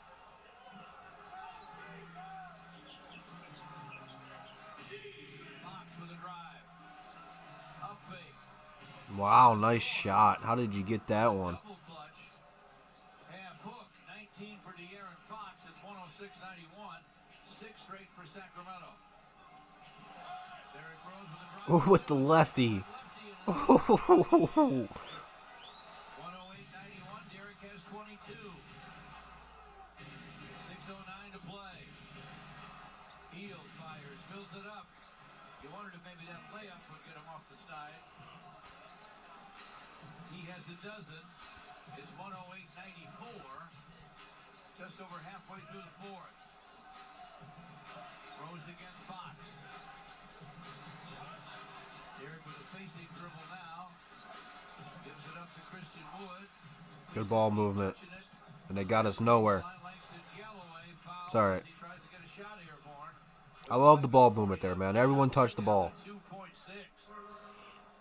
Fox with a drive. Up fake. Wow, nice shot. How did you get that one? Double clutch. Half hook. 19 for De'Aaron Fox. It's 106-91. 6 straight for Sacramento. Derrick Rose with a drive. Oh, with the lefty. 108-91. Derrick has 22. 6:09 to play. Hield fires, fills it up. You wondered if maybe that layup would get him off the side. He has a dozen. It's 108-94. Just over halfway through the fourth. Rose against Fox. Derrick with a facing dribble now. Gives it up to Christian Wood. Good ball movement. And they got us nowhere. It's all right. I love the ball movement there, man. Everyone touched the ball.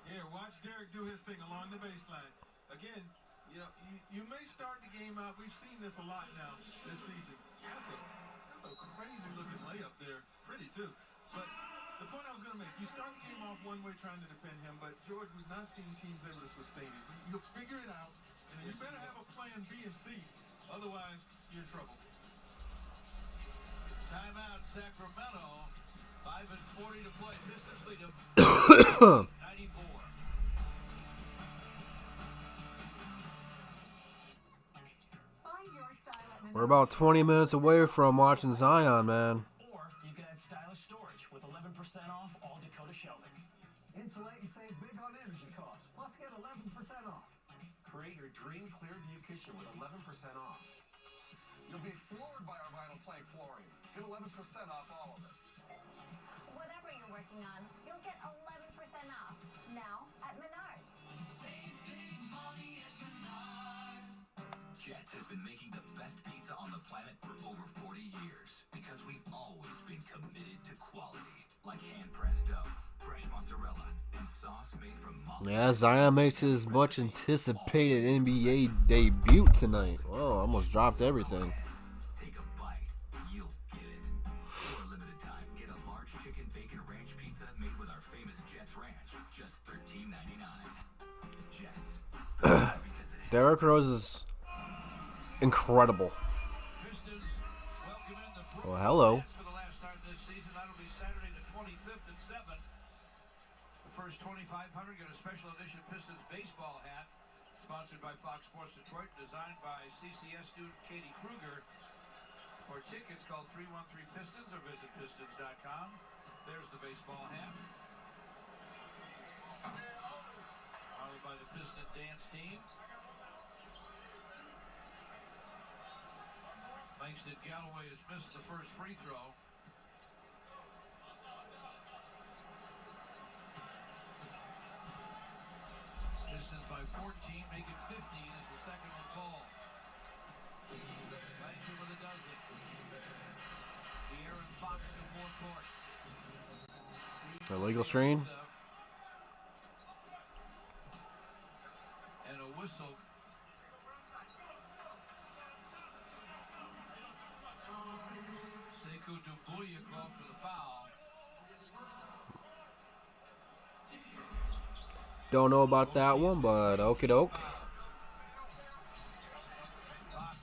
Yeah, watch Derrick do his thing along the baseline. Again, you know, you may start the game out. We've seen this a lot now this season. That's a crazy looking layup there. Pretty too. But the point I was going to make, you start the game off one way trying to defend him, but George, we've not seen teams able to sustain it. You'll figure it out, and then you better have a plan B and C. Otherwise, you're in trouble. Timeout, Sacramento. 5:40 to play. Pistons lead them 94. We're about 20 minutes away from watching Zion, man. Or you can add stylish storage with 11% off all Dakota shelving. Insulate and save big on energy costs. Plus get 11% off. Create your dream Clearview kitchen with 11% off. You'll be floored by our vinyl plank flooring. Get 11% off all of it. Whatever you're working on, you'll get 11% off. Now at Menards. Save big money at Menards. Jets has been making the best pizza on the planet for over 40 years because we've always been committed to quality. Like hand-pressed dough, fresh mozzarella, and sauce made from Yeah, Zion makes his much anticipated NBA debut tonight. Oh, almost dropped everything. Take a bite, you'll get it. For a limited time, get a large chicken bacon ranch pizza made with our famous Jets Ranch, just $13.99. Jets. Derrick Rose is incredible. Oh, hello. For the last time this season, that'll be Saturday the 25th at 7. The first 2,500 get a special edition Pistons baseball hat, sponsored by Fox Sports Detroit, designed by CCS student Katie Kruger. For tickets, call 313-PISTONS or visit pistons.com. There's the baseball hat. Followed by the Piston dance team. Langston Galloway has missed the first free throw. Pistons by 14, make it 15 as the second one falls. Langston with a dozen. De'Aaron Fox in the fourth court. Illegal screen. And a whistle. Sekou Doumbouya called for the foul. Don't know about that one, but okie doke. Fox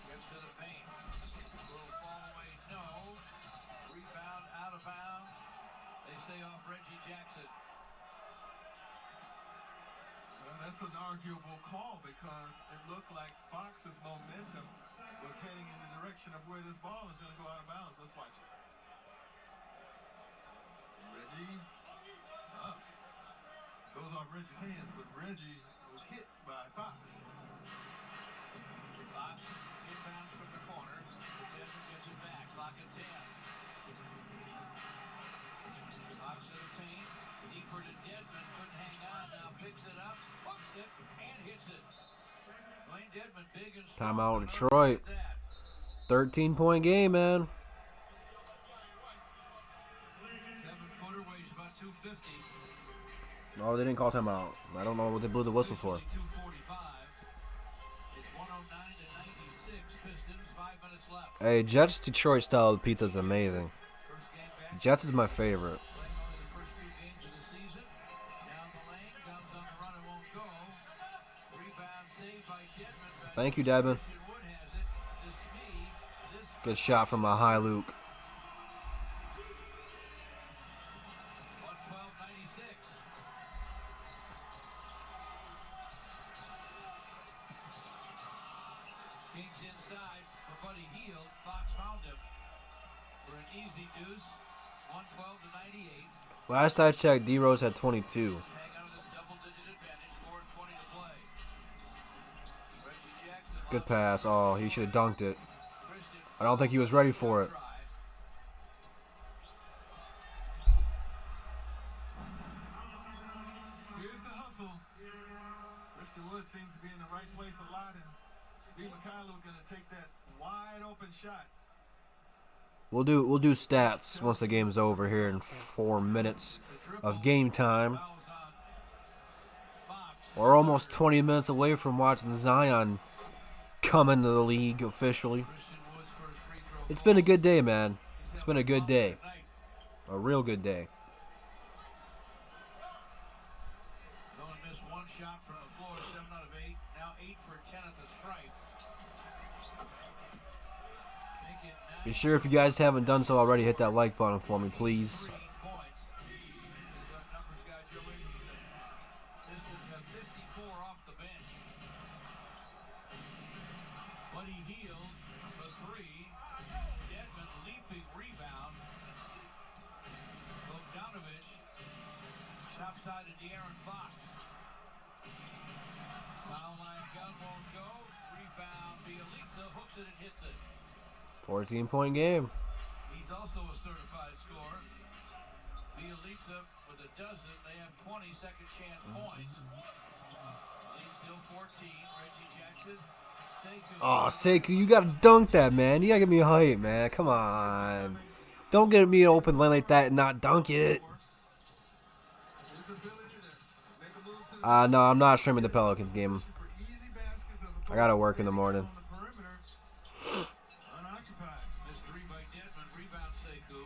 gets to the paint. Will fall away, no. Rebound out of bounds. They say off Reggie Jackson. Well, that's an arguable call because it looked like Fox's momentum was heading in the direction of where this ball is going to go out of bounds. Let's watch it. Reggie goes off Reggie's hands, but Reggie was hit by Fox. Fox inbounds from the corner. Desmond gets it back. Lock at 10. Fox to the paint. Deeper to Dedmon. Couldn't hang on. Now picks it up. Hooks it and hits it. Dwayne Dedmon big and Timeout, Detroit. 13-point game, man. 7-footer weighs about 250. Oh, they didn't call timeout. I don't know what they blew the whistle for. 2:45. It's 109 to 96. Pistons, 5 minutes left. Hey, Jets Detroit style pizza is amazing. Jets is my favorite. Playing only the first 2 games of the season. Down the lane, comes on the run, it won't go. Rebound saved by Dedmon. Thank you, Dedmon. Christian Wood has it. To Smee. This Good shot from a high Luke. 112-96. Kings inside for Buddy Hield. Fox found him for an easy deuce. 112 to 98. Last I checked, D-Rose had 22. Hang on to this double-digit advantage. 4:20 to play. Reggie Jackson. Good pass. Oh, he should have dunked it. I don't think he was ready for it. Here's the hustle. Christian Wood seems to be in the right place a lot, and Steve McCallum going to take that wide open shot. We'll do stats once the game's over here in 4 minutes of game time. We're almost 20 minutes away from watching Zion come into the league officially. It's been a good day, man. It's been a good day. A real good day. No one missed one shot from the floor. 7 out of 8. Now 8 for 10 at the stripe. Be sure if you guys haven't done so already, hit that like button for me, please. Buddy Hield for 3. Dedmon leaping rebound. Bogdanovich. Top side of De'Aaron Fox. Foul line gun won't go. Rebound. Bielitsa hooks it and hits it. 14-point game. He's also a certified scorer. Bielitsa with a dozen. They have 20 second chance points. Lead still 14. Reggie Jackson. Oh, Sekou, you gotta dunk that, man. You gotta get me hype, man. Come on. Don't get me an open lane like that and not dunk it. No, I'm not streaming the Pelicans game. I gotta work in the morning. Missed 3 by Dedmon. Rebound Sekou.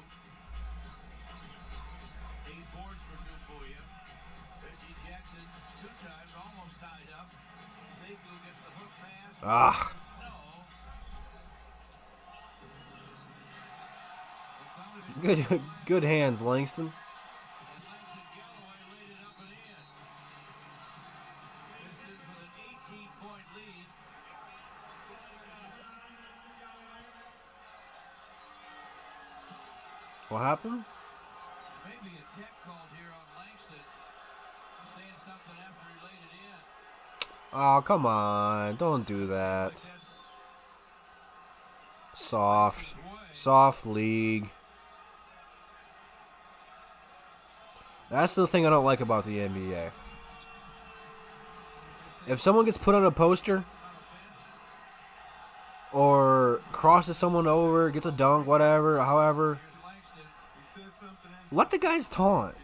8 boards for Dubuya. Reggie Jackson 2 times, almost tied up. Sekou gets the hook pass. Ah. Good hands, Langston. What happened? Maybe a tech called here on Langston, saying something after he laid it in. Oh, come on. Don't do that. Soft league. That's the thing I don't like about the NBA. If someone gets put on a poster or crosses someone over, gets a dunk, whatever, however, let the guys taunt.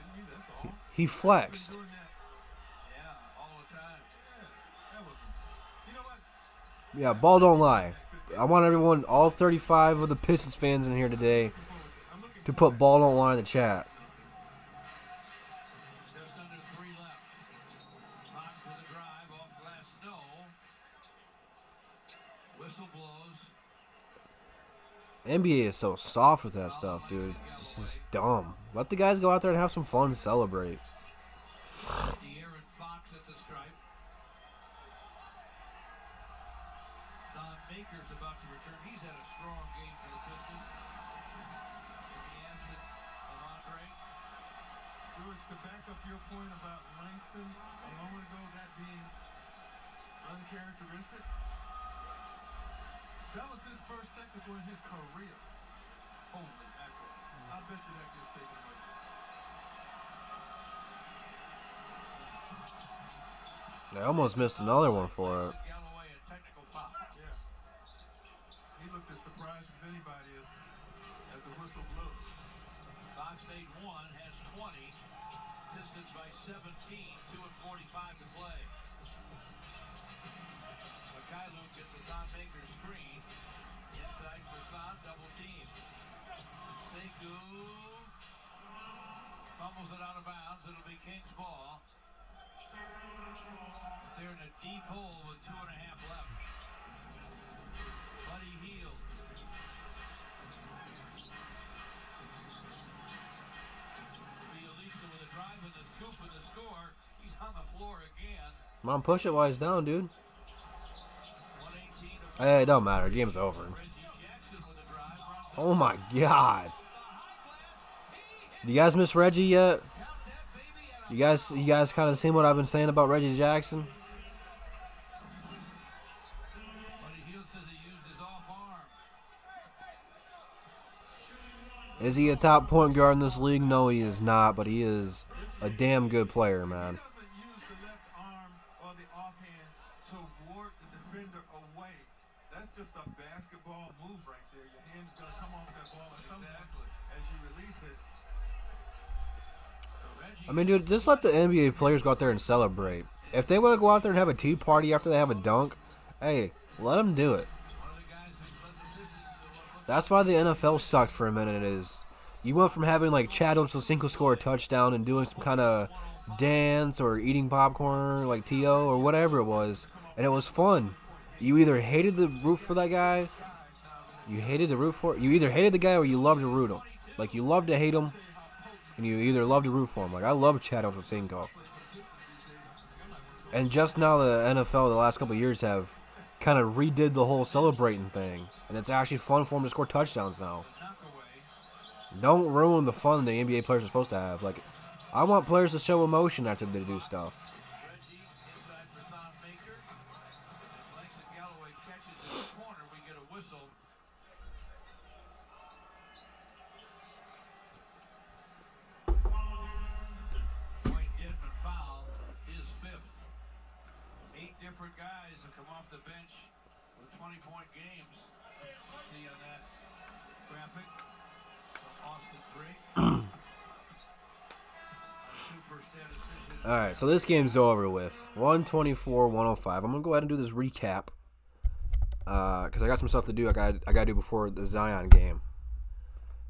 He flexed. Yeah, ball don't lie. I want everyone, all 35 of the Pistons fans in here today, to put ball don't lie in the chat. Just under 3 left. Fox with a drive off glass, no. Whistle blows. NBA is so soft with that stuff, dude. It's just dumb. Let the guys go out there and have some fun and celebrate. De'Aaron Fox at the stripe. Don Baker's about to return. He's had a strong game for the Pistons. In the absence of Andre. George, to back up your point about Langston a moment ago, that being uncharacteristic, that was his first technical in his career. Holy mackerel. I bet you that gets taken away. I almost missed another one for it. Galloway, a technical foul. Yeah. as surprised as anybody as the whistle blows. Fox State 1 has 20. Pistons by 17, 2:45 to play. Mikhailuk gets the Thon Maker screen. Inside for Thon, double team. Sekou fumbles it out of bounds. It'll be King's ball. They're in a deep hole with 2.5 left. Buddy Hield. Fielista with a drive and the scoop and the score. He's on the floor again. Come on, push it while he's down, dude. Hey, it don't matter. Game's over. Oh my God. You guys miss Reggie yet? You guys kind of seen what I've been saying about Reggie Jackson? Is he a top point guard in this league? No, he is not, but he is a damn good player, man. He doesn't use the left arm or the offhand to ward the defender away. That's just a basketball move right there. Your hand is going to come off that ball at some point as you release it. I mean, dude, just let the NBA players go out there and celebrate. If they want to go out there and have a tea party after they have a dunk, hey, let them do it. That's why the NFL sucked for a minute. Is you went from having like Chad Ochocinco score a touchdown and doing some kind of dance or eating popcorn like T.O. or whatever it was, and it was fun. You either hated the root for that guy, you either hated the guy or you loved to root him. Like you loved to hate him, and you either loved to root for him. Like I love Chad Ochocinco. And just now the NFL the last couple of years have kind of redid the whole celebrating thing. And it's actually fun for them to score touchdowns now. Don't ruin the fun the NBA players are supposed to have. Like, I want players to show emotion after they do stuff. Different guys have come off the bench with 20-point games. See on that graphic. Austin 3. Alright, so this game's over with. 124-105. I'm going to go ahead and do this recap. Because I got some stuff to do I got to do before the Zion game.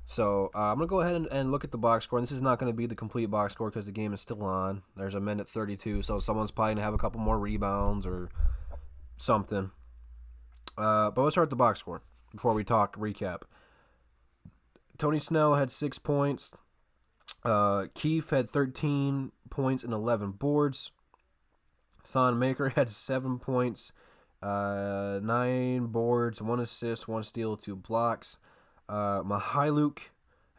So, I'm going to go ahead and look at the box score. And this is not going to be the complete box score because the game is still on. There's a minute 32, so someone's probably going to have a couple more rebounds or something. But let's start the box score before we talk recap. Tony Snell had 6 points. Keefe had 13 points and 11 boards. Thon Maker had 7 points, 9 boards, 1 assist, 1 steal, 2 blocks. Mikhailuk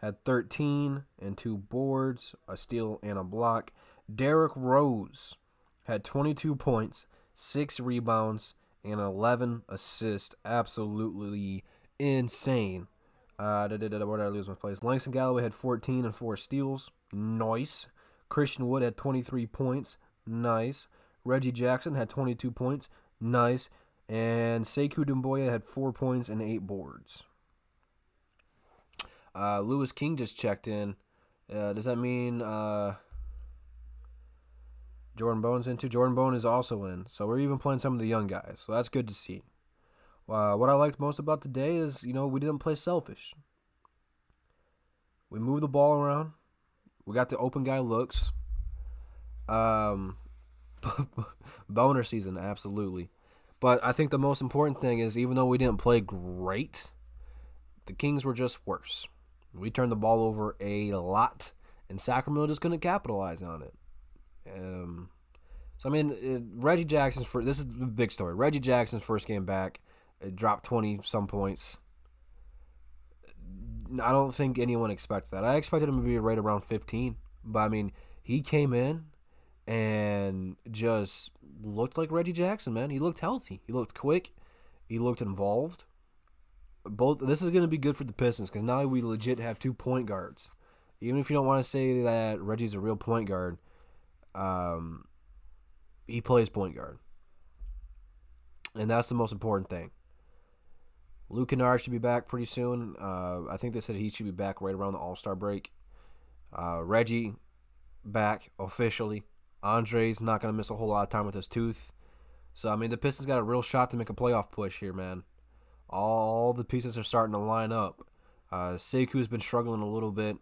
had 13 and 2 boards, a steal, and a block. Derrick Rose had 22 points, 6 rebounds, and 11 assists. Absolutely insane. Where did I lose my place? Langston Galloway had 14 and 4 steals. Nice. Christian Wood had 23 points. Nice. Reggie Jackson had 22 points. Nice. And Sekou Doumbouya had 4 points and 8 boards. Lewis King just checked in. Does that mean Jordan Bone's in too? Jordan Bone is also in. So we're even playing some of the young guys. So that's good to see. What I liked most about today is, we didn't play selfish. We moved the ball around. We got the open guy looks. Boner season, absolutely. But I think the most important thing is, even though we didn't play great, the Kings were just worse. We turned the ball over a lot, and Sacramento is going to capitalize on it. Reggie Jackson's this is the big story. Reggie Jackson's first game back, it dropped 20-some points. I don't think anyone expected that. I expected him to be right around 15, but he came in and just looked like Reggie Jackson, man. He looked healthy. He looked quick. He looked involved. This is going to be good for the Pistons because now we legit have 2 point guards. Even if you don't want to say that Reggie's a real point guard, he plays point guard. And that's the most important thing. Luke Kennard should be back pretty soon. I think they said he should be back right around the All-Star break. Reggie back officially. Andre's not going to miss a whole lot of time with his tooth. So, I mean, the Pistons got a real shot to make a playoff push here, man. All the pieces are starting to line up. Seku's been struggling a little bit,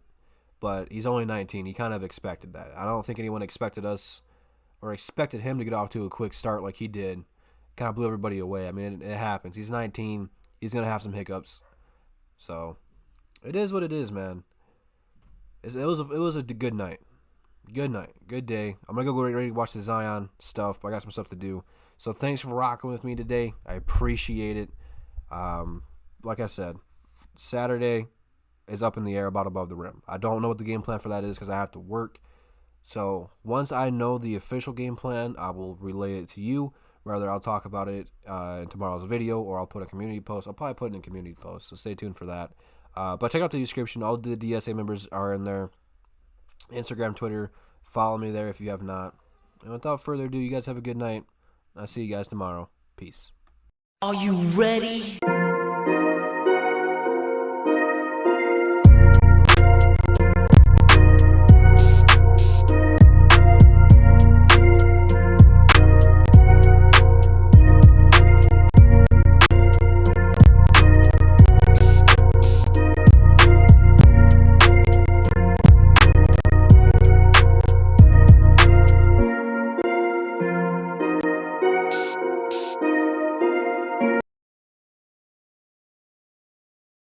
but he's only 19. He kind of expected that. I don't think anyone expected us or expected him to get off to a quick start like he did. Kind of blew everybody away. I mean, it happens. He's 19. He's going to have some hiccups. So, it is what it is, man. It was a good night. Good night. Good day. I'm going to go ready to watch the Zion stuff, but I got some stuff to do. So, thanks for rocking with me today. I appreciate it. Like I said, Saturday is up in the air about above the rim. I don't know what the game plan for that is because I have to work. So once I know the official game plan, I will relay it to you. Whether I'll talk about it in tomorrow's video or I'll put a community post. I'll probably put it in a community post, so stay tuned for that. But check out the description. All the DSA members are in there. Instagram, Twitter. Follow me there if you have not. And without further ado, you guys have a good night. I'll see you guys tomorrow. Peace. Are you ready?